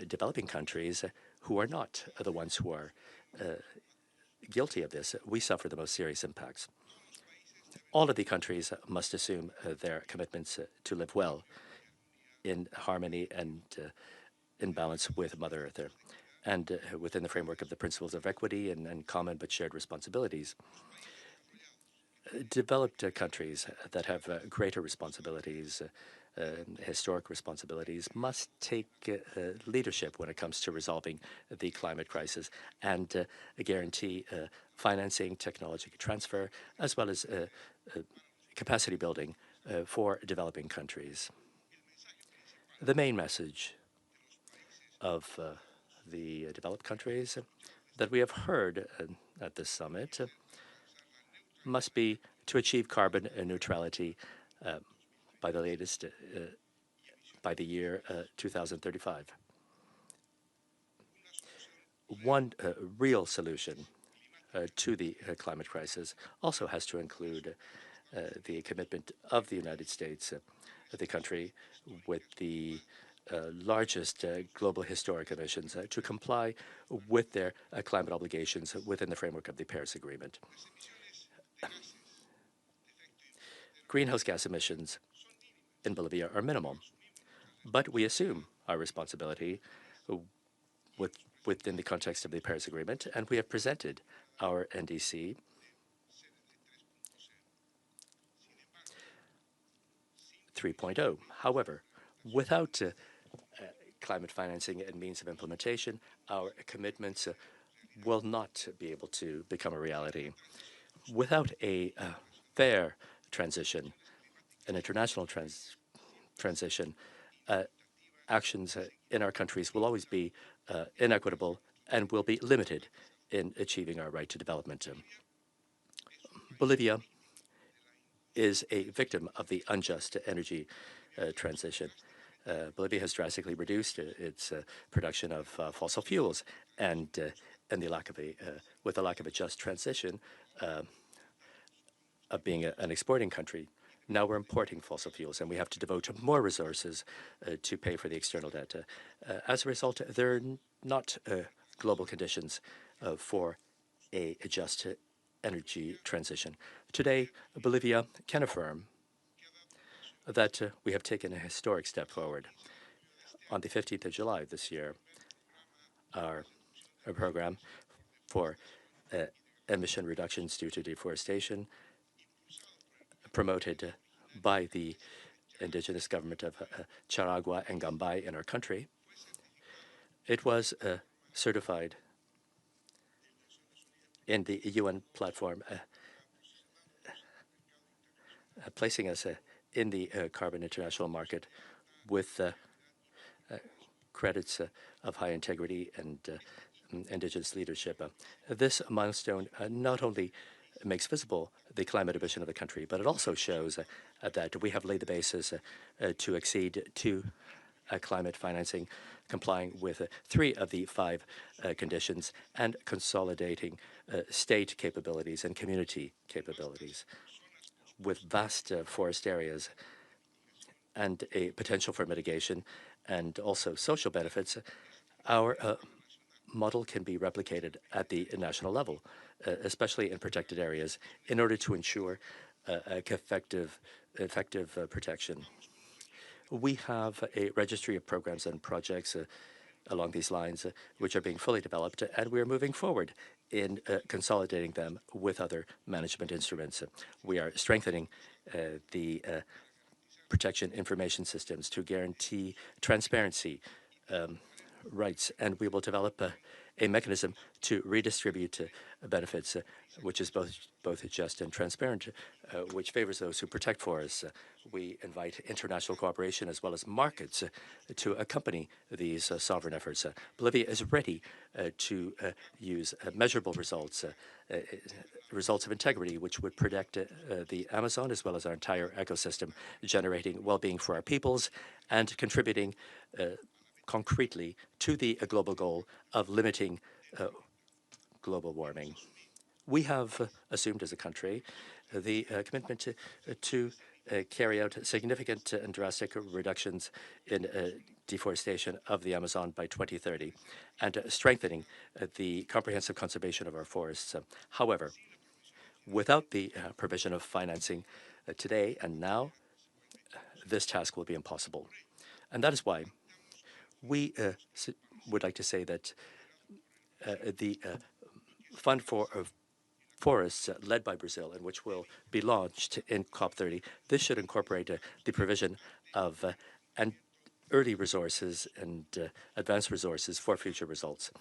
developing countries who are not the ones who are guilty of this, we suffer the most serious impacts. All of the countries must assume their commitments to live well in harmony and in balance with Mother Earth, and within the framework of the principles of equity and common but shared responsibilities. Developed countries that have greater responsibilities, historic responsibilities, must take leadership when it comes to resolving the climate crisis and guarantee financing, technology transfer, as well as capacity building for developing countries. The main message of the developed countries that we have heard at this summit must be to achieve carbon neutrality by the latest, by the year 2035. One real solution to the climate crisis also has to include the commitment of the United States, the country with the largest global historic emissions, to comply with their climate obligations within the framework of the Paris Agreement. Greenhouse gas emissions in Bolivia are minimal, but we assume our responsibility within the context of the Paris Agreement, and we have presented our NDC .3. However, without climate financing and means of implementation, our commitments will not be able to become a reality. Without a fair transition, an international transition, actions in our countries will always be inequitable and will be limited in achieving our right to development. Bolivia is a victim of the unjust energy transition. Bolivia has drastically reduced its production of fossil fuels, and with the lack of a just transition of being an exporting country, now we're importing fossil fuels, and we have to devote more resources to pay for the external debt. As a result, there are not global conditions for a just energy transition. Today, Bolivia can affirm that we have taken a historic step forward. On the 15th of July this year, our program for emission reductions due to deforestation, promoted by the indigenous government of Charagua and Gambay in our country, it was certified in the UN platform, placing us in the carbon international market with credits of high integrity and indigenous leadership. This milestone not only makes visible the climate ambition of the country, but it also shows that we have laid the basis to accede to climate financing, complying with 3 of the 5 conditions, and consolidating state capabilities and community capabilities. With vast forest areas and a potential for mitigation and also social benefits, our model can be replicated at the national level, especially in protected areas, in order to ensure effective protection. We have a registry of programs and projects along these lines, which are being fully developed, and we are moving forward in consolidating them with other management instruments. We are strengthening the protection information systems to guarantee transparency, rights, and we will develop a mechanism to redistribute benefits, which is both just and transparent, which favors those who protect forests. We invite international cooperation as well as markets to accompany these sovereign efforts. Bolivia is ready to use measurable results, results of integrity, which would protect the Amazon as well as our entire ecosystem, generating well-being for our peoples and contributing concretely to the global goal of limiting global warming. We have assumed as a country the commitment to carry out significant and drastic reductions in deforestation of the Amazon by 2030 and strengthening the comprehensive conservation of our forests. However, without the provision of financing today and now, this task will be impossible. And that is why we would like to say that the Fund for Forests led by Brazil, and which will be launched in COP30, this should incorporate the provision of early resources and advanced resources for future results.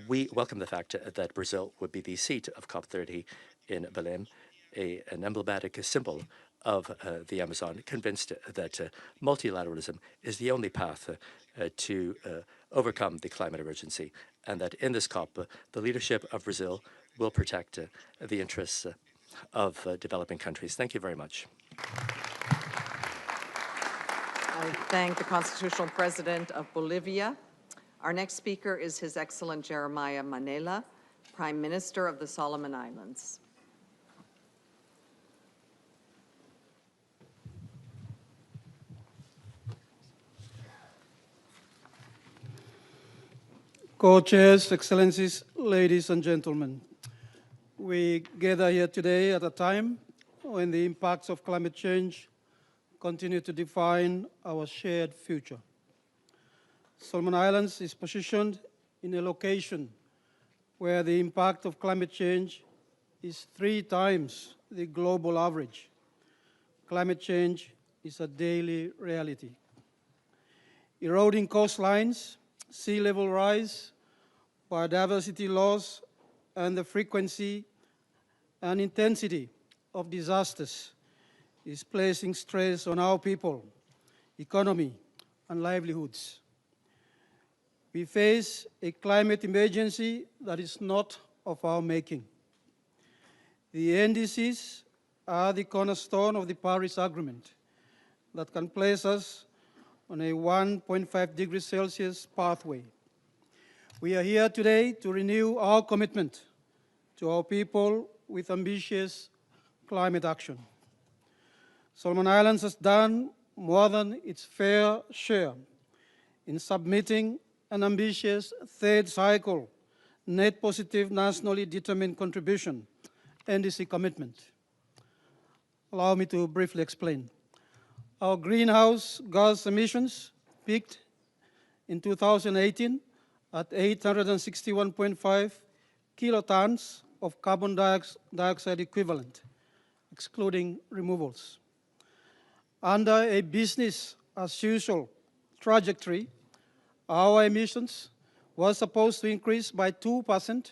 We welcome the fact that Brazil would be the seat of COP30 in Belém, an emblematic symbol of the Amazon, convinced that multilateralism is the only path to overcome the climate emergency, and that in this COP, the leadership of Brazil will protect the interests of developing countries. Thank you very much. I thank the Constitutional President of Bolivia. Our next speaker is His Excellent Jeremiah Manela, Prime Minister of the Solomon Islands. Co-chairs, Excellencies, ladies and gentlemen, we gather here today at a time when the impacts of climate change continue to define our shared future. Solomon Islands is positioned in a location where the impact of climate change is 3 times the global average. Climate change is a daily reality. Eroding coastlines, sea level rise, biodiversity loss, and the frequency and intensity of disasters is placing stress on our people, economy, and livelihoods. We face a climate emergency that is not of our making. The NDCs are the cornerstone of the Paris Agreement that can place us on a 1.5 degrees Celsius pathway. We are here today to renew our commitment to our people with ambitious climate action. Solomon Islands has done more than its fair share in submitting an ambitious third cycle net positive nationally determined contribution NDC commitment. Allow me to briefly explain. Our greenhouse gas emissions peaked in 2018 at 861.5 kilotons of carbon dioxide equivalent, excluding removals. Under a business as usual trajectory, our emissions were supposed to increase by 2%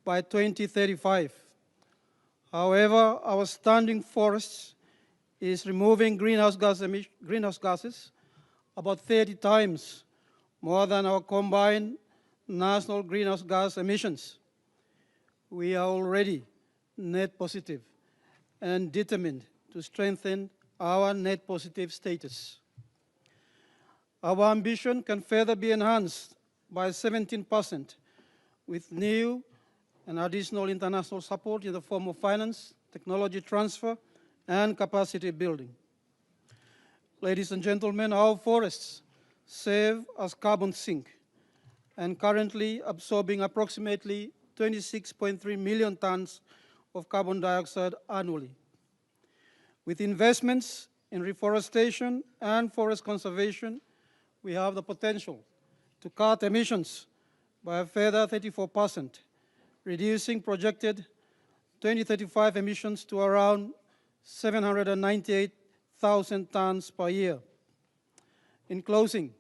by 2035. However, our standing forests is removing greenhouse gases about 30 times more than our combined national greenhouse gas emissions. We are already net positive and determined to strengthen our net positive status. Our ambition can further be enhanced by 17% with new and additional international support in the form of finance, technology transfer, and capacity building. Ladies and gentlemen, our forests serve as carbon sink and currently absorbing approximately 26.3 million tons of carbon dioxide annually. With investments in reforestation and forest conservation, we have the potential to cut emissions by a further 34%, reducing projected 2035 emissions to around 798,000 tons per year. In closing,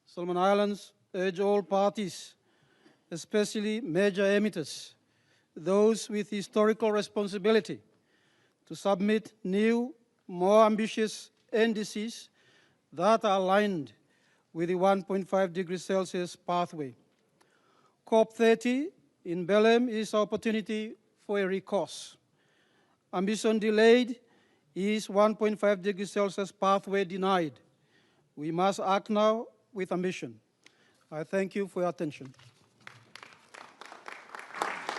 Solomon Islands urge all parties, especially major emitters, those with historical responsibility, to submit new, more ambitious NDCs that are aligned with the 1.5 degrees Celsius pathway. COP30 in Belém is an opportunity for a recourse. Ambition delayed is 1.5 degrees Celsius pathway denied. We must act now with ambition. I thank you for your attention.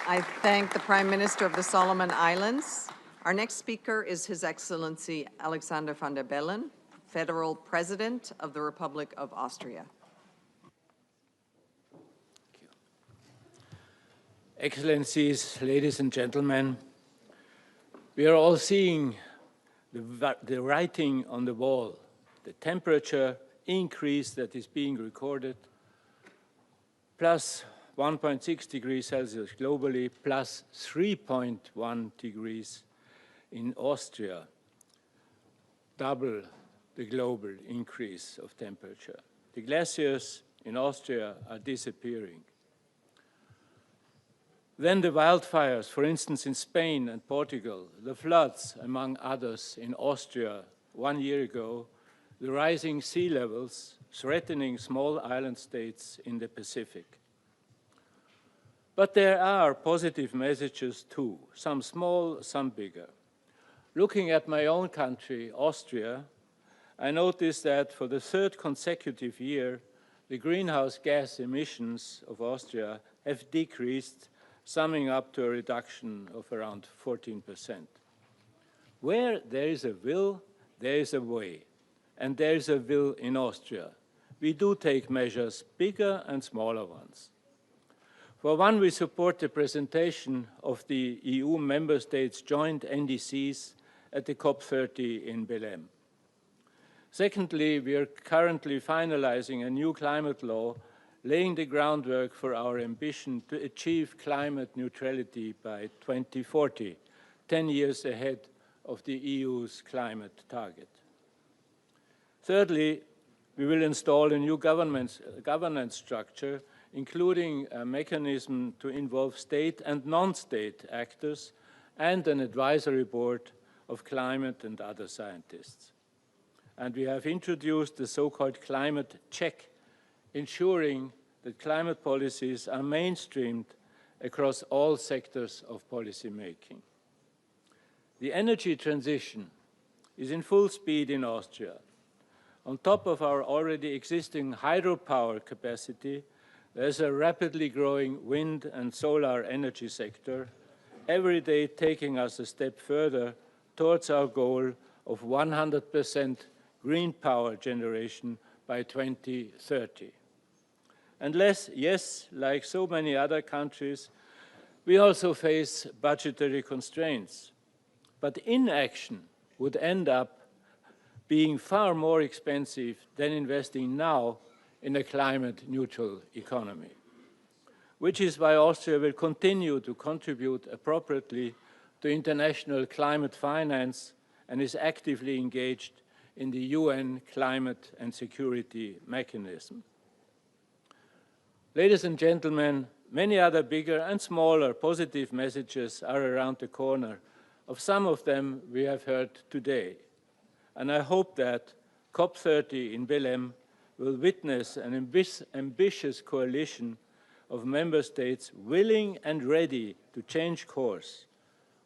I thank the Prime Minister of the Solomon Islands. Our next speaker is His Excellency Alexander van der Bellen, Federal President of the Republic of Austria. Excellencies, ladies and gentlemen, we are all seeing the writing on the wall, the temperature increase that is being recorded, plus 1.6 degrees Celsius globally, plus 3.1 degrees in Austria, double the global increase of temperature. The glaciers in Austria are disappearing. Then the wildfires, for instance, in Spain and Portugal, the floods, among others, in Austria 1 year ago, the rising sea levels threatening small island states in the Pacific. But there are positive messages too, some small, some bigger. Looking at my own country, Austria, I noticed that for the third consecutive year, the greenhouse gas emissions of Austria have decreased, summing up to a reduction of around 14%. Where there is a will, there is a way. And there is a will in Austria. We do take measures, bigger and smaller ones. For one, we support the presentation of the EU member states' joint NDCs at the COP30 in Belém. Secondly, we are currently finalizing a new climate law, laying the groundwork for our ambition to achieve climate neutrality by 2040, 10 years ahead of the EU's climate target. Thirdly, we will install a new governance structure, including a mechanism to involve state and non-state actors and an advisory board of climate and other scientists. And we have introduced the so-called climate check, ensuring that climate policies are mainstreamed across all sectors of policy making. The energy transition is in full speed in Austria. On top of our already existing hydropower capacity, there's a rapidly growing wind and solar energy sector, every day taking us a step further towards our goal of 100% green power generation by 2030. And yes, like so many other countries, we also face budgetary constraints. But inaction would end up being far more expensive than investing now in a climate-neutral economy, which is why Austria will continue to contribute appropriately to international climate finance and is actively engaged in the UN Climate and Security Mechanism. Ladies and gentlemen, many other bigger and smaller positive messages are around the corner. Of some of them we have heard today. And I hope that COP30 in Belém will witness an ambitious coalition of member states willing and ready to change course.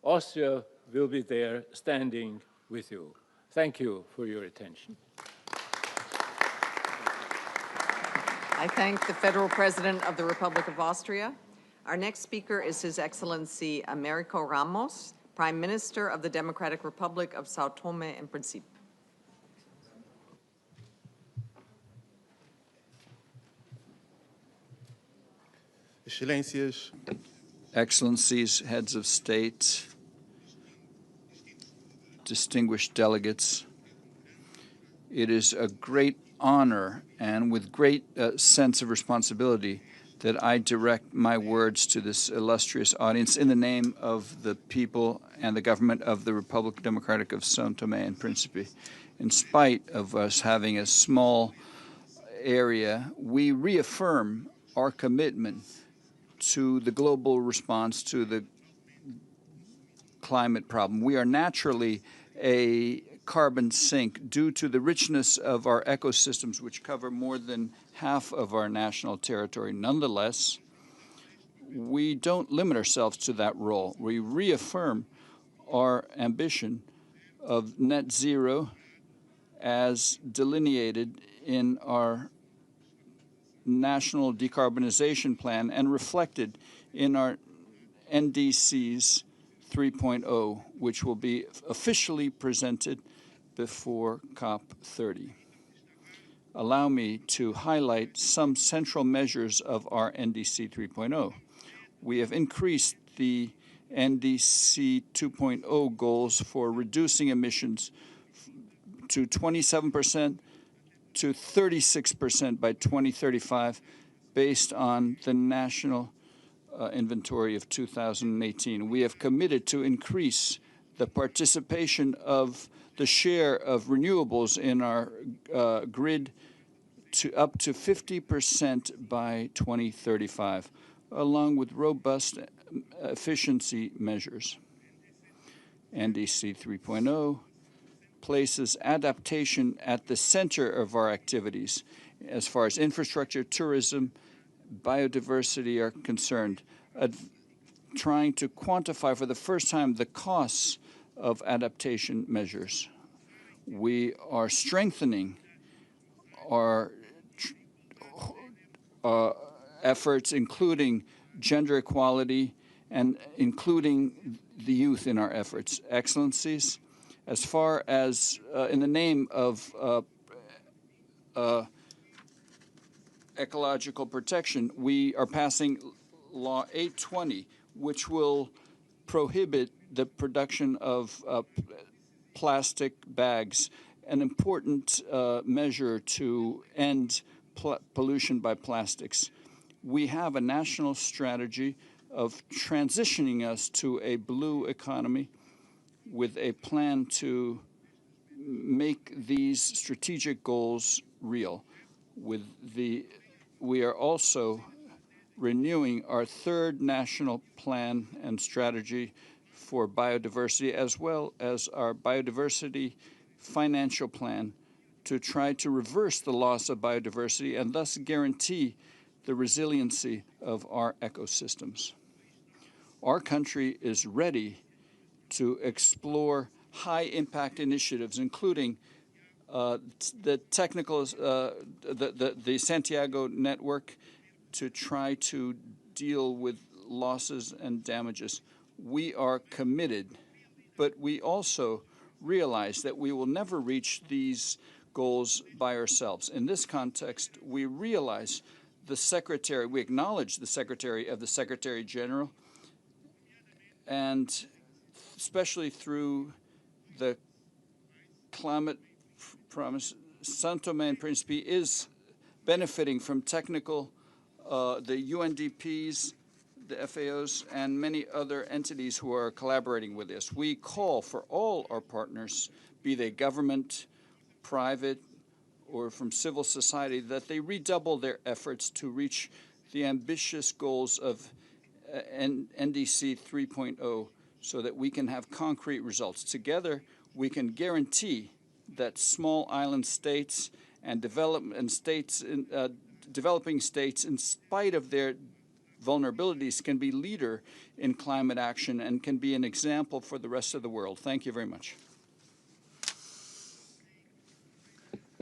Austria will be there standing with you. Thank you for your attention. I thank the Federal President of the Republic of Austria. Our next speaker is His Excellency Americo Ramos, Prime Minister of the Democratic Republic of São Tomé and Príncipe. Excellencies, heads of state, distinguished delegates, it is a great honor and with great sense of responsibility that I direct my words to this illustrious audience in the name of the people and the government of the Republic Democratic of São Tomé and Príncipe. In spite of us having a small area, we reaffirm our commitment to the global response to the climate problem. We are naturally a carbon sink due to the richness of our ecosystems, which cover more than half of our national territory. Nonetheless, we don't limit ourselves to that role. We reaffirm our ambition of net zero as delineated in our National Decarbonization Plan and reflected in our NDCs 3.0, which will be officially presented before COP30. Allow me to highlight some central measures of our NDC 3.0. We have increased the NDC 2.0 goals for reducing emissions to 27% to 36% by 2035, based on the national inventory of 2018. We have committed to increase the participation of the share of renewables in our grid to up to 50% by 2035, along with robust efficiency measures. NDC 3.0 places adaptation at the center of our activities as far as infrastructure, tourism, biodiversity are concerned, trying to quantify for the first time the costs of adaptation measures. We are strengthening our efforts, including gender equality and including the youth in our efforts. Excellencies, as far as in the name of ecological protection, we are passing Law 820, which will prohibit the production of plastic bags, an important measure to end pollution by plastics. We have a national strategy of transitioning us to a blue economy with a plan to make these strategic goals real. We are also renewing our third national plan and strategy for biodiversity, as well as our biodiversity financial plan to try to reverse the loss of biodiversity and thus guarantee the resiliency of our ecosystems. Our country is ready to explore high-impact initiatives, including the Santiago network, to try to deal with losses and damages. We are committed, but we also realize that we will never reach these goals by ourselves. In this context, we realize we acknowledge the Secretary of the Secretary General, and especially through the climate promise, São Tomé and Príncipe is benefiting from technical, the UNDPs, the FAOs, and many other entities who are collaborating with us. We call for all our partners, be they government, private, or from civil society, that they redouble their efforts to reach the ambitious goals of NDC 3.0 so that we can have concrete results. Together, we can guarantee that small island states and developing states, in spite of their vulnerabilities, can be leader in climate action and can be an example for the rest of the world. Thank you very much.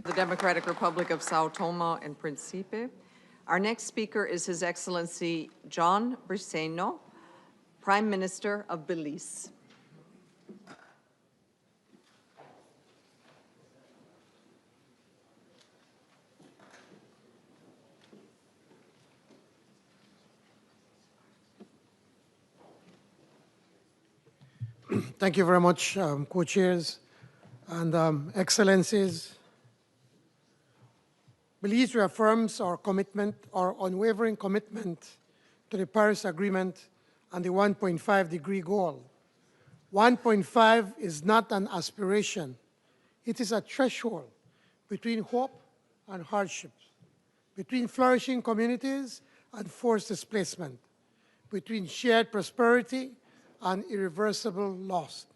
The Democratic Republic of São Tomé and Príncipe. Our next speaker is His Excellency John Briceño, Prime Minister of Belize. Thank you very much, co-chairs and excellencies. Belize reaffirms our commitment, our unwavering commitment to the Paris Agreement and the 1.5-degree goal. 1.5 is not an aspiration. It is a threshold between hope and hardship, between flourishing communities and forced displacement, between shared prosperity and irreversible loss.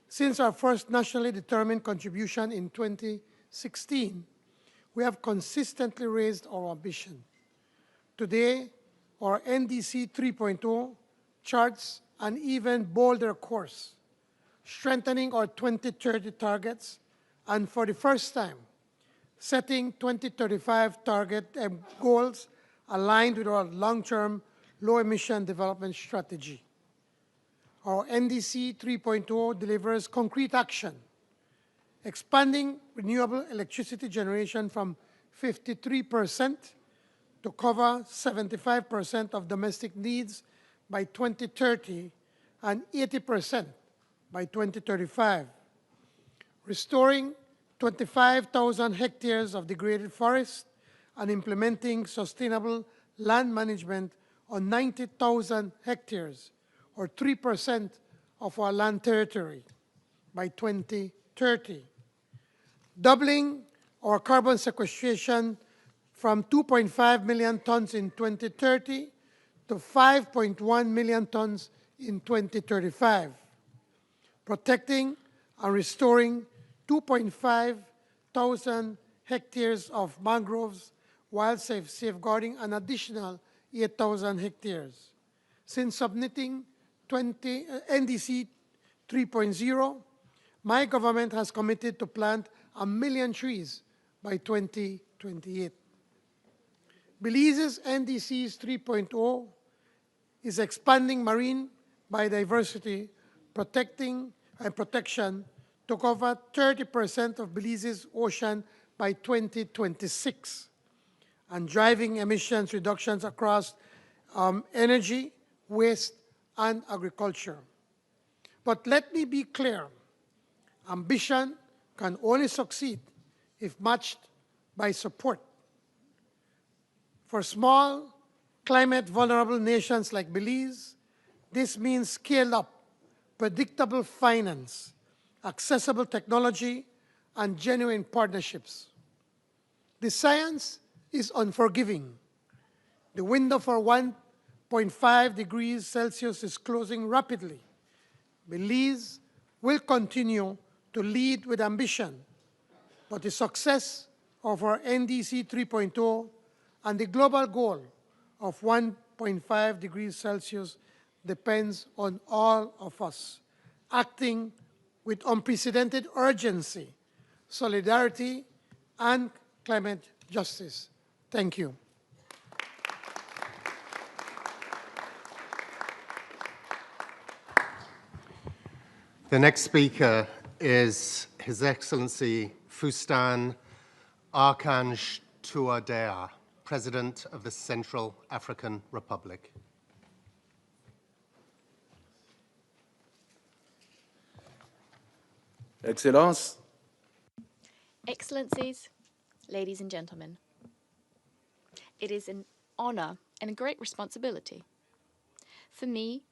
Since our first nationally determined contribution in 2016, we have consistently raised our ambition. Today, our NDC 3.0 charts an even bolder course, strengthening our 2030 targets, and for the first time, setting 2035 target goals aligned with our long-term low-emission development strategy. Our NDC 3.0 delivers concrete action, expanding renewable electricity generation from 53% to cover 75% of domestic needs by 2030 and 80% by 2035, restoring 25,000 hectares of degraded forest and implementing sustainable land management on 90,000 hectares, or 3% of our land territory by 2030, doubling our carbon sequestration from 2.5 million tons in 2030 to 5.1 million tons in 2035, protecting and restoring 2.5 thousand hectares of mangroves while safeguarding an additional 8,000 hectares. Since submitting NDC 3.0, my government has committed to plant 1 million trees by 2028. Belize's NDC's 3.0 is expanding marine biodiversity, protection to cover 30% of Belize's ocean by 2026, and driving emissions reductions across energy, waste, and agriculture. But let me be clear, ambition can only succeed if matched by support. For small, climate-vulnerable nations like Belize, this means scaled-up, predictable finance, accessible technology, and genuine partnerships. The science is unforgiving. The window for 1.5 degrees Celsius is closing rapidly. Belize will continue to lead with ambition, but the success of our NDC 3.0 and the global goal of 1.5 degrees Celsius depends on all of us acting with unprecedented urgency, solidarity, and climate justice. Thank you. The next speaker is His Excellency Fustan Archange Touadéa, President of the Central African Republic. Excellences, Excellencies, ladies and gentlemen, it is an honor and a great responsibility for me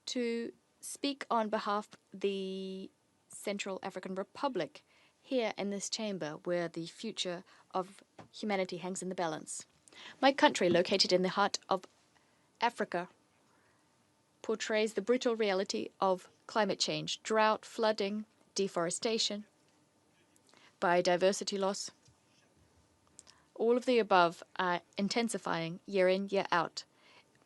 to speak on behalf of the Central African Republic here in this chamber where the future of humanity hangs in the balance. My country, located in the heart of Africa, portrays the brutal reality of climate change, drought, flooding, deforestation, biodiversity loss. All of the above are intensifying year in, year out,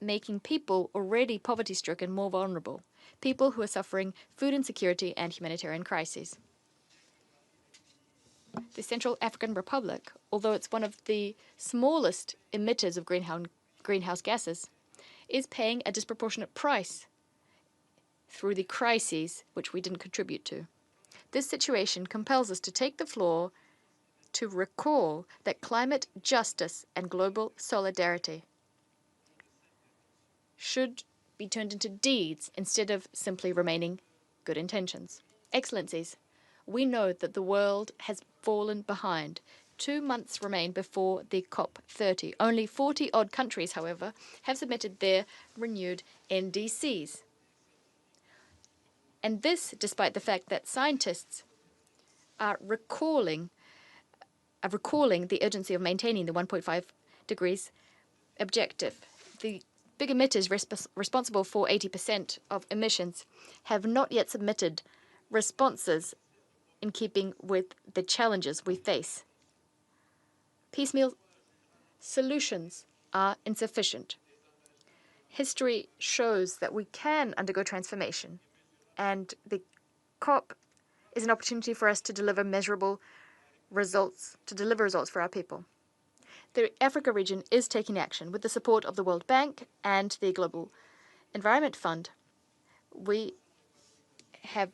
making people already poverty-stricken more vulnerable, people who are suffering food insecurity and humanitarian crises. The Central African Republic, although it's one of the smallest emitters of greenhouse gases, is paying a disproportionate price through the crises which we didn't contribute to. This situation compels us to take the floor to recall that climate justice and global solidarity should be turned into deeds instead of simply remaining good intentions. Excellencies, we know that the world has fallen behind. 2 months remain before the COP30. Only 40-odd countries, however, have submitted their renewed NDCs. And this despite the fact that scientists are recalling the urgency of maintaining the 1.5 degrees objective. The big emitters responsible for 80% of emissions have not yet submitted responses in keeping with the challenges we face. Piecemeal solutions are insufficient. History shows that we can undergo transformation, and the COP is an opportunity for us to deliver measurable results, for our people. The Africa region is taking action with the support of the World Bank and the Global Environment Fund. We have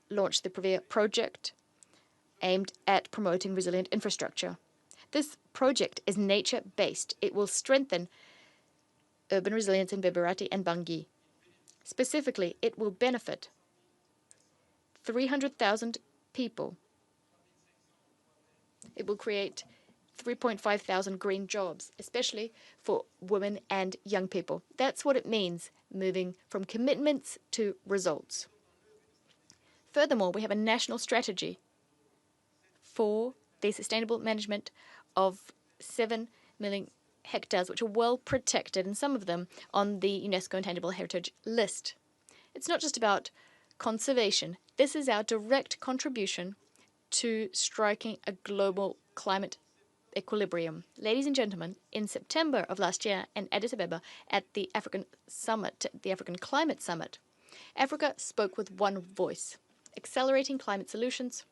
launched the Previa project aimed at promoting resilient infrastructure. This project is nature-based. It will strengthen urban resilience in Beberati and Bangui. Specifically, it will benefit 300,000 people. It will create 3.5 thousand green jobs, especially for women and young people. That's what it means, moving from commitments to results. Furthermore, we have a national strategy for the sustainable management of 7 million hectares, which are well protected, and some of them on the UNESCO Intangible Heritage list. It's not just about conservation. This is our direct contribution to striking a global climate equilibrium. Ladies and gentlemen, in September of last year in Addis Ababa at the African Summit, the African Climate Summit, Africa spoke with one voice, accelerating climate solutions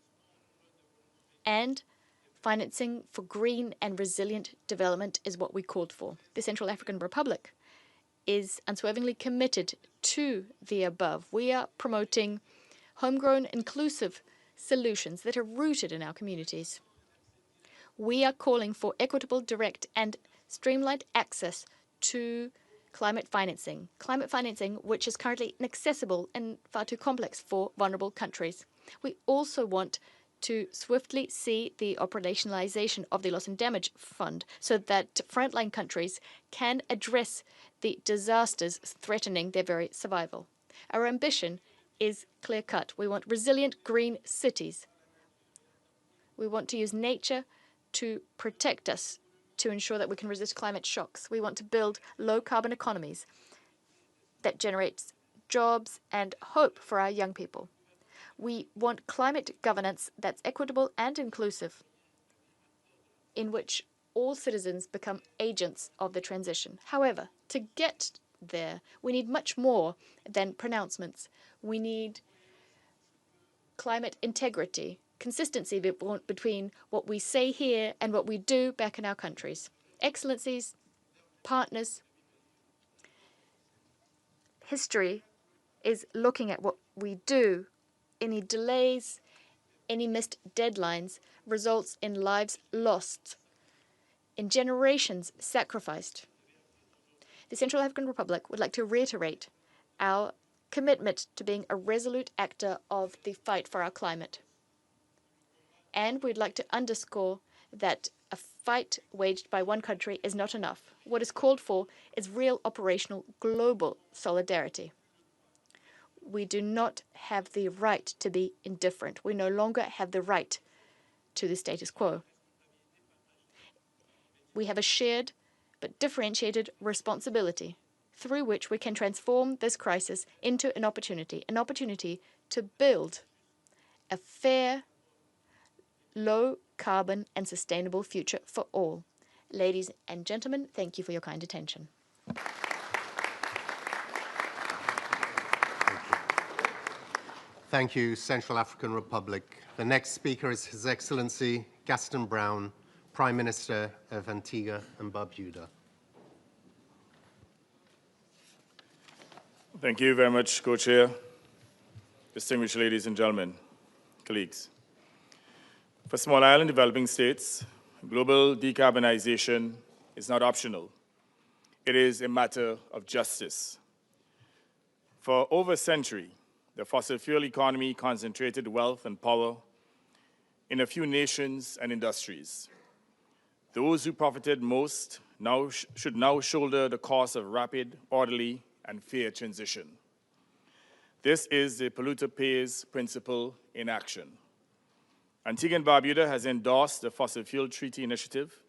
and financing for green and resilient development is what we called for. The Central African Republic is unswervingly committed to the above. We are promoting homegrown, inclusive solutions that are rooted in our communities. We are calling for equitable, direct, and streamlined access to climate financing which is currently inaccessible and far too complex for vulnerable countries. We also want to swiftly see the operationalization of the Loss and Damage Fund so that frontline countries can address the disasters threatening their very survival. Our ambition is clear-cut. We want resilient green cities. We want to use nature to protect us, to ensure that we can resist climate shocks. We want to build low-carbon economies that generate jobs, and hope for our young people. We want climate governance that's equitable and inclusive, in which all citizens become agents of the transition. However, to get there, we need much more than pronouncements. We need climate integrity, consistency between what we say here and what we do back in our countries. Excellencies, partners, history is looking at what we do. Any delays, any missed deadlines results in lives lost, in generations sacrificed. The Central African Republic would like to reiterate our commitment to being a resolute actor of the fight for our climate. And we'd like to underscore that a fight waged by one country is not enough. What is called for is real operational global solidarity. We do not have the right to be indifferent. We no longer have the right to the status quo. We have a shared but differentiated responsibility through which we can transform this crisis into an opportunity to build a fair, low-carbon and sustainable future for all. Ladies and gentlemen, thank you for your kind attention. Thank you, Central African Republic. The next speaker is His Excellency Gaston Brown, Prime Minister of Antigua and Barbuda. Thank you very much, Co-Chair. Distinguished ladies and gentlemen, colleagues. For small island developing states, global decarbonization is not optional. It is a matter of justice. For over a century, the fossil fuel economy concentrated wealth and power in a few nations and industries. Those who profited most should now shoulder the cost of rapid, orderly, and fair transition. This is the polluter pays principle in action. Antigua and Barbuda has endorsed the Fossil Fuel Treaty Initiative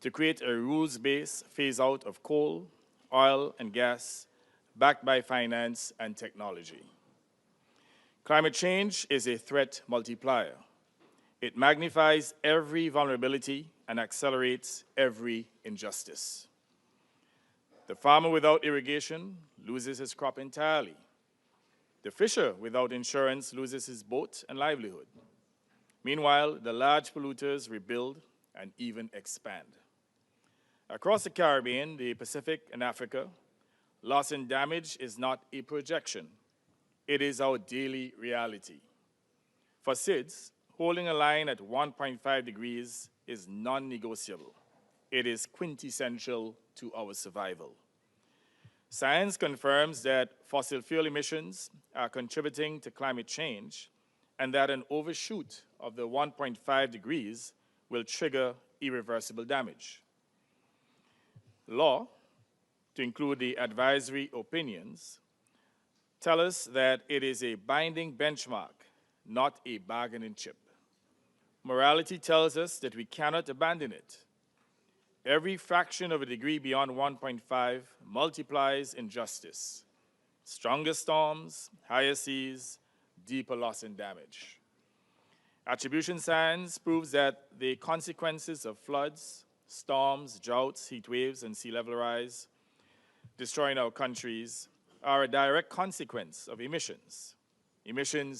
to create a rules-based phase-out of coal, oil, and gas backed by finance and technology. Climate change is a threat multiplier. It magnifies every vulnerability and accelerates every injustice. The farmer without irrigation loses his crop entirely. The fisher without insurance loses his boat and livelihood. Meanwhile, the large polluters rebuild and even expand. Across the Caribbean, the Pacific, and Africa, loss and damage is not a projection. It is our daily reality. For SIDS, holding a line at 1.5 degrees is non-negotiable. It is quintessential to our survival. Science confirms that fossil fuel emissions are contributing to climate change and that an overshoot of the 1.5 degrees will trigger irreversible damage. Law, to include the advisory opinions, tell us that it is a binding benchmark, not a bargaining chip. Morality tells us that we cannot abandon it. Every fraction of a degree beyond 1.5 multiplies injustice. Stronger storms, higher seas, deeper loss and damage. Attribution science proves that the consequences of floods, storms, droughts, heat waves, and sea level rise destroying our countries are a direct consequence of emissions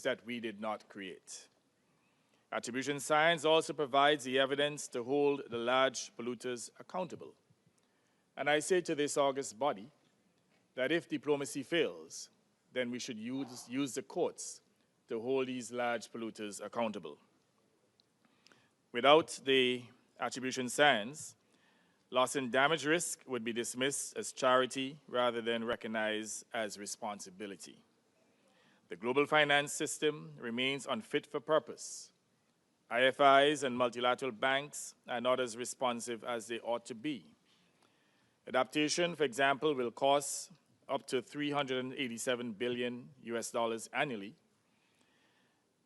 that we did not create. Attribution science also provides the evidence to hold the large polluters accountable. And I say to this august body that if diplomacy fails, then we should use the courts to hold these large polluters accountable. Without the attribution science, loss and damage risk would be dismissed as charity rather than recognized as responsibility. The global finance system remains unfit for purpose. IFIs and multilateral banks are not as responsive as they ought to be. Adaptation, for example, will cost up to $387 billion annually,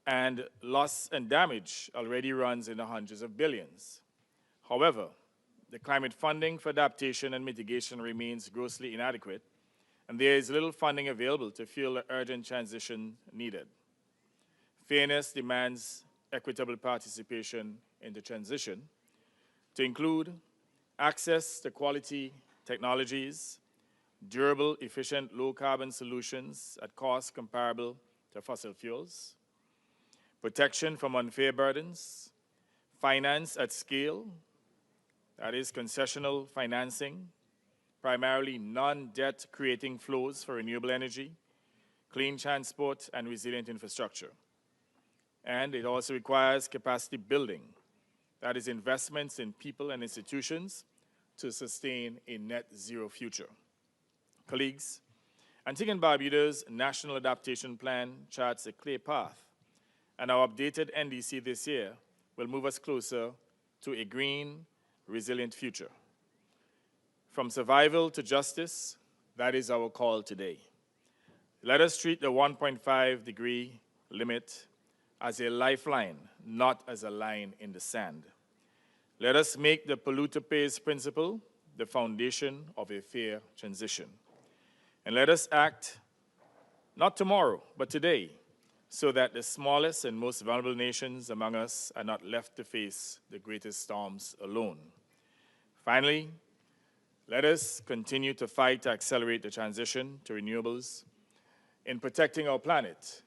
and loss and damage already runs in the hundreds of billions. However, the climate funding for adaptation and mitigation remains grossly inadequate, and there is little funding available to fuel the urgent transition needed. Fairness demands equitable participation in the transition to include access to quality technologies, durable, efficient, low-carbon solutions at costs comparable to fossil fuels, protection from unfair burdens, finance at scale, that is concessional financing, primarily non-debt creating flows for renewable energy, clean transport, and resilient infrastructure. And it also requires capacity building, that is investments in people and institutions to sustain a net zero future. Colleagues, Antigua and Barbuda's National Adaptation Plan charts a clear path, and our updated NDC this year will move us closer to a green, resilient future. From survival to justice, that is our call today. Let us treat the 1.5-degree limit as a lifeline, not as a line in the sand. Let us make the polluter pays principle the foundation of a fair transition. And let us act not tomorrow, but today, so that the smallest and most vulnerable nations among us are not left to face the greatest storms alone. Finally, let us continue to fight to accelerate the transition to renewables in protecting our planet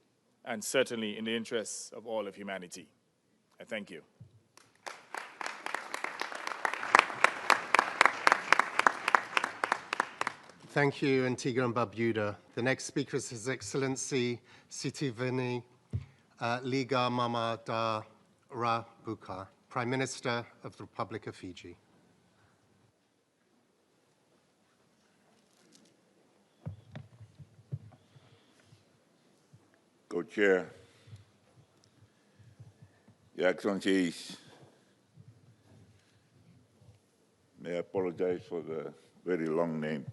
and certainly in the interests of all of humanity. I thank you. Thank you, Antigua and Barbuda. The next speaker is His Excellency Sitiveni Liga Mama da Rabuka, Prime Minister of the Republic of Fiji. Co-Chair, Your Excellencies, may I apologize for the very long name.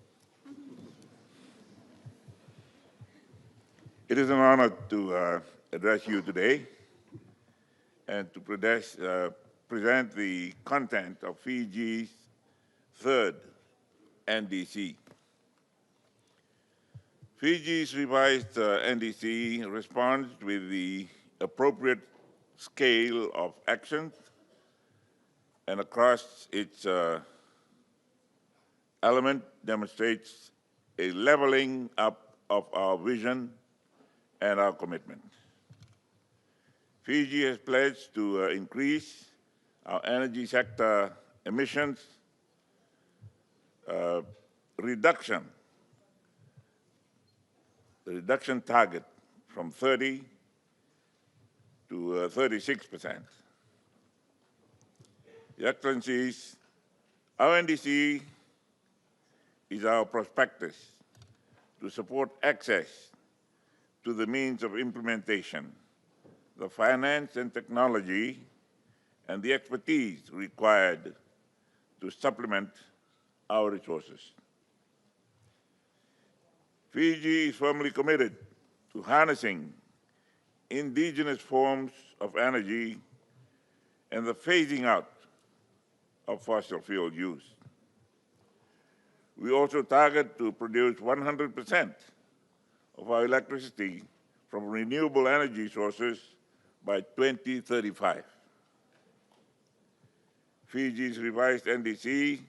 It is an honor to address you today and to present the content of Fiji's third NDC. Fiji's revised NDC responds with the appropriate scale of action and across its element demonstrates a leveling up of our vision and our commitment. Fiji has pledged to increase our energy sector emissions reduction target from 30 to 36%. Your Excellencies, our NDC is our prospectus to support access to the means of implementation, the finance and technology, and the expertise required to supplement our resources. Fiji is firmly committed to harnessing indigenous forms of energy and the phasing out of fossil fuel use. We also target to produce 100% of our electricity from renewable energy sources by 2035. Fiji's revised NDC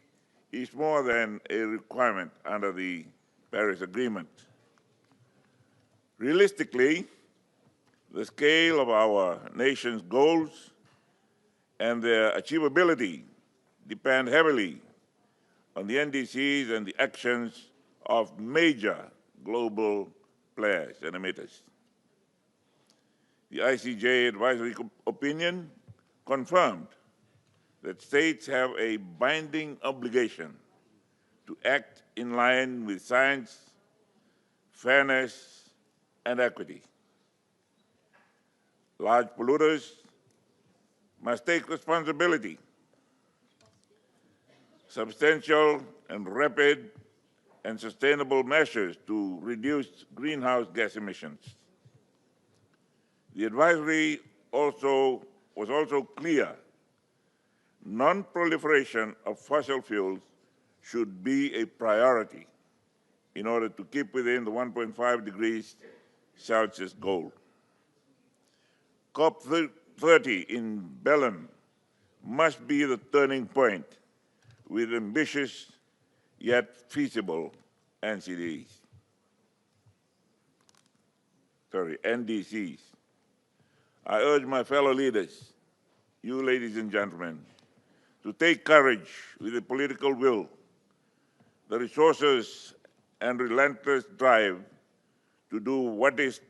is more than a requirement under the Paris Agreement. Realistically, the scale of our nation's goals and their achievability depend heavily on the NDCs and the actions of major global players and emitters. The ICJ advisory opinion confirmed that states have a binding obligation to act in line with science, fairness, and equity. Large polluters must take responsibility. Substantial and rapid and sustainable measures to reduce greenhouse gas emissions. The advisory was also clear. Non-proliferation of fossil fuels should be a priority, in order to keep within the 1.5 degrees Celsius goal. COP30 in Bellem must be the turning point with ambitious yet feasible NDCs. I urge my fellow leaders, you ladies and gentlemen, to take courage with the political will, the resources and relentless drive to do what is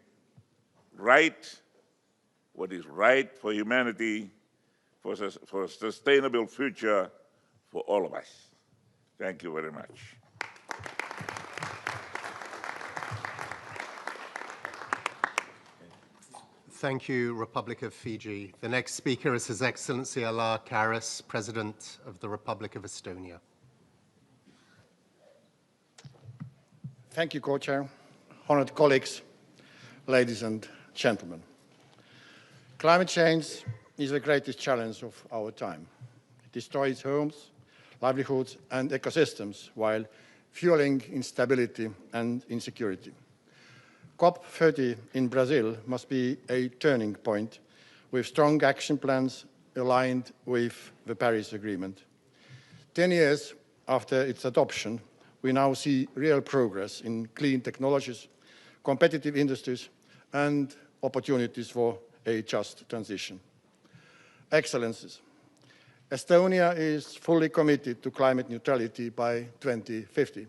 right for humanity, for a sustainable future for all of us. Thank you very much. Thank you, Republic of Fiji. The next speaker is His Excellency AL14, President of the Republic of Estonia. Thank you, Co-Chair. Honored colleagues, ladies and gentlemen. Climate change is the greatest challenge of our time. It destroys homes, livelihoods, and ecosystems while fueling instability and insecurity. COP30 in Brazil must be a turning point with strong action plans aligned with the Paris Agreement. 10 years after its adoption, we now see real progress in clean technologies, competitive industries, and opportunities for a just transition. Excellencies, Estonia is fully committed to climate neutrality by 2050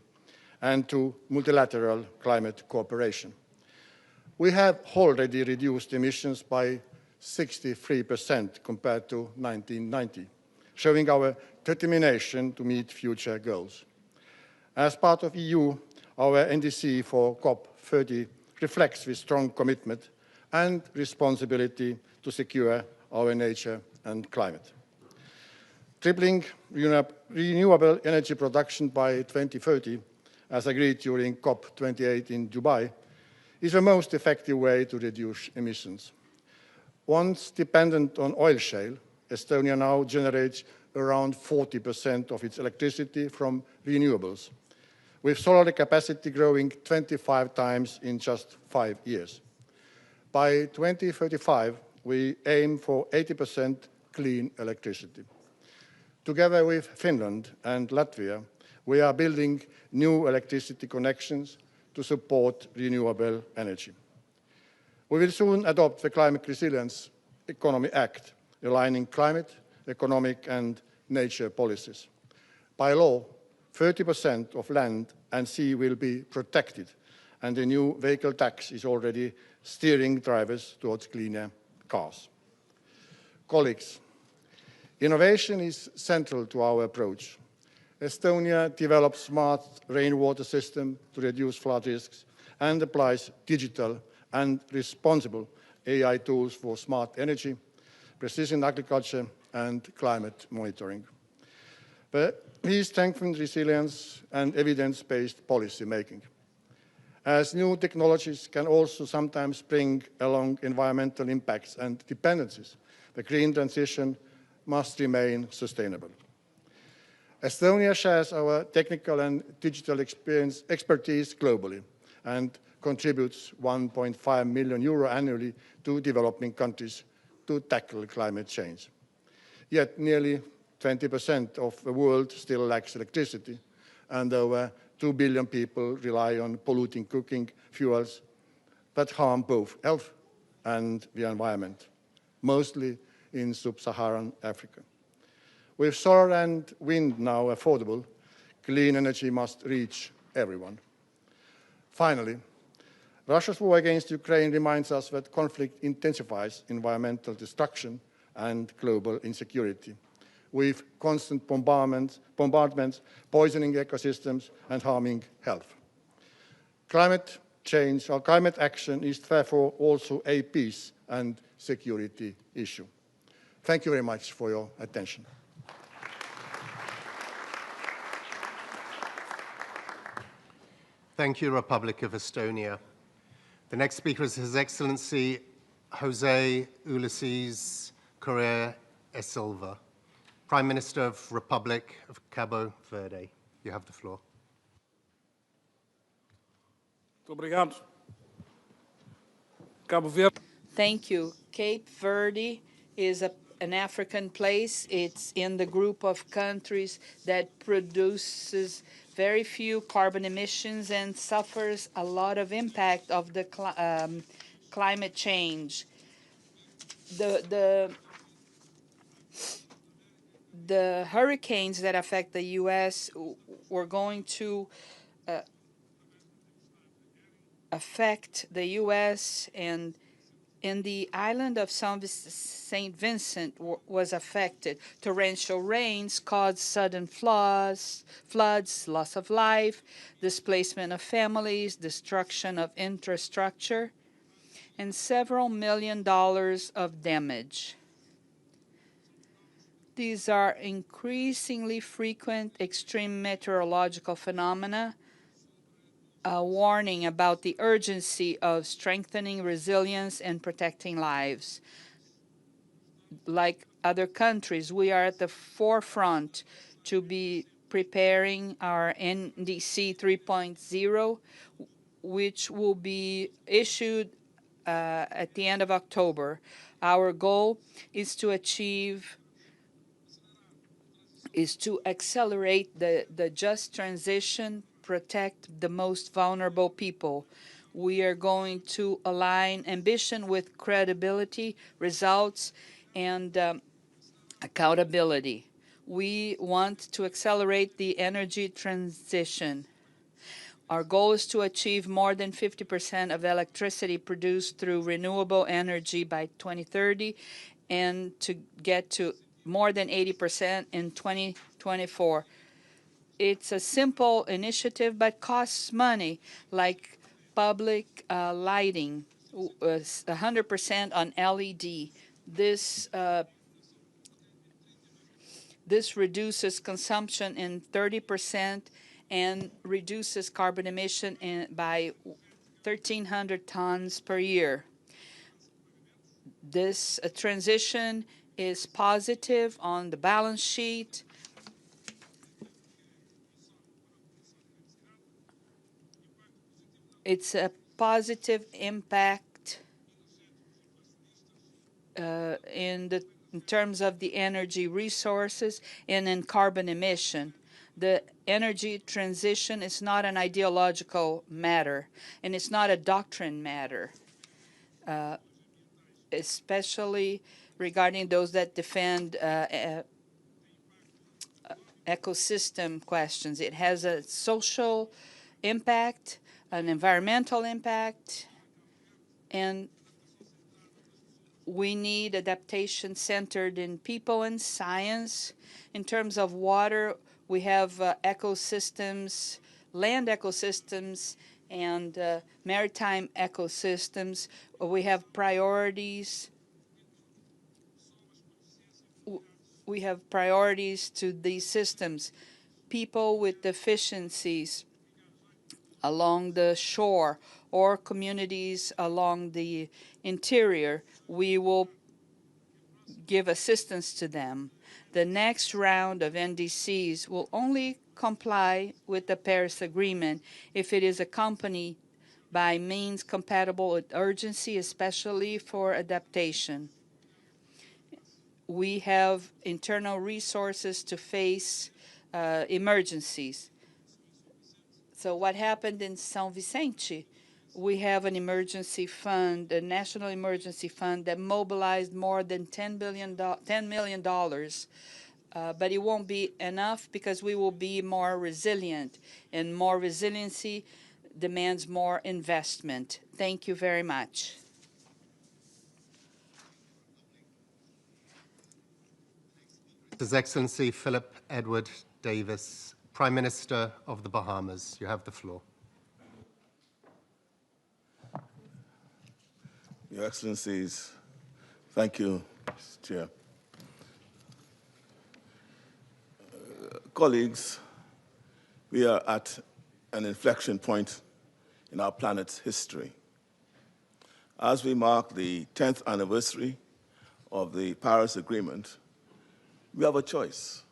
and to multilateral climate cooperation. We have already reduced emissions by 63% compared to 1990, showing our determination to meet future goals. As part of EU, our NDC for COP30 reflects this strong commitment and responsibility to secure our nature and climate. Tripling renewable energy production by 2030, as agreed during COP28 in Dubai, is the most effective way to reduce emissions. Once dependent on oil shale, Estonia now generates around 40% of its electricity from renewables, with solar capacity growing 25 times in just 5 years. By 2035, we aim for 80% clean electricity. Together with Finland and Latvia, we are building new electricity connections to support renewable energy. We will soon adopt the Climate Resilience Economy Act, aligning climate, economic, and nature policies. By law, 30% of land and sea will be protected, and the new vehicle tax is already steering drivers towards cleaner cars. Colleagues, innovation is central to our approach. Estonia develops smart rainwater system to reduce flood risks and applies digital and responsible AI tools for smart energy, precision agriculture, and climate monitoring. We strengthen resilience and evidence-based policy making. As new technologies can also sometimes bring along environmental impacts and dependencies, the green transition must remain sustainable. Estonia shares our technical and digital expertise globally and contributes €1.5 million annually to developing countries to tackle climate change. Yet nearly 20% of the world still lacks electricity, and over 2 billion people rely on polluting cooking fuels that harm both health and the environment, mostly in sub-Saharan Africa. With solar and wind now affordable, clean energy must reach everyone. Finally, Russia's war against Ukraine reminds us that conflict intensifies environmental destruction and global insecurity, with constant bombardments, poisoning ecosystems, and harming health. Climate change or climate action is therefore also a peace and security issue. Thank you very much for your attention. Thank you, Republic of Estonia. The next speaker is His Excellency Jose Ulysses Correa e Silva, Prime Minister of Republic of Cabo Verde. You have the floor. Thank you. Cape Verde is an African place. It's in the group of countries that produces very few carbon emissions and suffers a lot of impact of the climate change. The hurricanes that affect the U.S. were going to affect the U.S. and the island of St. Vincent was affected. Torrential rains caused sudden floods, loss of life, displacement of families, destruction of infrastructure, and several $1 million of damage. These are increasingly frequent extreme meteorological phenomena, a warning about the urgency of strengthening resilience and protecting lives. Like other countries, we are at the forefront to be preparing our NDC 3.0, which will be issued at the end of October. Our goal is to accelerate the just transition, protect the most vulnerable people. We are going to align ambition with credibility, results, and accountability. We want to accelerate the energy transition. Our goal is to achieve more than 50% of electricity produced through renewable energy by 2030 and to get to more than 80% in 2024. It's a simple initiative, but costs money, like public lighting, 100% on LED. This reduces consumption in 30% and reduces carbon emission by 1,300 tons per year. This transition is positive on the balance sheet. It's a positive impact in terms of the energy resources and in carbon emission. The energy transition is not an ideological matter, and it's not a doctrine matter, especially regarding those that defend ecosystem questions. It has a social impact, an environmental impact, and we need adaptation centered in people and science. In terms of water, we have ecosystems, land ecosystems, and maritime ecosystems. We have priorities. We have priorities to these systems. People with deficiencies along the shore or communities along the interior, we will give assistance to them. The next round of NDCs will only comply with the Paris Agreement if it is accompanied by means compatible with urgency, especially for adaptation. We have internal resources to face emergencies. So what happened in São Vicente? We have an emergency fund, a national emergency fund that mobilized more than $10 million. But it won't be enough because we will be more resilient, and more resiliency demands more investment. Thank you very much. His Excellency Philip Edward Davis, Prime Minister of the Bahamas. You have the floor. Your Excellencies, thank you, Mr. Chair. Colleagues, we are at an inflection point in our planet's history. As we mark the 10th anniversary of the Paris Agreement, we have a choice: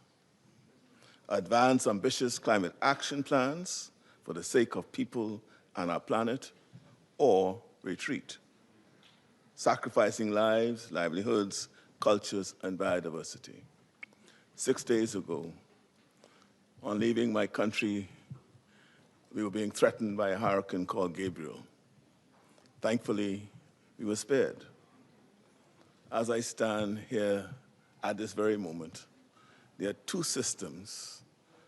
advance ambitious climate action plans for the sake of people and our planet, or retreat, sacrificing lives, livelihoods, cultures, and biodiversity. 6 days ago, on leaving my country, we were being threatened by a hurricane called Gabriel. Thankfully, we were spared. As I stand here at this very moment, there are two systems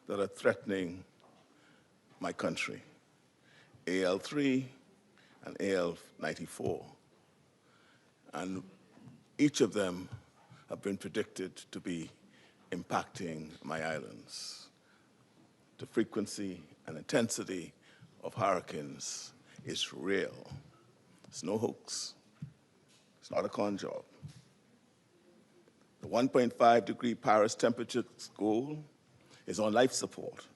that are threatening my country, AL3 and AL94. And each of them have been predicted to be impacting my islands. The frequency and intensity of hurricanes is real. It's no hoax. It's not a con job. The 1.5-degree Paris temperature goal is on life support,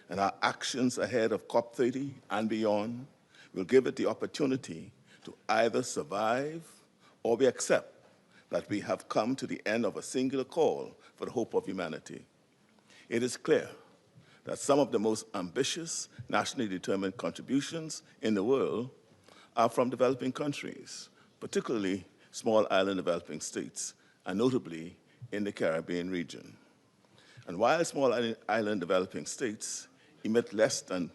and our actions ahead of COP30 and beyond will give it the opportunity to either survive or we accept that we have come to the end of a singular call for the hope of humanity. It is clear that some of the most ambitious nationally determined contributions in the world are from developing countries, particularly small island developing states, and notably in the Caribbean region. And while small island developing states emit less than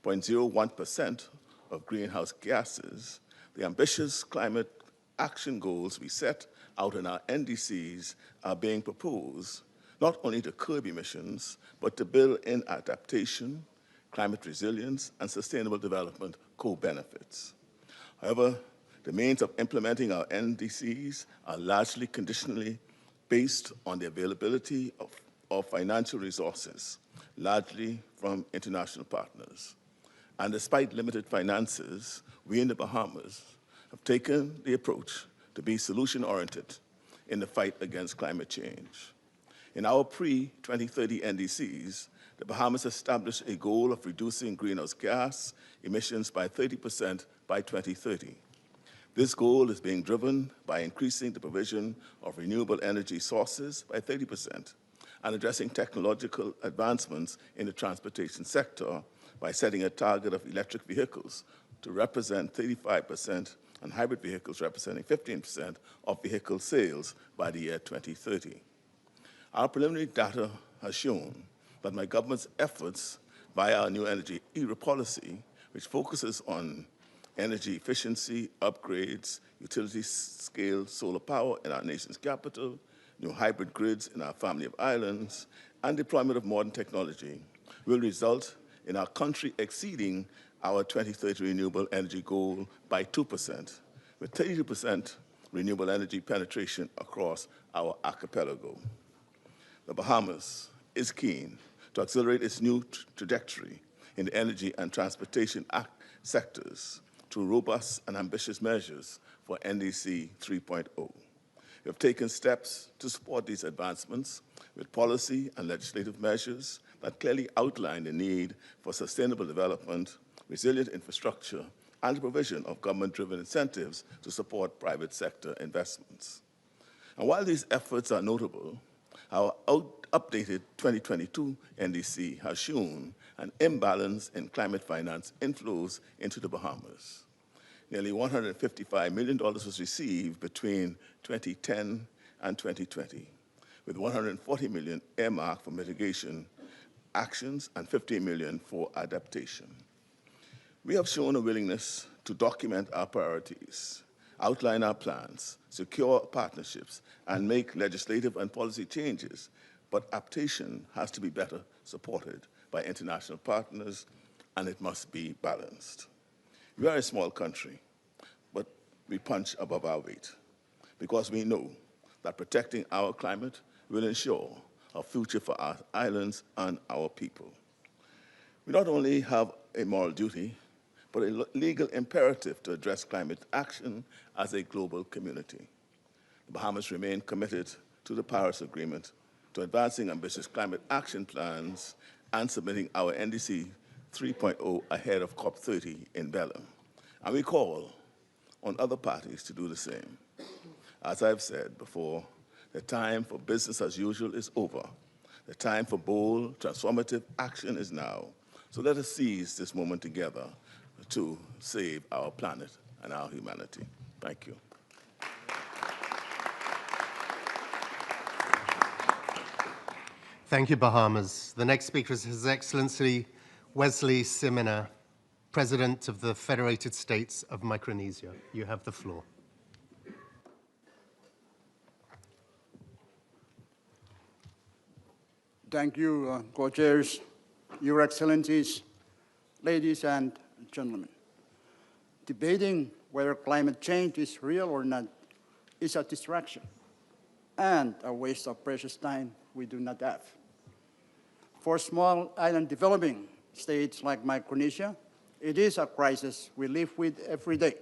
0.01% of greenhouse gases, the ambitious climate action goals we set out in our NDCs are being proposed not only to curb emissions, but to build in adaptation, climate resilience, and sustainable development co-benefits. However, the means of implementing our NDCs are largely conditionally based on the availability of financial resources, largely from international partners. And despite limited finances, we in the Bahamas have taken the approach to be solution-oriented in the fight against climate change. In our pre-2030 NDCs, the Bahamas established a goal of reducing greenhouse gas emissions by 30% by 2030. This goal is being driven by increasing the provision of renewable energy sources by 30% and addressing technological advancements in the transportation sector by setting a target of electric vehicles to represent 35% and hybrid vehicles representing 15% of vehicle sales by the year 2030. Our preliminary data has shown that my government's efforts via our new energy era policy, which focuses on energy efficiency, upgrades, utility-scale solar power in our nation's capital, new hybrid grids in our family of islands, and deployment of modern technology, will result in our country exceeding our 2030 renewable energy goal by 2%, with 32% renewable energy penetration across our archipelago. The Bahamas is keen to accelerate its new trajectory in the energy and transportation sectors through robust and ambitious measures for NDC 3.0. We have taken steps to support these advancements with policy and legislative measures that clearly outline the need for sustainable development, resilient infrastructure, and the provision of government-driven incentives to support private sector investments. And while these efforts are notable, our updated 2022 NDC has shown an imbalance in climate finance inflows into the Bahamas. Nearly $155 million was received between 2010 and 2020, with $140 million earmarked for mitigation actions and $50 million for adaptation. We have shown a willingness to document our priorities, outline our plans, secure partnerships, and make legislative and policy changes, but adaptation has to be better supported by international partners, and it must be balanced. We are a small country, but we punch above our weight because we know that protecting our climate will ensure a future for our islands and our people. We not only have a moral duty, but a legal imperative to address climate action as a global community. The Bahamas remain committed to the Paris Agreement, to advancing ambitious climate action plans, and submitting our NDC 3.0 ahead of COP30 in Belém. And we call on other parties to do the same. As I've said before, the time for business as usual is over. The time for bold, transformative action is now. So let us seize this moment together to save our planet and our humanity. Thank you. Thank you, Bahamas. The next speaker is His Excellency Wesley Simina, President of the Federated States of Micronesia. You have the floor. Thank you, co-chairs, Your Excellencies, ladies and gentlemen. Debating whether climate change is real or not is a distraction and a waste of precious time we do not have. For small island developing states like Micronesia, it is a crisis we live with every day.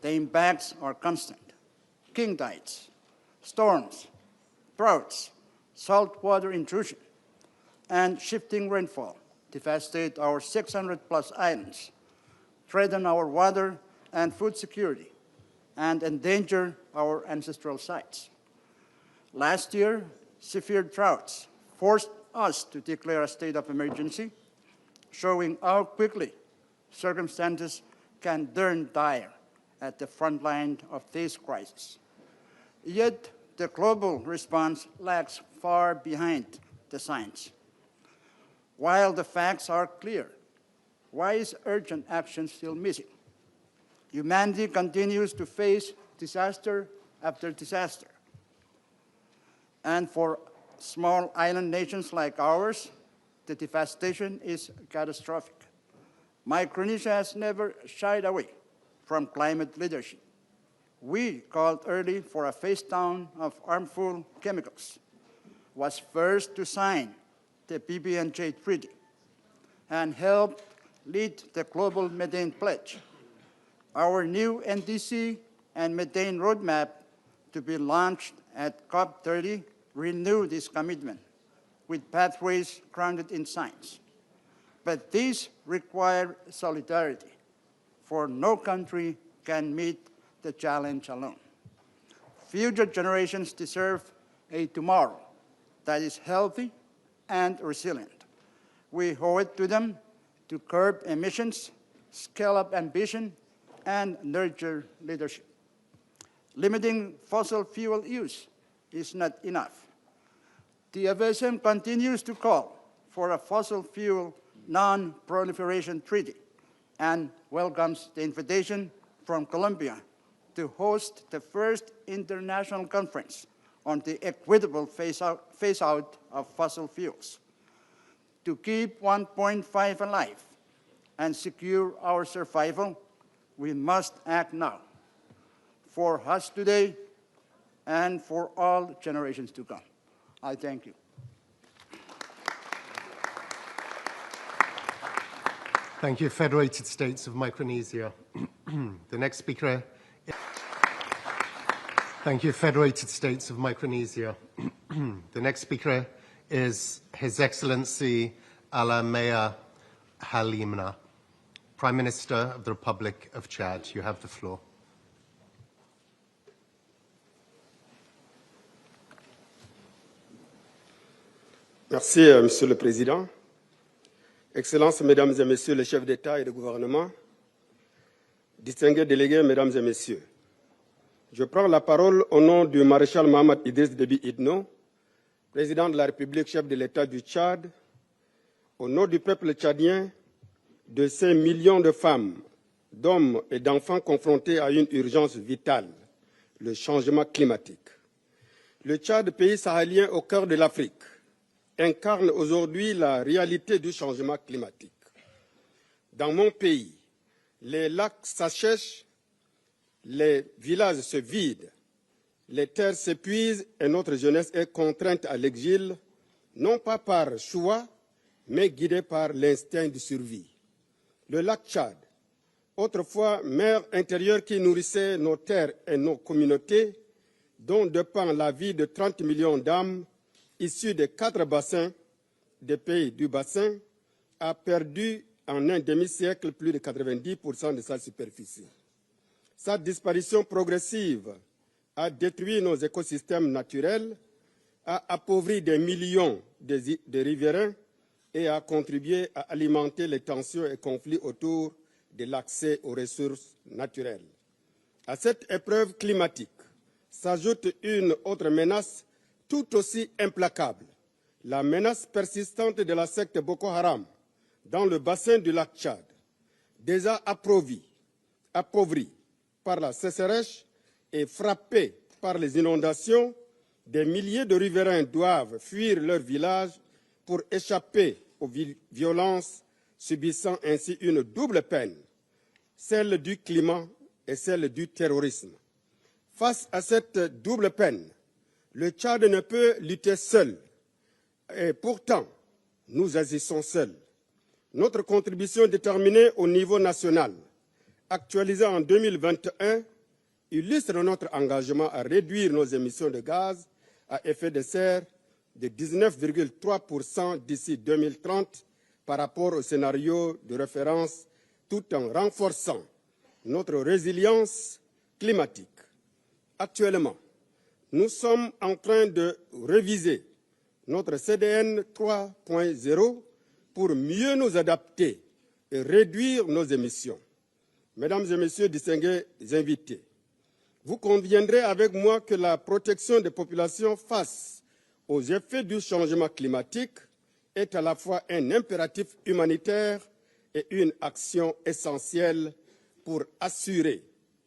The impacts are constant. King tides, storms, droughts, saltwater intrusion, and shifting rainfall devastate our 600+ islands, threaten our water and food security, and endanger our ancestral sites. Last year, severe droughts forced us to declare a state of emergency, showing how quickly circumstances can turn dire at the front line of this crisis. Yet, the global response lags far behind the science. While the facts are clear, why is urgent action still missing? Humanity continues to face disaster after disaster. And for small island nations like ours, the devastation is catastrophic. Micronesia has never shied away from climate leadership. We called early for a phase-down of harmful chemicals, was first to sign the PB&J Treaty, and helped lead the global methane pledge. Our new NDC and methane roadmap to be launched at COP30 renew this commitment with pathways grounded in science. But these require solidarity, for no country can meet the challenge alone. Future generations deserve a tomorrow that is healthy and resilient. We owe it to them to curb emissions, scale up ambition, and nurture leadership. Limiting fossil fuel use is not enough. The FSM continues to call for a fossil fuel non-proliferation treaty and welcomes the invitation from Colombia to host the first international conference on the equitable phase-out of fossil fuels. To keep 1.5 alive and secure our survival, we must act now, for us today and for all generations to come. I thank you. Thank you, Federated States of Micronesia. The next speaker. Thank you, Federated States of Micronesia. The next speaker is His Excellency Alamea Halimna, Prime Minister of the Republic of Chad. You have the floor. Merci, Monsieur le Président. Excellences, Mesdames et Messieurs les chefs d'État et de gouvernement, distingués délégués, Mesdames et Messieurs, je prends la parole au nom du maréchal Mohamed Idriss Déby Itno, président de la République, chef de l'État du Tchad, au nom du peuple tchadien, de ces millions de femmes, d'hommes et d'enfants confrontés à une urgence vitale, le changement climatique. Le Tchad, pays sahélien au cœur de l'Afrique, incarne aujourd'hui la réalité du changement climatique. Dans mon pays, les lacs s'assèchent, les villages se vident, les terres s'épuisent et notre jeunesse est contrainte à l'exil, non pas par choix, mais guidée par l'instinct de survie. Le lac Tchad, autrefois mer intérieure qui nourrissait nos terres et nos communautés, dont dépend la vie de 30 millions d'âmes, issus des 4 bassins des pays du bassin, a perdu en un demi-siècle plus de 90% de sa superficie. Sa disparition progressive a détruit nos écosystèmes naturels, a appauvri des millions de riverains et a contribué à alimenter les tensions et conflits autour de l'accès aux ressources naturelles. À cette épreuve climatique s'ajoute une autre menace tout aussi implacable, la menace persistante de la secte Boko Haram dans le bassin du lac Tchad. Déjà appauvri par la sécheresse et frappé par les inondations, des milliers de riverains doivent fuir leur village pour échapper aux violences, subissant ainsi une double peine, celle du climat et celle du terrorisme. Face à cette double peine, le Tchad ne peut lutter seul, et pourtant, nous agissons seuls. Notre contribution déterminée au niveau national, actualisée en 2021, illustre notre engagement à réduire nos émissions de gaz à effet de serre de 19,3% d'ici 2030 par rapport au scénario de référence, tout en renforçant notre résilience climatique. Actuellement, nous sommes en train de réviser notre CDN 3.0 pour mieux nous adapter et réduire nos émissions. Mesdames et messieurs distingués invités, vous conviendrez avec moi que la protection des populations face aux effets du changement climatique est à la fois un impératif humanitaire et une action essentielle pour assurer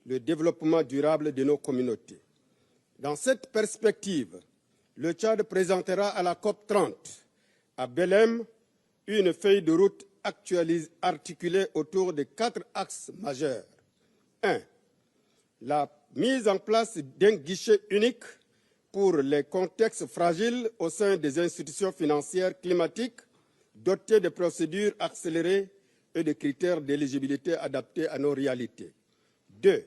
le développement durable de nos communautés. Dans cette perspective, le Tchad présentera à la COP30 à Belém une feuille de route articulée autour de 4 axes majeurs. 1. La mise en place d'un guichet unique pour les contextes fragiles au sein des institutions financières climatiques, dotées de procédures accélérées et de critères d'éligibilité adaptés à nos réalités. 2.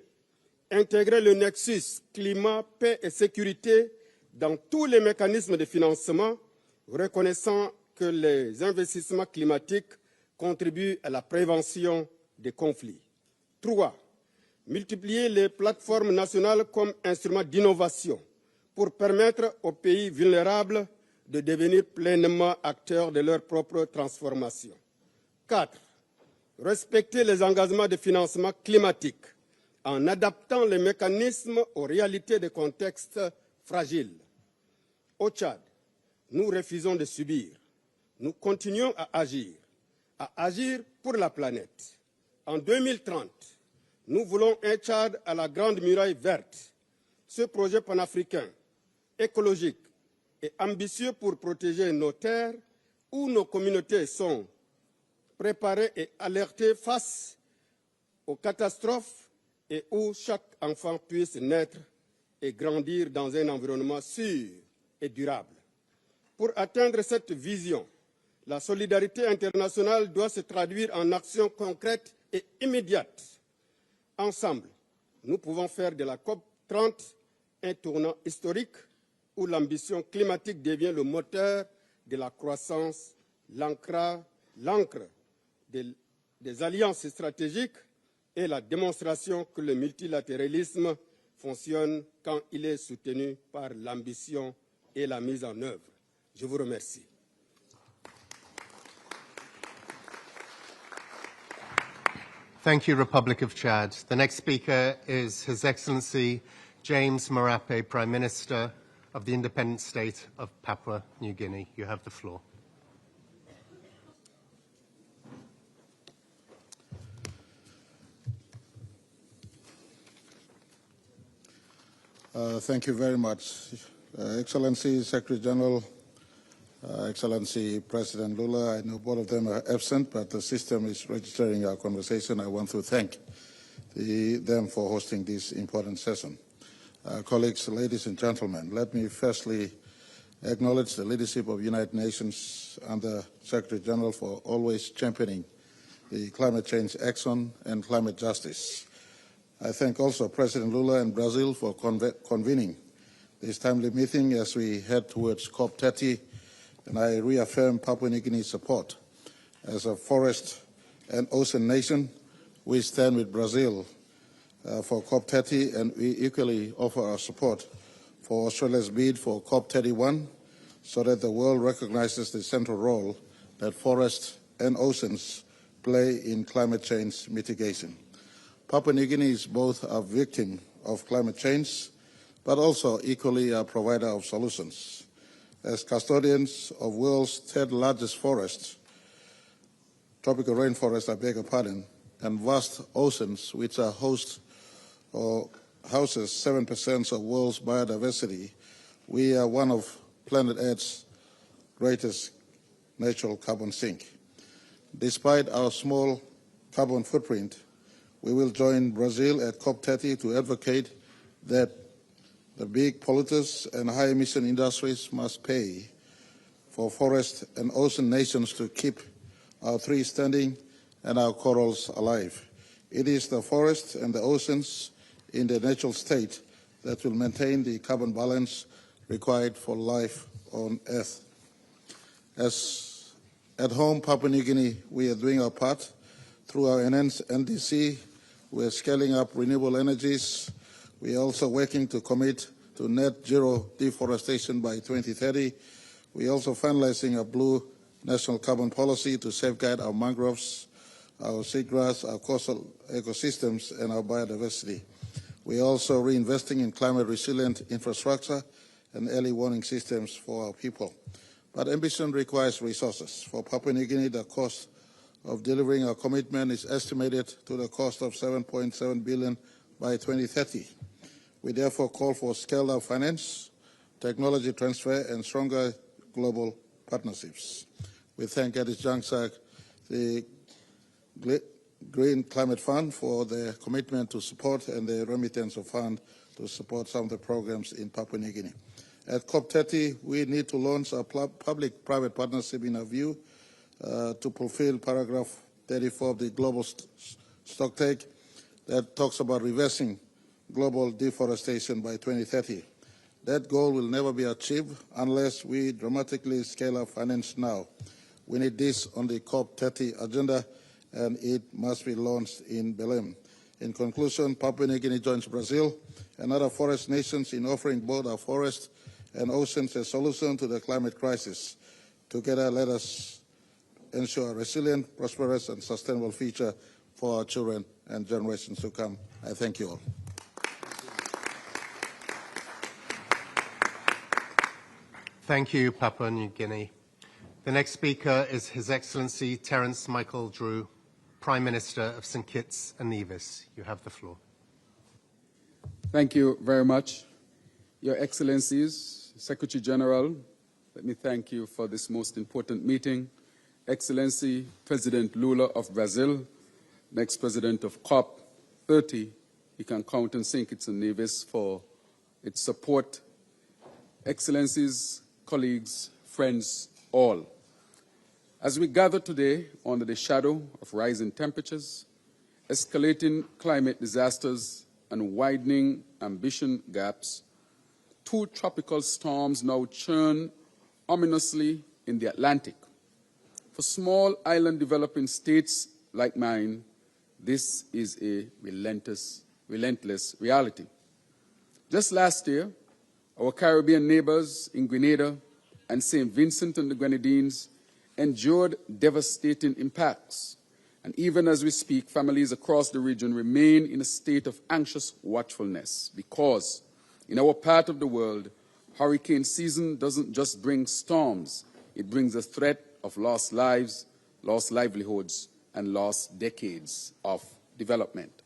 Intégrer le nexus climat, paix et sécurité dans tous les mécanismes de financement, reconnaissant que les investissements climatiques contribuent à la prévention des conflits. 3. Multiplier les plateformes nationales comme instruments d'innovation pour permettre aux pays vulnérables de devenir pleinement acteurs de leur propre transformation. 4. Respecter les engagements de financement climatique en adaptant les mécanismes aux réalités des contextes fragiles. Au Tchad, nous refusons de subir. Nous continuons à agir pour la planète. En 2030, nous voulons un Tchad à la Grande Muraille verte. Ce projet panafricain, écologique et ambitieux pour protéger nos terres, où nos communautés sont préparées et alertées face aux catastrophes et où chaque enfant puisse naître et grandir dans un environnement sûr et durable. Pour atteindre cette vision, la solidarité internationale doit se traduire en actions concrètes et immédiates. Ensemble, nous pouvons faire de la COP30 un tournant historique où l'ambition climatique devient le moteur de la croissance, l'encre des alliances stratégiques et la démonstration que le multilatéralisme fonctionne quand il est soutenu par l'ambition et la mise en œuvre. Je vous remercie. Thank you, Republic of Chad. The next speaker is His Excellency James Marape, Prime Minister of the Independent State of Papua New Guinea. You have the floor. Thank you very much. Excellency Secretary General, Excellency President Lula, I know both of them are absent, but the system is registering our conversation. I want to thank them for hosting this important session. Colleagues, ladies and gentlemen, let me firstly acknowledge the leadership of United Nations under Secretary General for always championing the climate change action and climate justice. I thank also President Lula and Brazil for convening this timely meeting as we head towards COP30, and I reaffirm Papua New Guinea's support. As a forest and ocean nation, we stand with Brazil for COP30, and we equally offer our support for Australia's bid for COP31, so that the world recognizes the central role that forests and oceans play in climate change mitigation. Papua New Guinea is both a victim of climate change, but also equally a provider of solutions. As custodians of the world's third largest forest, tropical rainforest, I beg your pardon, and vast oceans, which are host or houses 7% of the world's biodiversity, we are one of planet Earth's greatest natural carbon sink. Despite our small carbon footprint, we will join Brazil at COP30 to advocate that the big polluters and high-emission industries must pay for forest and ocean nations to keep our trees standing and our corals alive. It is the forests and the oceans in their natural state that will maintain the carbon balance required for life on Earth. As at home, Papua New Guinea, we are doing our part. Through our enhanced NDC, we are scaling up renewable energies. We are also working to commit to net zero deforestation by 2030. We are also finalizing a blue national carbon policy to safeguard our mangroves, our seagrass, our coastal ecosystems, and our biodiversity. We are also reinvesting in climate-resilient infrastructure and early warning systems for our people. But ambition requires resources. For Papua New Guinea, the cost of delivering our commitment is estimated to the cost of $7.7 billion by 2030. We therefore call for scaled-up finance, technology transfer, and stronger global partnerships. We thank at this juncture the Green Climate Fund for their commitment to support and the remittance of funds to support some of the programs in Papua New Guinea. At COP30, we need to launch a public-private partnership in our view to fulfill paragraph 34 of the global stocktake that talks about reversing global deforestation by 2030. That goal will never be achieved unless we dramatically scale up finance now. We need this on the COP30 agenda, and it must be launched in Belém. In conclusion, Papua New Guinea joins Brazil and other forest nations in offering both our forests and oceans a solution to the climate crisis. Together, let us ensure a resilient, prosperous, and sustainable future for our children and generations to come. I thank you all. Thank you, Papua New Guinea. The next speaker is His Excellency Terence Michael Drew, Prime Minister of St. Kitts and Nevis. You have the floor. Thank you very much. Your Excellencies, Secretary General, let me thank you for this most important meeting. Excellency President Lula of Brazil, next President of COP30, you can count on St. Kitts and Nevis for its support. Excellencies, colleagues, friends, all. As we gather today under the shadow of rising temperatures, escalating climate disasters, and widening ambition gaps, two tropical storms now churn ominously in the Atlantic. For small island developing states like mine, this is a relentless reality. Just last year, our Caribbean neighbors in Grenada and St. Vincent and the Grenadines endured devastating impacts. And even as we speak, families across the region remain in a state of anxious watchfulness because in our part of the world, hurricane season doesn't just bring storms, it brings a threat of lost lives, lost livelihoods, and lost decades of development.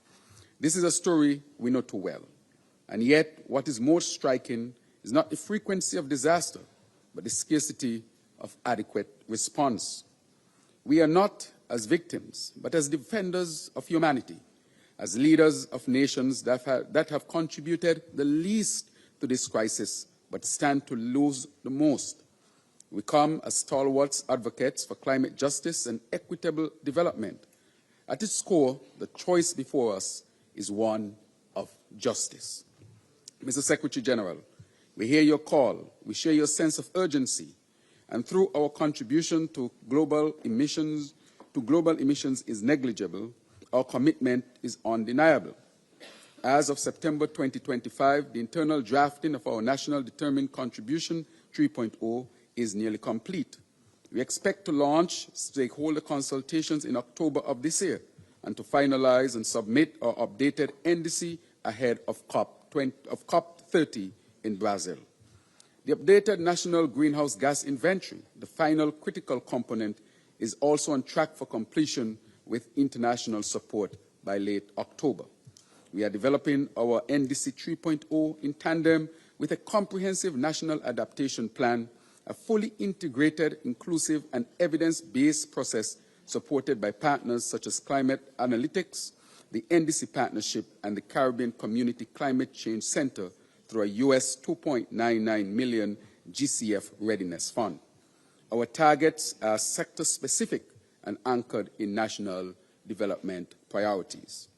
This is a story we know too well. And yet, what is most striking is not the frequency of disaster, but the scarcity of adequate response. We are not as victims, but as defenders of humanity, as leaders of nations that have contributed the least to this crisis, but stand to lose the most. We come as stalwart advocates for climate justice and equitable development. At its core, the choice before us is one of justice. Mr. Secretary General, we hear your call, we share your sense of urgency, and through our contribution to global emissions is negligible, our commitment is undeniable. As of September 2025, the internal drafting of our National Determined Contribution 3.0 is nearly complete. We expect to launch stakeholder consultations in October of this year and to finalize and submit our updated NDC ahead of COP30 in Brazil. The updated National Greenhouse Gas Inventory, the final critical component, is also on track for completion with international support by late October. We are developing our NDC 3.0 in tandem with a comprehensive national adaptation plan, a fully integrated, inclusive, and evidence-based process supported by partners such as Climate Analytics, the NDC Partnership, and the Caribbean Community Climate Change Center through a US $2.99 million GCF Readiness Fund. Our targets are sector-specific and anchored in national development priorities.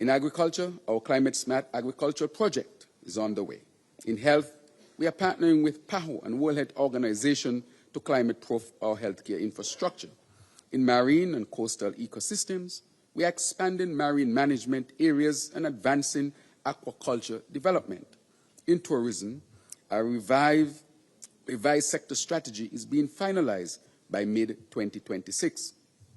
In agriculture, our Climate Smart Agriculture project is on the way. In health, we are partnering with PAHO and World Health Organization to climate-proof our healthcare infrastructure. In marine and coastal ecosystems, we are expanding marine management areas and advancing aquaculture development. In tourism, our revised sector strategy is being finalized by mid-2026.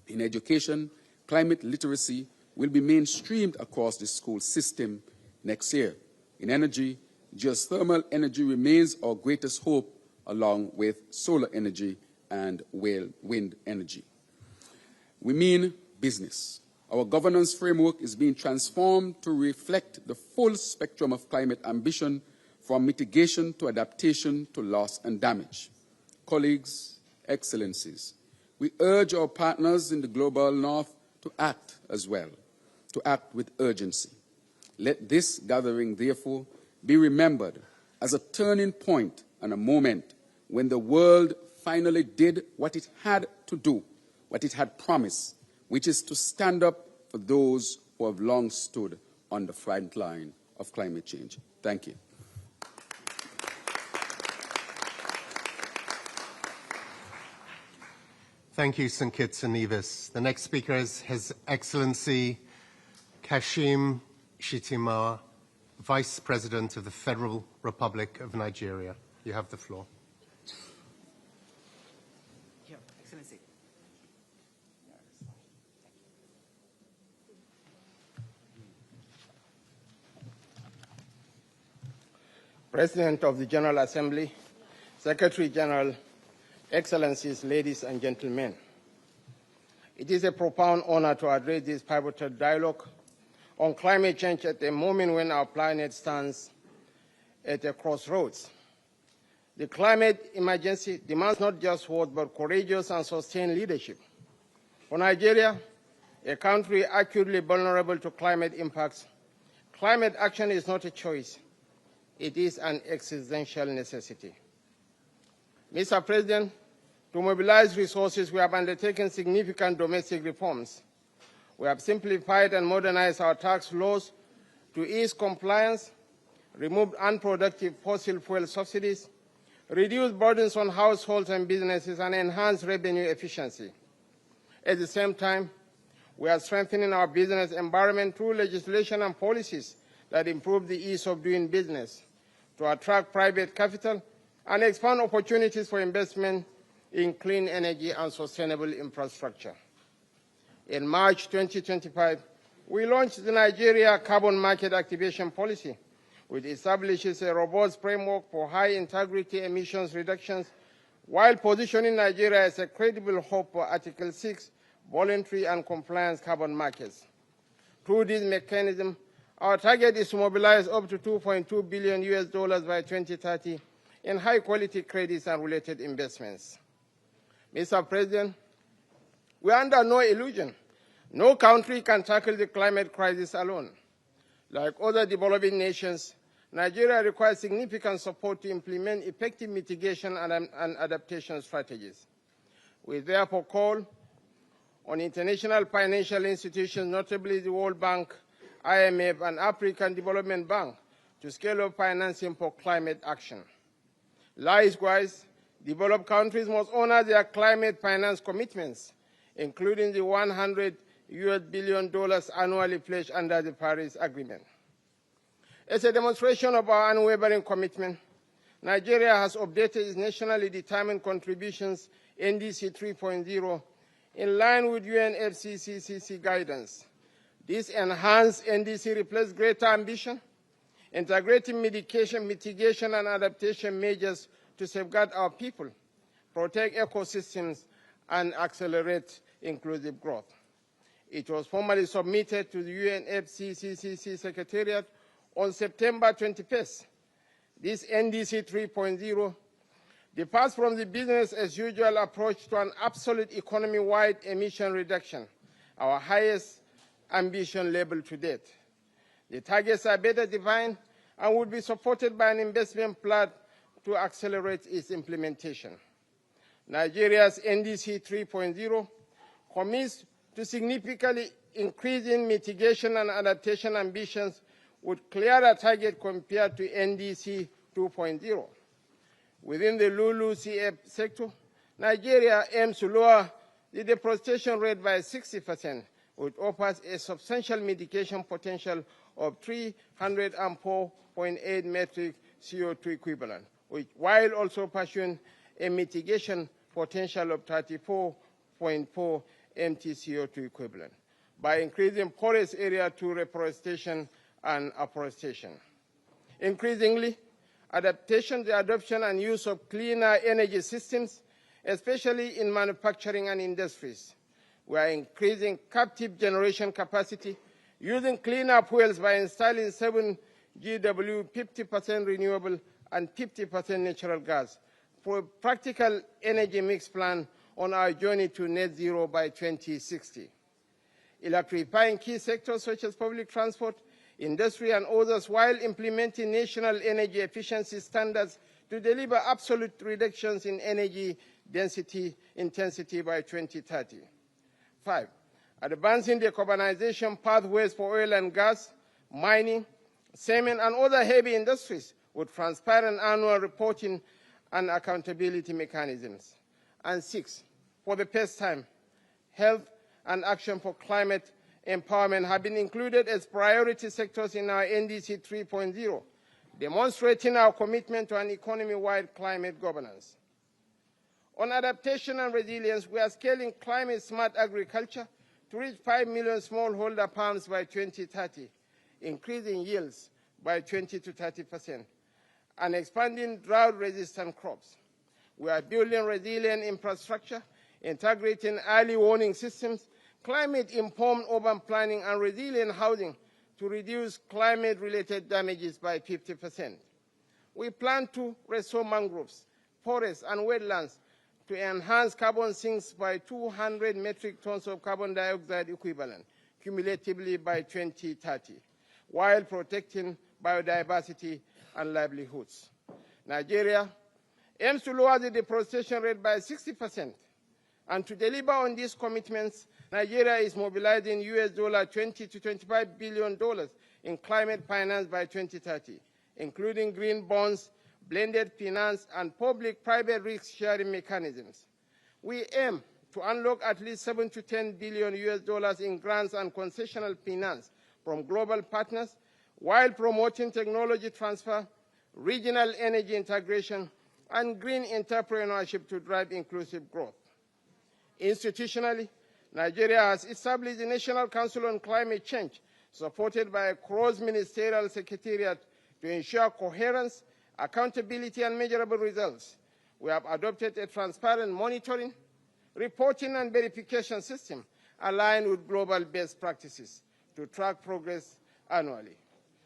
In education, climate literacy will be mainstreamed across the school system next year. In energy, geothermal energy remains our greatest hope, along with solar energy and wind energy. We mean business. Our governance framework is being transformed to reflect the full spectrum of climate ambition, from mitigation to adaptation to loss and damage. Colleagues, Excellencies, we urge our partners in the global north to act as well, to act with urgency. Let this gathering, therefore, be remembered as a turning point and a moment when the world finally did what it had to do, what it had promised, which is to stand up for those who have long stood on the front line of climate change. Thank you. Thank you, St. Kitts and Nevis. The next speaker is His Excellency Kashim Shettima, Vice President of the Federal Republic of Nigeria. You have the floor. Your Excellency. President of the General Assembly, Secretary General, Excellencies, ladies and gentlemen. It is a profound honor to address this pivotal dialogue on climate change at a moment when our planet stands at a crossroads. The climate emergency demands not just words, but courageous and sustained leadership. For Nigeria, a country acutely vulnerable to climate impacts, climate action is not a choice. It is an existential necessity. Mr. President, to mobilize resources, we have undertaken significant domestic reforms. We have simplified and modernized our tax laws to ease compliance, removed unproductive fossil fuel subsidies, reduced burdens on households and businesses, and enhanced revenue efficiency. At the same time, we are strengthening our business environment through legislation and policies that improve the ease of doing business, to attract private capital and expand opportunities for investment in clean energy and sustainable infrastructure. In March 2025, we launched the Nigeria Carbon Market Activation Policy, which establishes a robust framework for high-integrity emissions reductions while positioning Nigeria as a credible hub for Article 6 voluntary and compliance carbon markets. Through this mechanism, our target is to mobilize up to $2.2 billion by 2030 in high-quality credits and related investments. Mr. President, we are under no illusion. No country can tackle the climate crisis alone. Like other developing nations, Nigeria requires significant support to implement effective mitigation and adaptation strategies. We therefore call on international financial institutions, notably the World Bank, IMF, and African Development Bank, to scale up financing for climate action. Likewise, developed countries must honor their climate finance commitments, including the $100 billion annually pledged under the Paris Agreement. As a demonstration of our unwavering commitment, Nigeria has updated its nationally determined contributions NDC 3.0 in line with UNFCCC guidance. This enhanced NDC reflects greater ambition, integrating mitigation and adaptation measures to safeguard our people, protect ecosystems, and accelerate inclusive growth. It was formally submitted to the UNFCCC Secretariat on September 21st. This NDC 3.0 departs from the business-as-usual approach to an absolute economy-wide emission reduction, our highest ambition level to date. The targets are better defined and will be supported by an investment plan to accelerate its implementation. Nigeria's NDC 3.0 commits to significantly increasing mitigation and adaptation ambitions with clearer target compared to NDC 2.0. Within the LULUCF sector, Nigeria aims to lower the deforestation rate by 60%, which offers a substantial mitigation potential of 304.8 metric CO2 equivalent, while also pursuing a mitigation potential of 34.4 MT CO2 equivalent by increasing forest area to reforestation and afforestation. Increasingly, adaptation, the adoption and use of cleaner energy systems, especially in manufacturing and industries. We are increasing captive generation capacity using cleaner fuels by installing 7 GW, 50% renewable and 50% natural gas for a practical energy mix plan on our journey to net zero by 2060. Electrifying key sectors such as public transport, industry and others while implementing national energy efficiency standards to deliver absolute reductions in energy density intensity by 2030. 5, advancing decarbonization pathways for oil and gas, mining, cement and other heavy industries with transparent annual reporting and accountability mechanisms. And 6, for the first time, health and action for climate empowerment have been included as priority sectors in our NDC 3.0, demonstrating our commitment to an economy-wide climate governance. On adaptation and resilience, we are scaling climate-smart agriculture to reach 5 million smallholder farms by 2030, increasing yields by 20 to 30%, and expanding drought-resistant crops. We are building resilient infrastructure, integrating early warning systems, climate-informed urban planning, and resilient housing to reduce climate-related damages by 50%. We plan to restore mangroves, forests, and wetlands to enhance carbon sinks by 200 metric tons of carbon dioxide equivalent, cumulatively by 2030, while protecting biodiversity and livelihoods. Nigeria aims to lower the deforestation rate by 60%. And to deliver on these commitments, Nigeria is mobilizing $20 to $25 billion in climate finance by 2030, including green bonds, blended finance, and public-private risk-sharing mechanisms. We aim to unlock at least $7 to $10 billion in grants and concessional finance from global partners, while promoting technology transfer, regional energy integration, and green entrepreneurship to drive inclusive growth. Institutionally, Nigeria has established the National Council on Climate Change, supported by a cross-ministerial secretariat to ensure coherence, accountability, and measurable results. We have adopted a transparent monitoring, reporting, and verification system aligned with global best practices to track progress annually.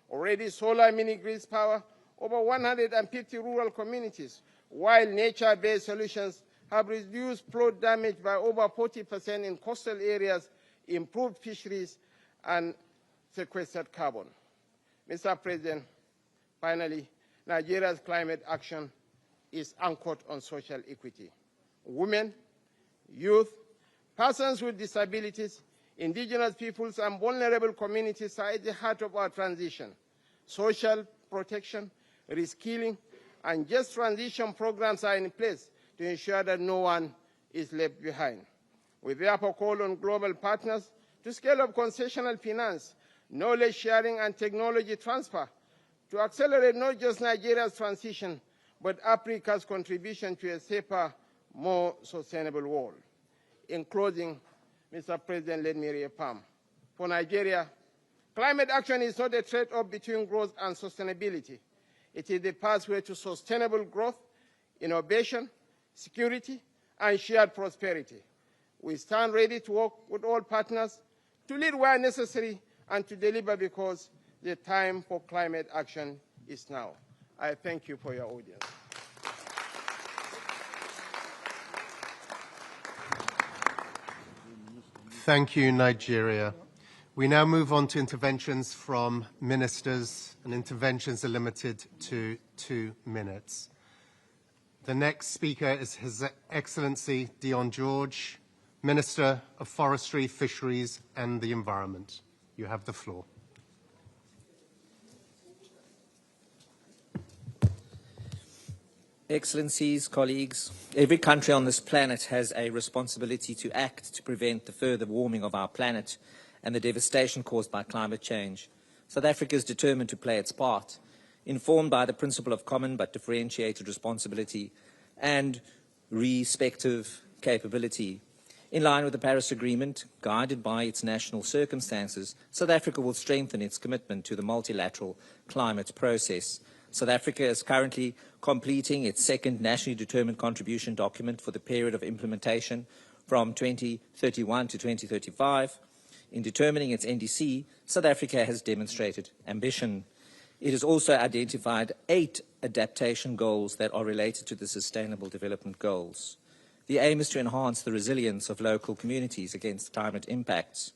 Already, solar mini-grids power over 150 rural communities, while nature-based solutions have reduced flood damage by over 40% in coastal areas, improved fisheries, and sequestered carbon. Mr. President, finally, Nigeria's climate action is anchored on social equity. Women, youth, persons with disabilities, indigenous peoples, and vulnerable communities are at the heart of our transition. Social protection, reskilling, and just transition programs are in place to ensure that no one is left behind. We therefore call on global partners to scale up concessional finance, knowledge sharing, and technology transfer to accelerate not just Nigeria's transition, but Africa's contribution to a safer, more sustainable world. In closing, Mr. President, let me reaffirm. For Nigeria, climate action is not a trade-off between growth and sustainability. It is the pathway to sustainable growth, innovation, security, and shared prosperity. We stand ready to work with all partners to lead where necessary and to deliver, because the time for climate action is now. I thank you for your audience. Thank you, Nigeria. We now move on to interventions from ministers, and interventions are limited to 2 minutes. The next speaker is His Excellency Dion George, Minister of Forestry, Fisheries and the Environment. You have the floor. Excellencies, colleagues, every country on this planet has a responsibility to act to prevent the further warming of our planet and the devastation caused by climate change. South Africa is determined to play its part, informed by the principle of common but differentiated responsibility and respective capability. In line with the Paris Agreement, guided by its national circumstances, South Africa will strengthen its commitment to the multilateral climate process. South Africa is currently completing its second nationally determined contribution document for the period of implementation from 2031 to 2035. In determining its NDC, South Africa has demonstrated ambition. It has also identified 8 adaptation goals that are related to the Sustainable Development Goals. The aim is to enhance the resilience of local communities against climate impacts.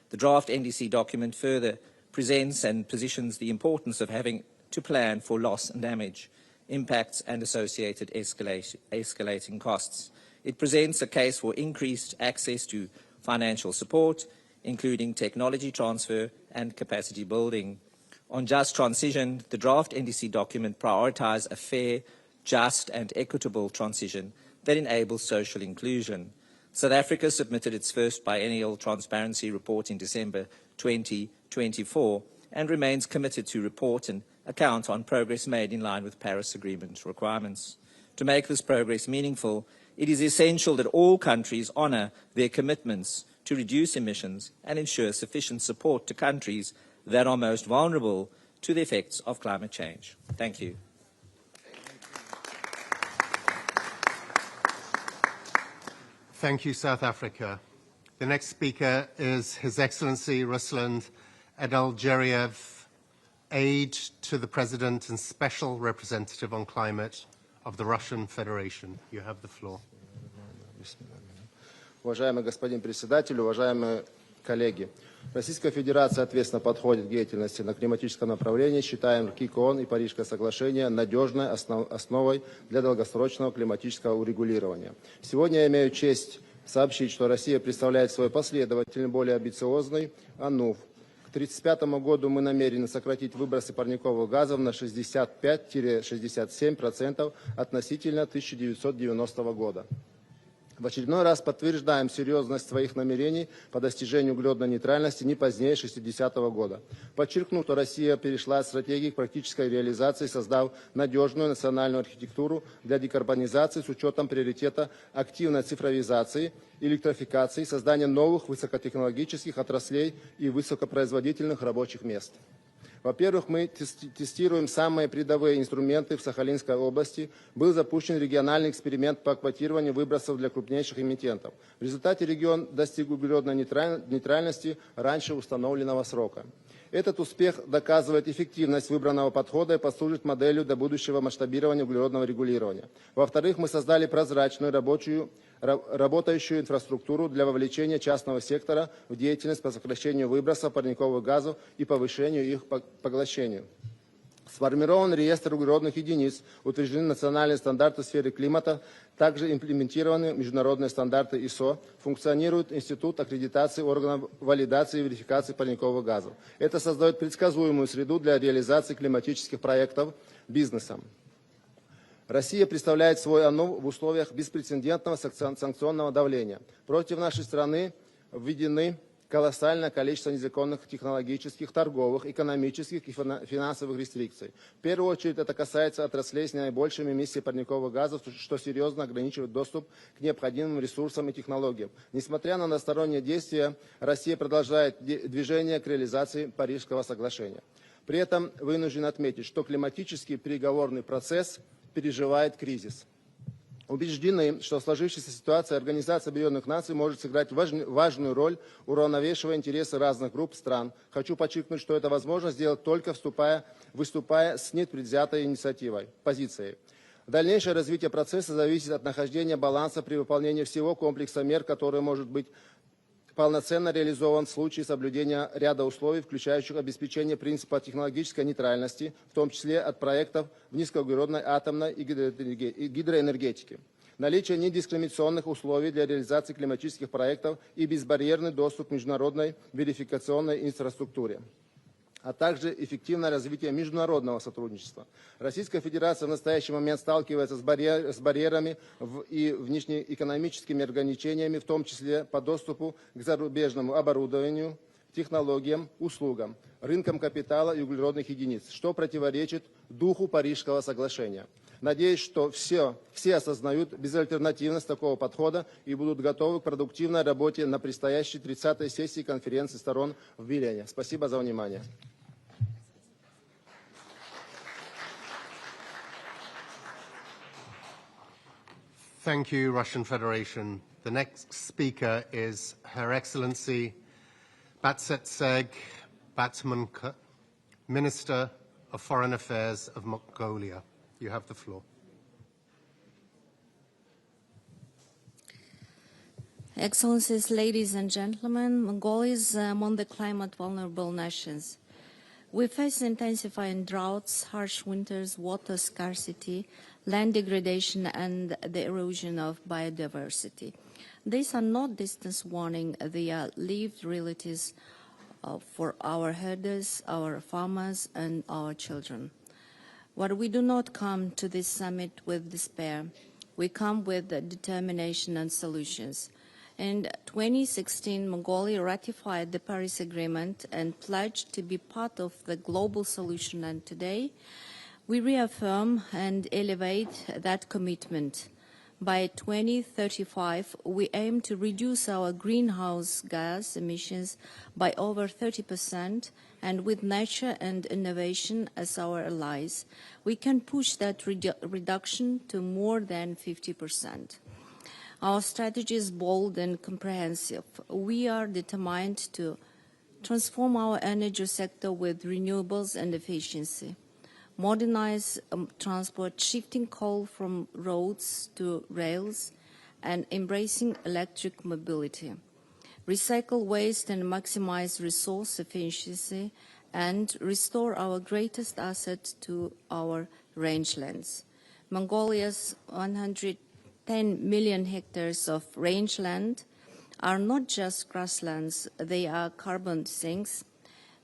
The draft NDC document further presents and positions the importance of having to plan for loss and damage, impacts and associated escalating costs. It presents a case for increased access to financial support, including technology transfer and capacity building. On just transition, the draft NDC document prioritizes a fair, just and equitable transition that enables social inclusion. South Africa submitted its first biennial transparency report in December 2024 and remains committed to report and account on progress made in line with Paris Agreement requirements. To make this progress meaningful, it is essential that all countries honour their commitments to reduce emissions and ensure sufficient support to countries that are most vulnerable to the effects of climate change. Thank you. Thank you, South Africa. The next speaker is His Excellency Ruslan Adalgeriev, Aide to the President and Special Representative on Climate of the Russian Federation. You have the floor. Уважаемый господин председатель, уважаемые коллеги, Российская Федерация ответственно подходит к деятельности на климатическом направлении, считаем КИКОН и Парижское соглашение надежной основой для долгосрочного климатического урегулирования. Сегодня я имею честь сообщить, что Россия представляет свой последовательный, более амбициозный АНУФ. К 1935 году мы намерены сократить выбросы парниковых газов на 65-67% относительно 1990 года. В очередной раз подтверждаем серьезность своих намерений по достижению углеродной нейтральности не позднее 60-го года. Подчеркну, что Россия перешла от стратегии к практической реализации, создав надежную национальную архитектуру для декарбонизации с учетом приоритета активной цифровизации, электрификации, создания новых высокотехнологических отраслей и высокопроизводительных рабочих мест. Во-первых, мы тестируем самые передовые инструменты в Сахалинской области. Был запущен региональный эксперимент по квотированию выбросов для крупнейших эмитентов. В результате регион достиг углеродной нейтральности раньше установленного срока. Этот успех доказывает эффективность выбранного подхода и послужит моделью для будущего масштабирования углеродного регулирования. Во-вторых, мы создали прозрачную работающую инфраструктуру для вовлечения частного сектора в деятельность по сокращению выбросов парниковых газов и повышению их поглощению. Сформирован реестр углеродных единиц, утверждены национальные стандарты в сфере климата, также имплементированы международные стандарты ИСО, функционирует институт аккредитации органов валидации и верификации парниковых газов. Это создает предсказуемую среду для реализации климатических проектов бизнесом. Россия представляет свой АНУ в условиях беспрецедентного санкционного давления. Против нашей страны введены колоссальное количество незаконных технологических, торговых, экономических и финансовых рестрикций. В первую очередь это касается отраслей с наибольшими эмиссиями парниковых газов, что серьезно ограничивает доступ к необходимым ресурсам и технологиям. Несмотря на односторонние действия, Россия продолжает движение к реализации Парижского соглашения. При этом вынужден отметить, что климатический переговорный процесс переживает кризис. Убеждены, что в сложившейся ситуации Организация Объединенных Наций может сыграть важную роль, уравновешивая интересы разных групп стран. Хочу подчеркнуть, что это возможно сделать только выступая с непредвзятой позицией. Дальнейшее развитие процесса зависит от нахождения баланса при выполнении всего комплекса мер, который может быть полноценно реализован в случае соблюдения ряда условий, включающих обеспечение принципа технологической нейтральности, в том числе от проектов в низкоуглеродной атомной и гидроэнергетике. Наличие недискриминационных условий для реализации климатических проектов и безбарьерный доступ к международной верификационной инфраструктуре, а также эффективное развитие международного сотрудничества. Российская Федерация в настоящий момент сталкивается с барьерами и внешнеэкономическими ограничениями, в том числе по доступу к зарубежному оборудованию, технологиям, услугам, рынкам капитала и углеродных единиц, что противоречит духу Парижского соглашения. Надеюсь, что все осознают безальтернативность такого подхода и будут готовы к продуктивной работе на предстоящей 30-й сессии конференции сторон в Вилене. Спасибо за внимание. Thank you, Russian Federation. The next speaker is Her Excellency Batsetseg Batmanka, Minister of Foreign Affairs of Mongolia. You have the floor. Excellencies, ladies and gentlemen, Mongolia is among the climate vulnerable nations. We face intensifying droughts, harsh winters, water scarcity, land degradation, and the erosion of biodiversity. These are not distant warnings, they are lived realities for our herders, our farmers, and our children. But we do not come to this summit with despair. We come with determination and solutions. In 2016, Mongolia ratified the Paris Agreement and pledged to be part of the global solution. And today, we reaffirm and elevate that commitment. By 2035, we aim to reduce our greenhouse gas emissions by over 30%, and with nature and innovation as our allies, we can push that reduction to more than 50%. Our strategy is bold and comprehensive. We are determined to transform our energy sector with renewables and efficiency, modernize transport, shifting coal from roads to rails, and embracing electric mobility, recycle waste and maximize resource efficiency, and restore our greatest asset to our rangelands. Mongolia's 110 million hectares of rangeland are not just grasslands, they are carbon sinks,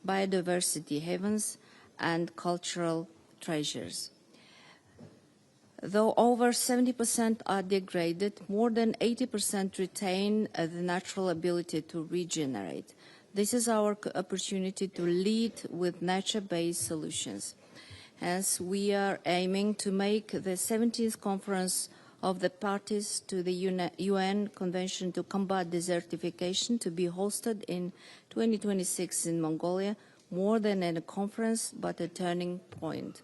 biodiversity havens, and cultural treasures. Though over 70% are degraded, more than 80% retain the natural ability to regenerate. This is our opportunity to lead with nature-based solutions. Hence, we are aiming to make the 17th conference of the parties to the UN Convention to Combat Desertification to be hosted in 2026 in Mongolia, more than a conference, but a turning point.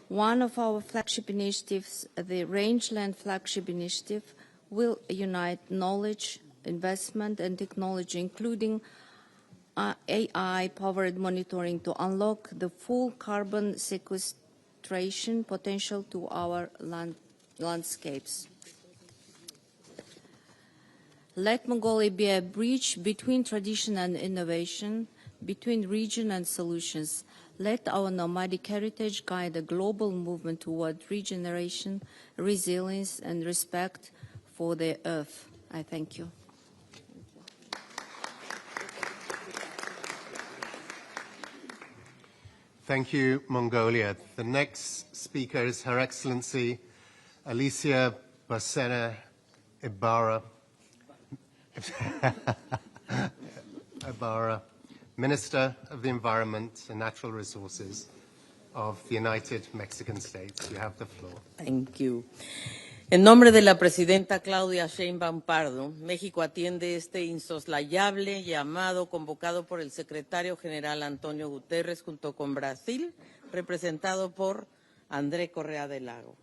One of our flagship initiatives, the Rangeland Flagship Initiative, will unite knowledge, investment, and technology, including AI-powered monitoring, to unlock the full carbon sequestration potential to our landscapes. Let Mongolia be a bridge between tradition and innovation, between region and solutions. Let our nomadic heritage guide a global movement toward regeneration, resilience, and respect for the earth. I thank you. Thank you, Mongolia. The next speaker is Her Excellency Alicia Bassena Ibarra, Ibarra, Minister of the Environment and Natural Resources of the United Mexican States. You have the floor. Thank you. En nombre de la presidenta Claudia Sheinbaum Pardo, México atiende este insoslayable llamado convocado por el secretario general Antonio Guterres junto con Brasil, representado por André Correa del Lago.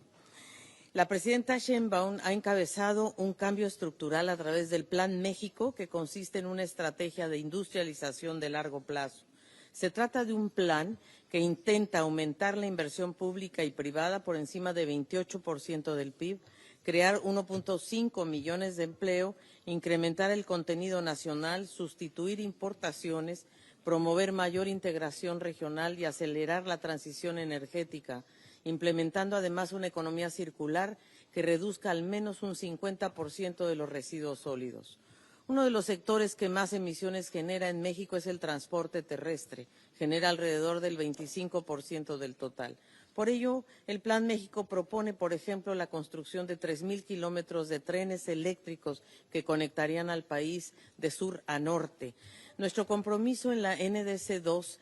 La presidenta Sheinbaum ha encabezado un cambio estructural a través del Plan México, que consiste en una estrategia de industrialización de largo plazo. Se trata de un plan que intenta aumentar la inversión pública y privada por encima de 28% del PIB, crear 1.5 millones de empleo, incrementar el contenido nacional, sustituir importaciones, promover mayor integración regional y acelerar la transición energética, implementando además una economía circular que reduzca al menos un 50% de los residuos sólidos. Uno de los sectores que más emisiones genera en México es el transporte terrestre, genera alrededor del 25% del total. Por ello, el Plan México propone, por ejemplo, la construcción de 3,000 kilómetros de trenes eléctricos que conectarían al país de sur a norte. Nuestro compromiso en la NDC 2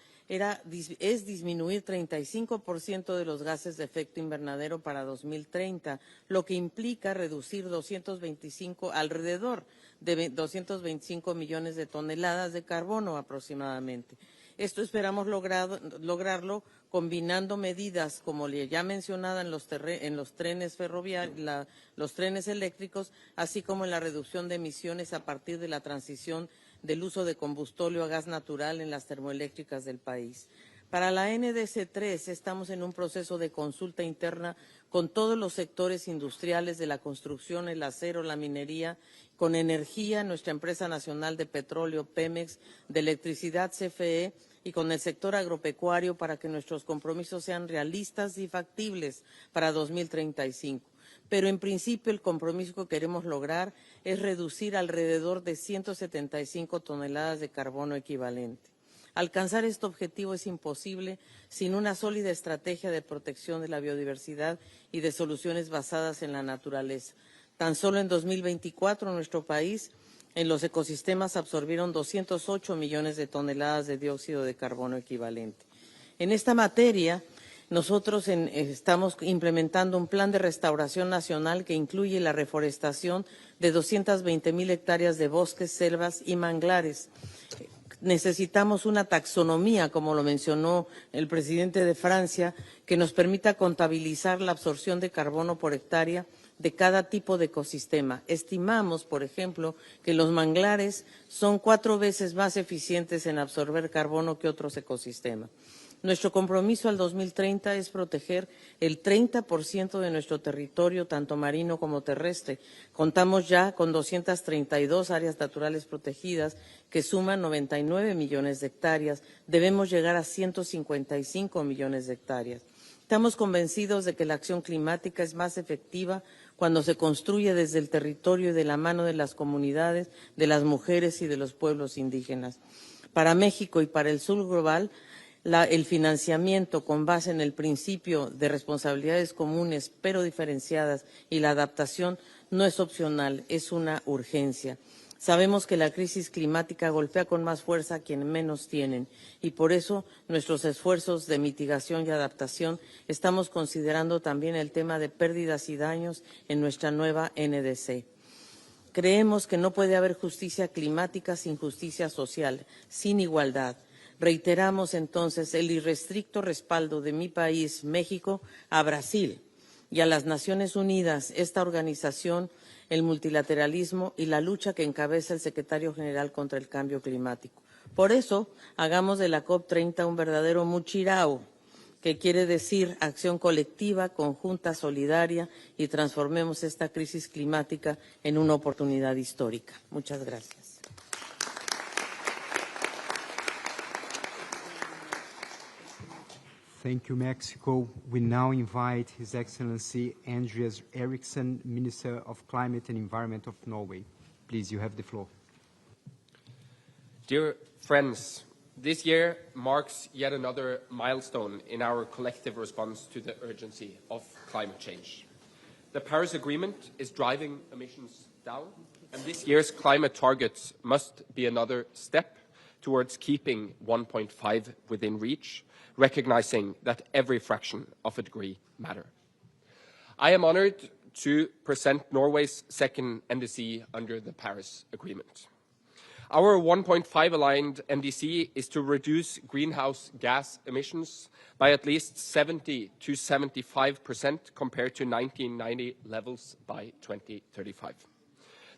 es disminuir 35% de los gases de efecto invernadero para 2030, lo que implica reducir alrededor de 225 millones de toneladas de carbono aproximadamente. Esto esperamos lograrlo combinando medidas como ya mencionada en los trenes ferroviarios, los trenes eléctricos, así como en la reducción de emisiones a partir de la transición del uso de combustóleo a gas natural en las termoeléctricas del país. Para la NDC 3 estamos en un proceso de consulta interna con todos los sectores industriales de la construcción, el acero, la minería, con energía, nuestra empresa nacional de petróleo, Pemex, de electricidad, CFE, y con el sector agropecuario para que nuestros compromisos sean realistas y factibles para 2035. Pero en principio el compromiso que queremos lograr es reducir alrededor de 175 toneladas de carbono equivalente. Alcanzar este objetivo es imposible sin una sólida estrategia de protección de la biodiversidad y de soluciones basadas en la naturaleza. Tan solo en 2024 nuestro país en los ecosistemas absorbieron 208 millones de toneladas de dióxido de carbono equivalente. En esta materia, nosotros estamos implementando un plan de restauración nacional que incluye la reforestación de 220,000 hectáreas de bosques, selvas y manglares. Necesitamos una taxonomía, como lo mencionó el presidente de Francia, que nos permita contabilizar la absorción de carbono por hectárea de cada tipo de ecosistema. Estimamos, por ejemplo, que los manglares son 4 veces más eficientes en absorber carbono que otros ecosistemas. Nuestro compromiso al 2030 es proteger el 30% de nuestro territorio, tanto marino como terrestre. Contamos ya con 232 áreas naturales protegidas que suman 99 millones de hectáreas. Debemos llegar a 155 millones de hectáreas. Estamos convencidos de que la acción climática es más efectiva cuando se construye desde el territorio y de la mano de las comunidades, de las mujeres y de los pueblos indígenas. Para México y para el sur global, el financiamiento con base en el principio de responsabilidades comunes pero diferenciadas y la adaptación no es opcional, es una urgencia. Sabemos que la crisis climática golpea con más fuerza a quienes menos tienen y por eso nuestros esfuerzos de mitigación y adaptación estamos considerando también el tema de pérdidas y daños en nuestra nueva NDC. Creemos que no puede haber justicia climática sin justicia social, sin igualdad. Reiteramos entonces el irrestricto respaldo de mi país, México, a Brasil y a las Naciones Unidas, esta organización, el multilateralismo y la lucha que encabeza el secretario general contra el cambio climático. Por eso, hagamos de la COP30 un verdadero muchirao, que quiere decir acción colectiva, conjunta, solidaria, y transformemos esta crisis climática en una oportunidad histórica. Muchas gracias. Thank you, Mexico. We now invite His Excellency Andreas Eriksen, Minister of Climate and Environment of Norway. Please, you have the floor. Dear friends, this year marks yet another milestone in our collective response to the urgency of climate change. The Paris Agreement is driving emissions down, and this year's climate targets must be another step towards keeping 1.5 within reach, recognizing that every fraction of a degree matters. I am honored to present Norway's second NDC under the Paris Agreement. Our 1.5 aligned NDC is to reduce greenhouse gas emissions by at least 70 to 75% compared to 1990 levels by 2035.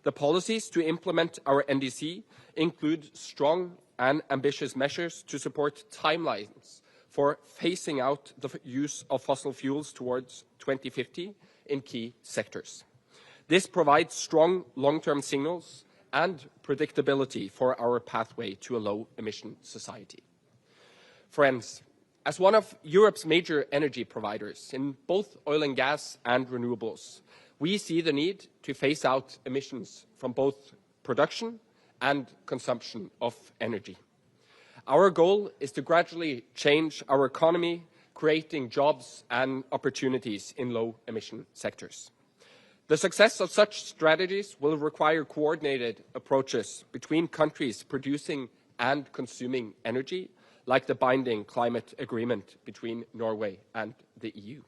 The policies to implement our NDC include strong and ambitious measures to support timelines for phasing out the use of fossil fuels towards 2050 in key sectors. This provides strong long-term signals and predictability for our pathway to a low-emission society. Friends, as one of Europe's major energy providers in both oil and gas and renewables, we see the need to phase out emissions from both production and consumption of energy. Our goal is to gradually change our economy, creating jobs and opportunities in low-emission sectors. The success of such strategies will require coordinated approaches between countries producing and consuming energy, like the binding climate agreement between Norway and the EU.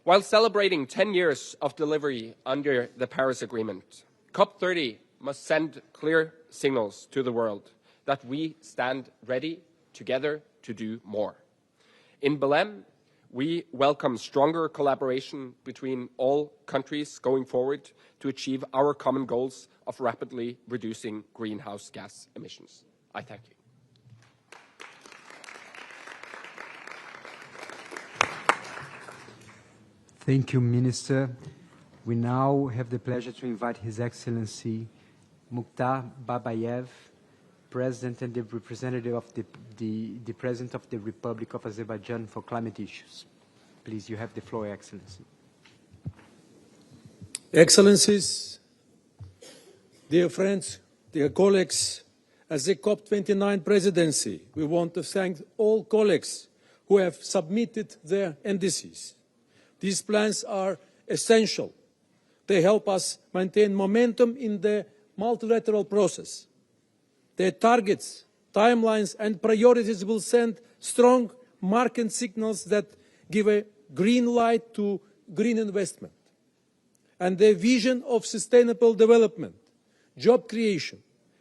While celebrating 10 years of delivery under the Paris Agreement, COP30 must send clear signals to the world that we stand ready together to do more. In Belém, we welcome stronger collaboration between all countries going forward to achieve our common goals of rapidly reducing greenhouse gas emissions. I thank you. Thank you, Minister. We now have the pleasure to invite His Excellency Mukhtar Babayev, President and the representative of the President of the Republic of Azerbaijan for climate issues. Please, you have the floor, Excellency. Excellencies, dear friends, dear colleagues, as the COP29 presidency, we want to thank all colleagues who have submitted their NDCs. These plans are essential. They help us maintain momentum in the multilateral process. Their targets, timelines, and priorities will send strong market signals that give a green light to green investment. And their vision of sustainable development, job creation,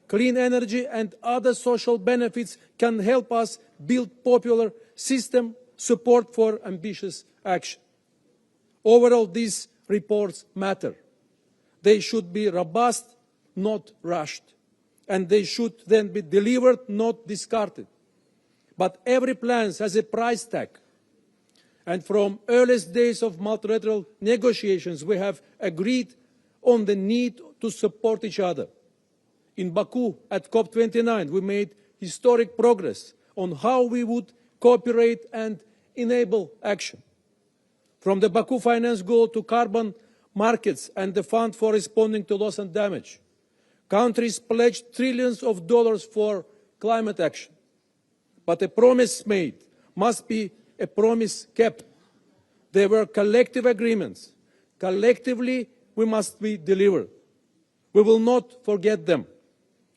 clean energy, and other social benefits can help us build popular system support for ambitious action. Overall, these reports matter. They should be robust, not rushed. And they should then be delivered, not discarded. But every plan has a price tag. And from earliest days of multilateral negotiations, we have agreed on the need to support each other. In Baku at COP29, we made historic progress on how we would cooperate and enable action. From the Baku finance goal to carbon markets and the fund for responding to loss and damage, countries pledged trillions of dollars for climate action. But a promise made must be a promise kept. There were collective agreements. Collectively, we must be delivered. We will not forget them,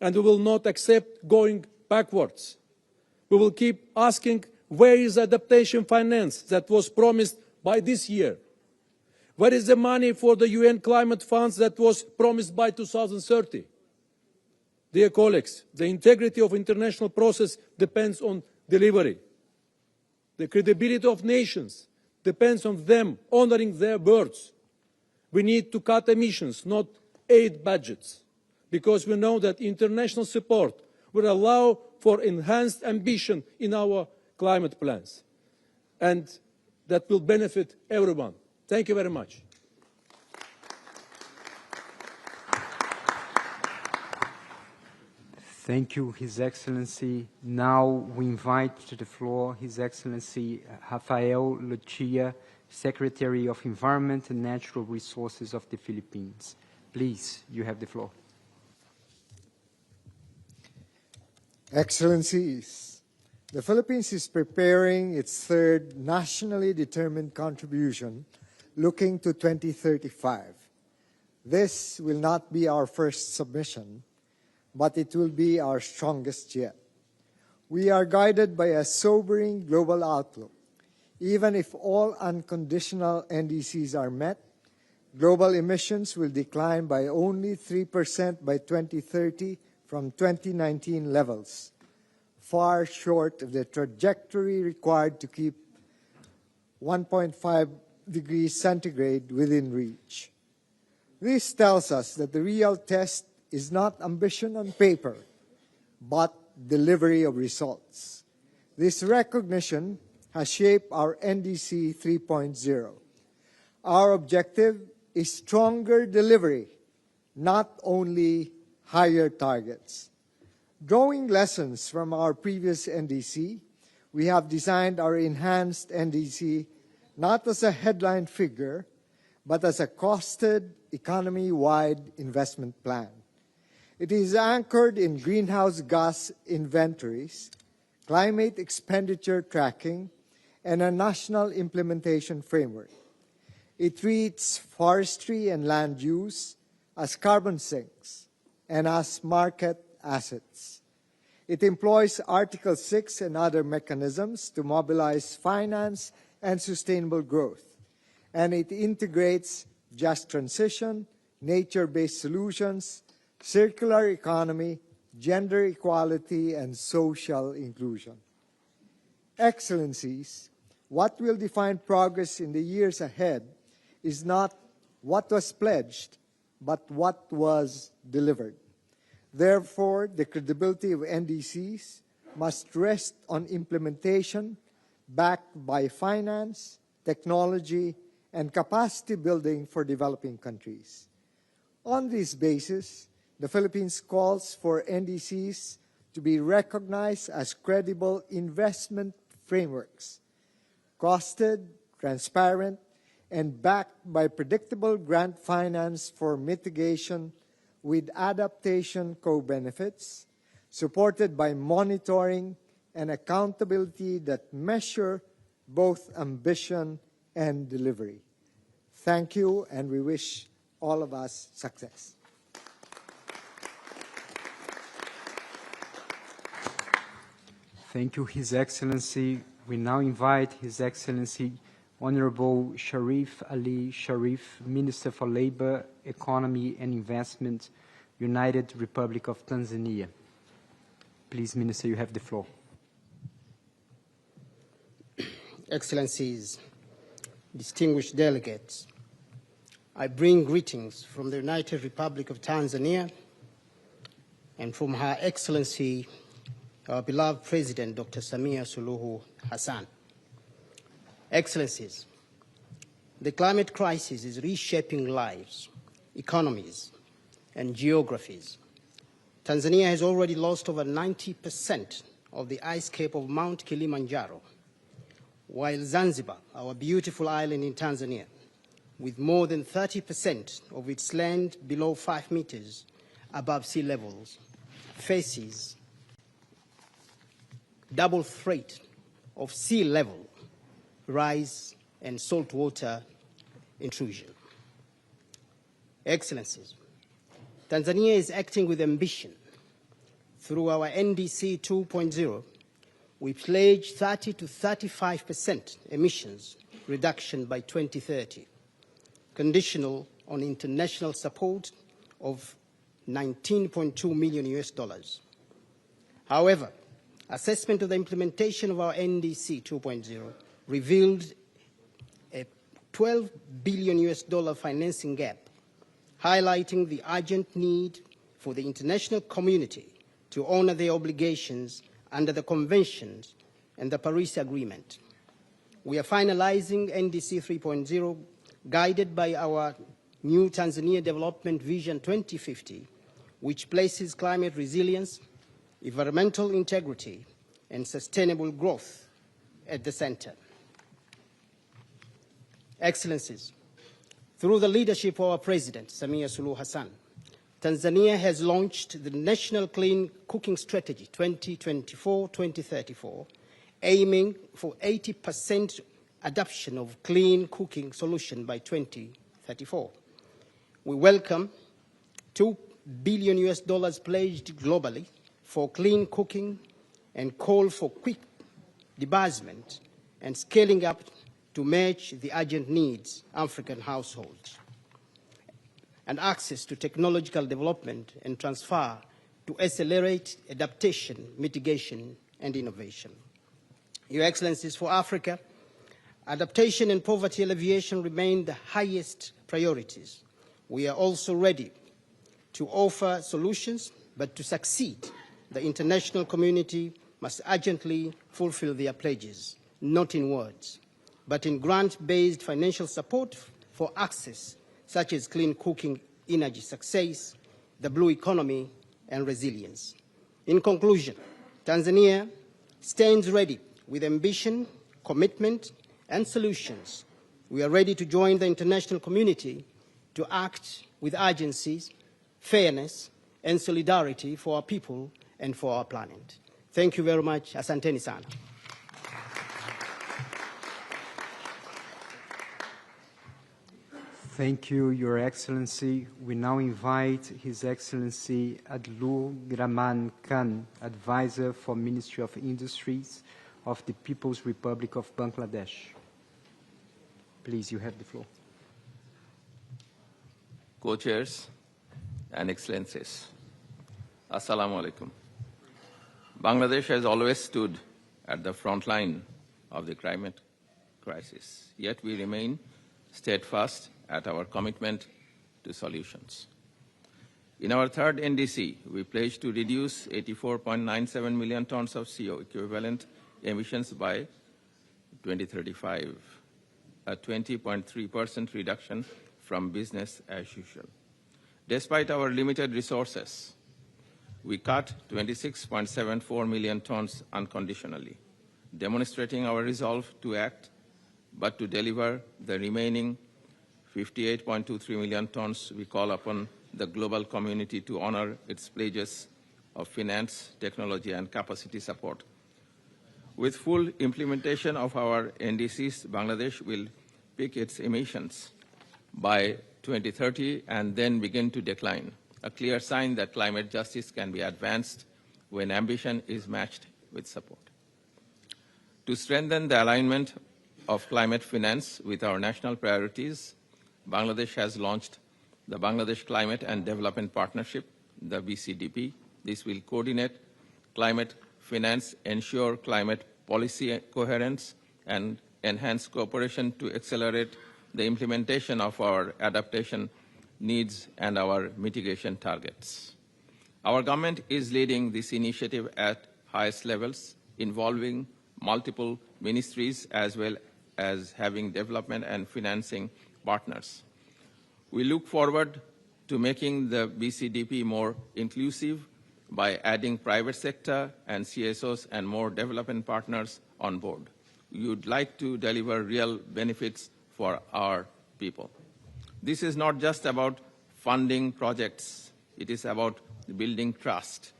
and we will not accept going backwards. We will keep asking, where is adaptation finance that was promised by this year? Where is the money for the UN climate funds that was promised by 2030? Dear colleagues, the integrity of international process depends on delivery. The credibility of nations depends on them honoring their words. We need to cut emissions, not aid budgets, because we know that international support will allow for enhanced ambition in our climate plans. And that will benefit everyone. Thank you very much. Thank you, His Excellency. Now we invite to the floor His Excellency Rafael Lucia, Secretary of Environment and Natural Resources of the Philippines. Please, you have the floor. Excellencies, the Philippines is preparing its third nationally determined contribution looking to 2035. This will not be our first submission, but it will be our strongest yet. We are guided by a sobering global outlook. Even if all unconditional NDCs are met, global emissions will decline by only 3% by 2030 from 2019 levels, far short of the trajectory required to keep 1.5 degrees centigrade within reach. This tells us that the real test is not ambition on paper, but delivery of results. This recognition has shaped our NDC 3.0. Our objective is stronger delivery, not only higher targets. Drawing lessons from our previous NDC, we have designed our enhanced NDC not as a headline figure, but as a costed, economy-wide investment plan. It is anchored in greenhouse gas inventories, climate expenditure tracking, and a national implementation framework. It treats forestry and land use as carbon sinks and as market assets. It employs Article 6 and other mechanisms to mobilize finance and sustainable growth, and it integrates just transition, nature-based solutions, circular economy, gender equality, and social inclusion. Excellencies, what will define progress in the years ahead is not what was pledged, but what was delivered. Therefore, the credibility of NDCs must rest on implementation backed by finance, technology, and capacity building for developing countries. On this basis, the Philippines calls for NDCs to be recognized as credible investment frameworks, costed, transparent, and backed by predictable grant finance for mitigation with adaptation co-benefits, supported by monitoring and accountability that measure both ambition and delivery. Thank you, and we wish all of us success. Thank you, His Excellency. We now invite His Excellency Honorable Sharif Ali Sharif, Minister for Labor, Economy and Investment, United Republic of Tanzania. Please, Minister, you have the floor. Excellencies, distinguished delegates, I bring greetings from the United Republic of Tanzania and from Her Excellency, our beloved President, Dr. Samia Suluhu Hassan. Excellencies, the climate crisis is reshaping lives, economies, and geographies. Tanzania has already lost over 90% of the ice cap of Mount Kilimanjaro, while Zanzibar, our beautiful island in Tanzania, with more than 30% of its land below 5 meters above sea levels, faces double threat of sea level rise and saltwater intrusion. Excellencies, Tanzania is acting with ambition. Through our NDC 2.0, we pledge 30 to 35% emissions reduction by 2030, conditional on international support of $19.2 million. However, assessment of the implementation of our NDC 2.0 revealed a $12 billion financing gap, highlighting the urgent need for the international community to honor their obligations under the conventions and the Paris Agreement. We are finalizing NDC 3.0, guided by our new Tanzania Development Vision 2050, which places climate resilience, environmental integrity, and sustainable growth at the center. Excellencies, through the leadership of our President, Samia Suluhu Hassan, Tanzania has launched the National Clean Cooking Strategy 2024-2034, aiming for 80% adoption of clean cooking solution by 2034. We welcome $2 billion US dollars pledged globally for clean cooking and call for quick disbursement and scaling up to match the urgent needs of African households, and access to technological development and transfer to accelerate adaptation, mitigation, and innovation. Your Excellencies, for Africa, adaptation and poverty alleviation remain the highest priorities. We are also ready to offer solutions, but to succeed, the international community must urgently fulfill their pledges, not in words, but in grant-based financial support for access, such as clean cooking, energy success, the blue economy, and resilience. In conclusion, Tanzania stands ready with ambition, commitment, and solutions. We are ready to join the international community to act with urgency, fairness, and solidarity for our people and for our planet. Thank you very much. Asanteni sana. Thank you, Your Excellency. We now invite His Excellency Adlur Graman Khan, Advisor for Ministry of Industries of the People's Republic of Bangladesh. Please, you have the floor. Co-chairs and Excellencies, Assalamu alaikum. Bangladesh has always stood at the front line of the climate crisis, yet we remain steadfast at our commitment to solutions. In our third NDC, we pledged to reduce 84.97 million tons of CO equivalent emissions by 2035, a 20.3% reduction from business as usual. Despite our limited resources, we cut 26.74 million tons unconditionally, demonstrating our resolve to act, but to deliver the remaining 58.23 million tons. We call upon the global community to honor its pledges of finance, technology, and capacity support. With full implementation of our NDCs, Bangladesh will peak its emissions by 2030 and then begin to decline, a clear sign that climate justice can be advanced when ambition is matched with support. To strengthen the alignment of climate finance with our national priorities, Bangladesh has launched the Bangladesh Climate and Development Partnership, the BCDP. This will coordinate climate finance, ensure climate policy coherence, and enhance cooperation to accelerate the implementation of our adaptation needs and our mitigation targets. Our government is leading this initiative at highest levels, involving multiple ministries as well as having development and financing partners. We look forward to making the BCDP more inclusive by adding private sector and CSOs and more development partners on board. We would like to deliver real benefits for our people. This is not just about funding projects. It is about building trust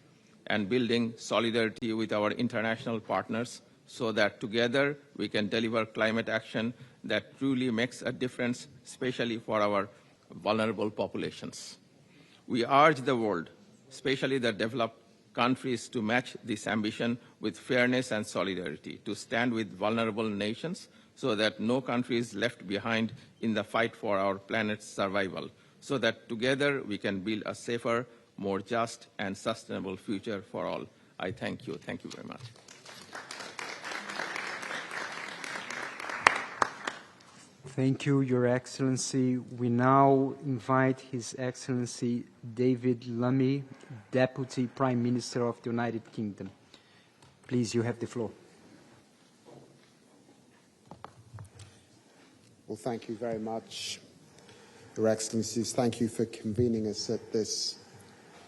and building solidarity with our international partners so that together we can deliver climate action that truly makes a difference, especially for our vulnerable populations. We urge the world, especially the developed countries, to match this ambition with fairness and solidarity, to stand with vulnerable nations so that no country is left behind in the fight for our planet's survival, so that together we can build a safer, more just and sustainable future for all. I thank you. Thank you very much. Thank you, Your Excellency. We now invite His Excellency David Lammy, Deputy Prime Minister of the United Kingdom. Please, you have the floor. Well, thank you very much, Your Excellencies. Thank you for convening us at this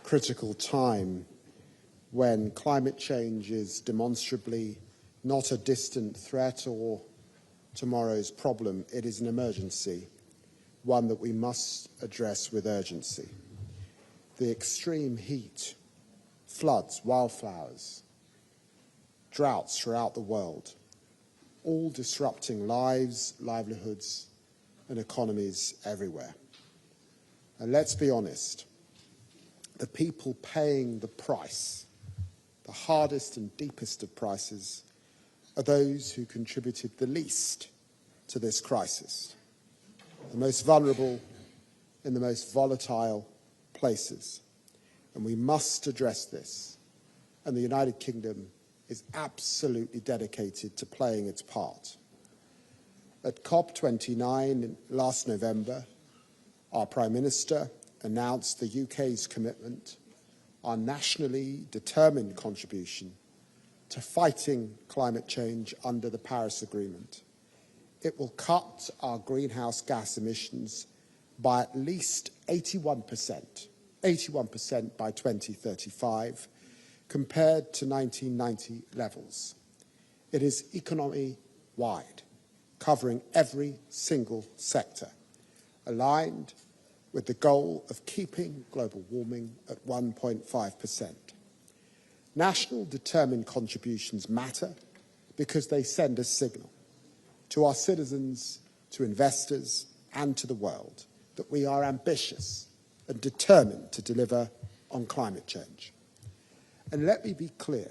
critical time when climate change is demonstrably not a distant threat or tomorrow's problem. It is an emergency, one that we must address with urgency. The extreme heat, floods, wildfires, droughts throughout the world, all disrupting lives, livelihoods, and economies everywhere. And let's be honest, the people paying the price, the hardest and deepest of prices, are those who contributed the least to this crisis, the most vulnerable in the most volatile places. And we must address this, and the United Kingdom is absolutely dedicated to playing its part. At COP29 last November, our Prime Minister announced the UK's commitment, our nationally determined contribution to fighting climate change under the Paris Agreement. It will cut our greenhouse gas emissions by at least 81% by 2035, compared to 1990 levels. It is economy-wide, covering every single sector, aligned with the goal of keeping global warming at 1.5%. National determined contributions matter because they send a signal to our citizens, to investors, and to the world that we are ambitious and determined to deliver on climate change. And let me be clear,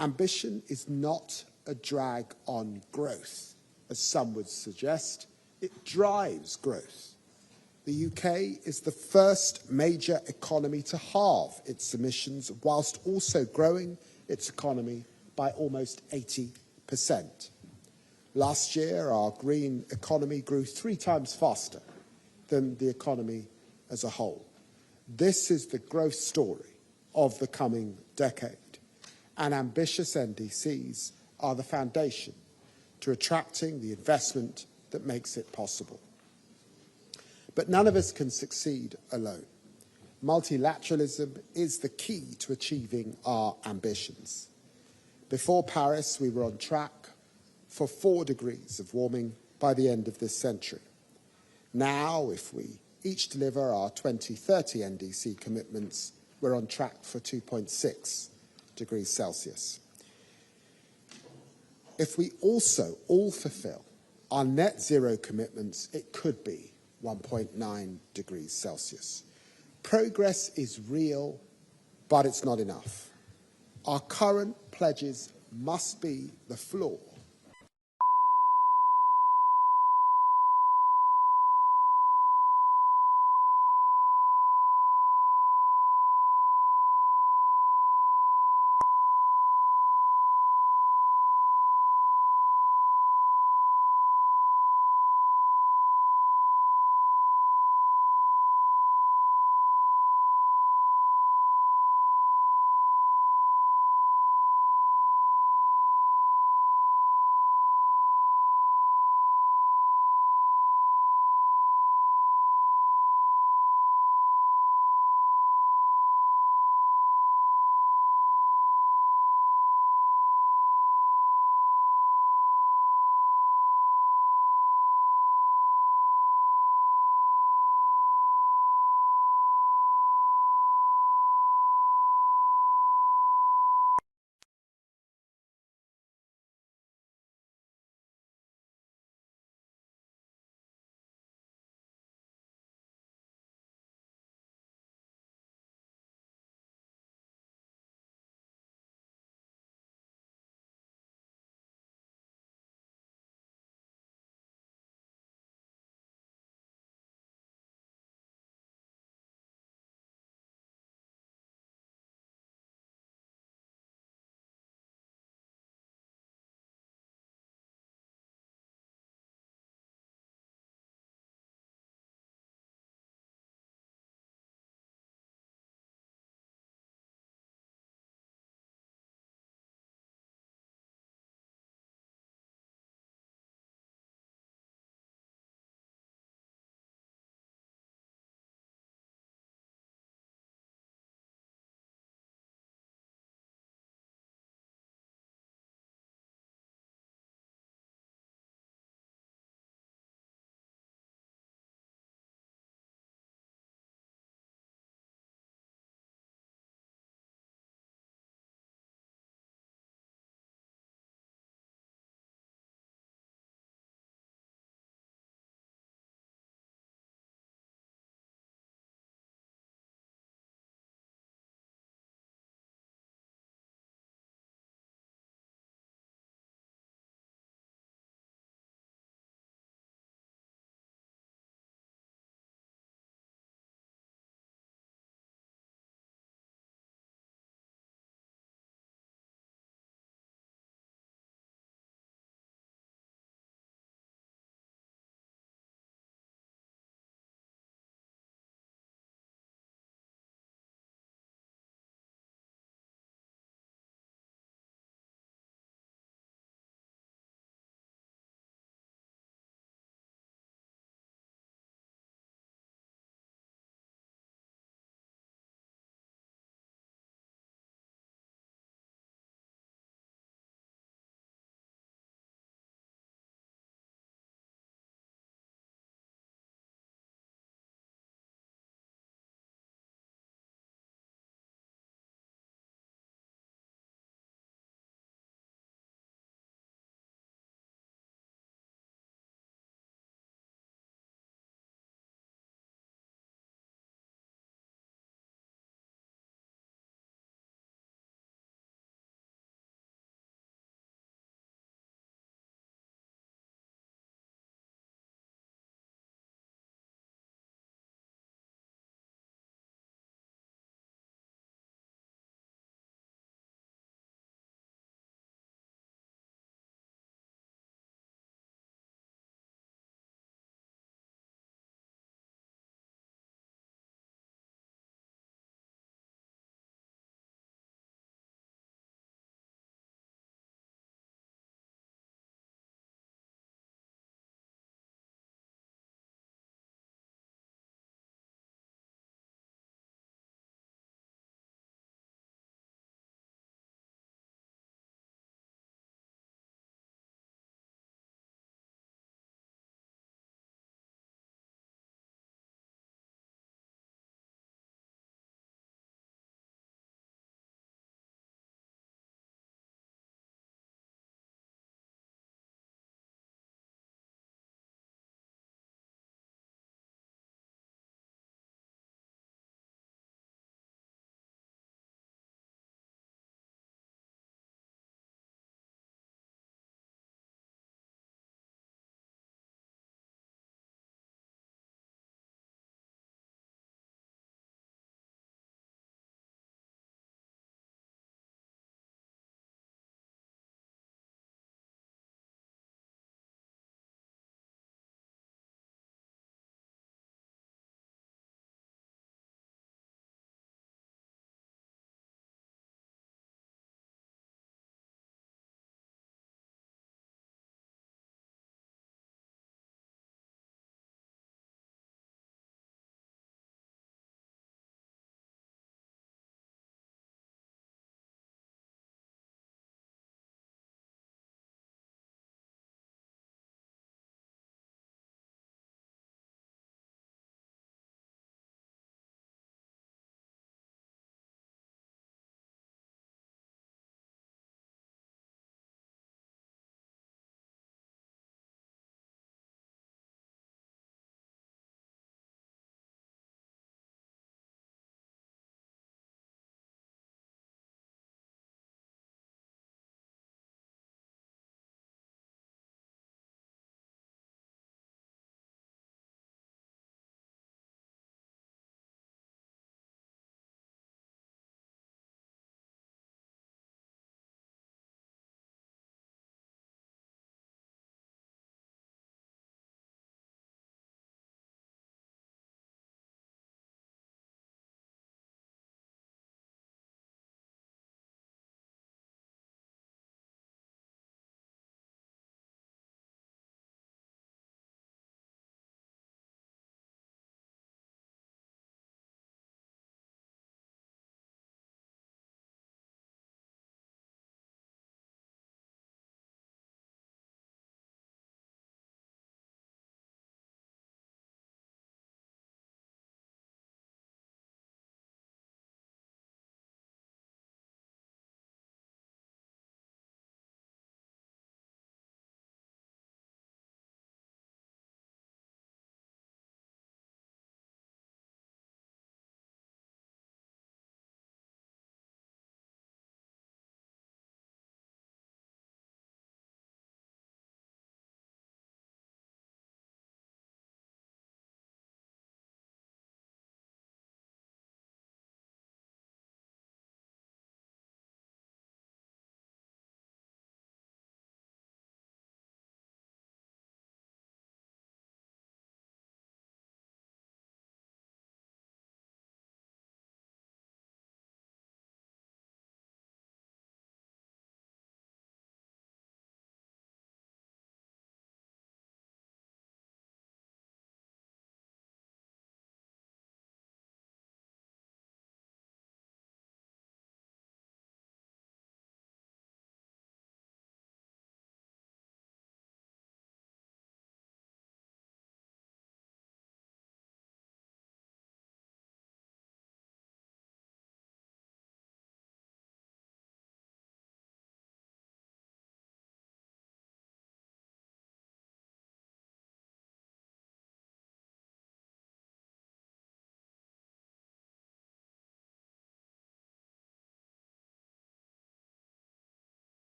ambition is not a drag on growth, as some would suggest. It drives growth. The UK is the first major economy to halve its emissions whilst also growing its economy by almost 80%. Last year, our green economy grew 3 times faster than the economy as a whole. This is the growth story of the coming decade, and ambitious NDCs are the foundation to attracting the investment that makes it possible. But none of us can succeed alone. Multilateralism is the key to achieving our ambitions. Before Paris, we were on track for 4 degrees of warming by the end of this century. Now, if we each deliver our 2030 NDC commitments, we're on track for 2.6 degrees Celsius. If we also all fulfill our net zero commitments, it could be 1.9 degrees Celsius. Progress is real, but it's not enough. Our current pledges must be the floor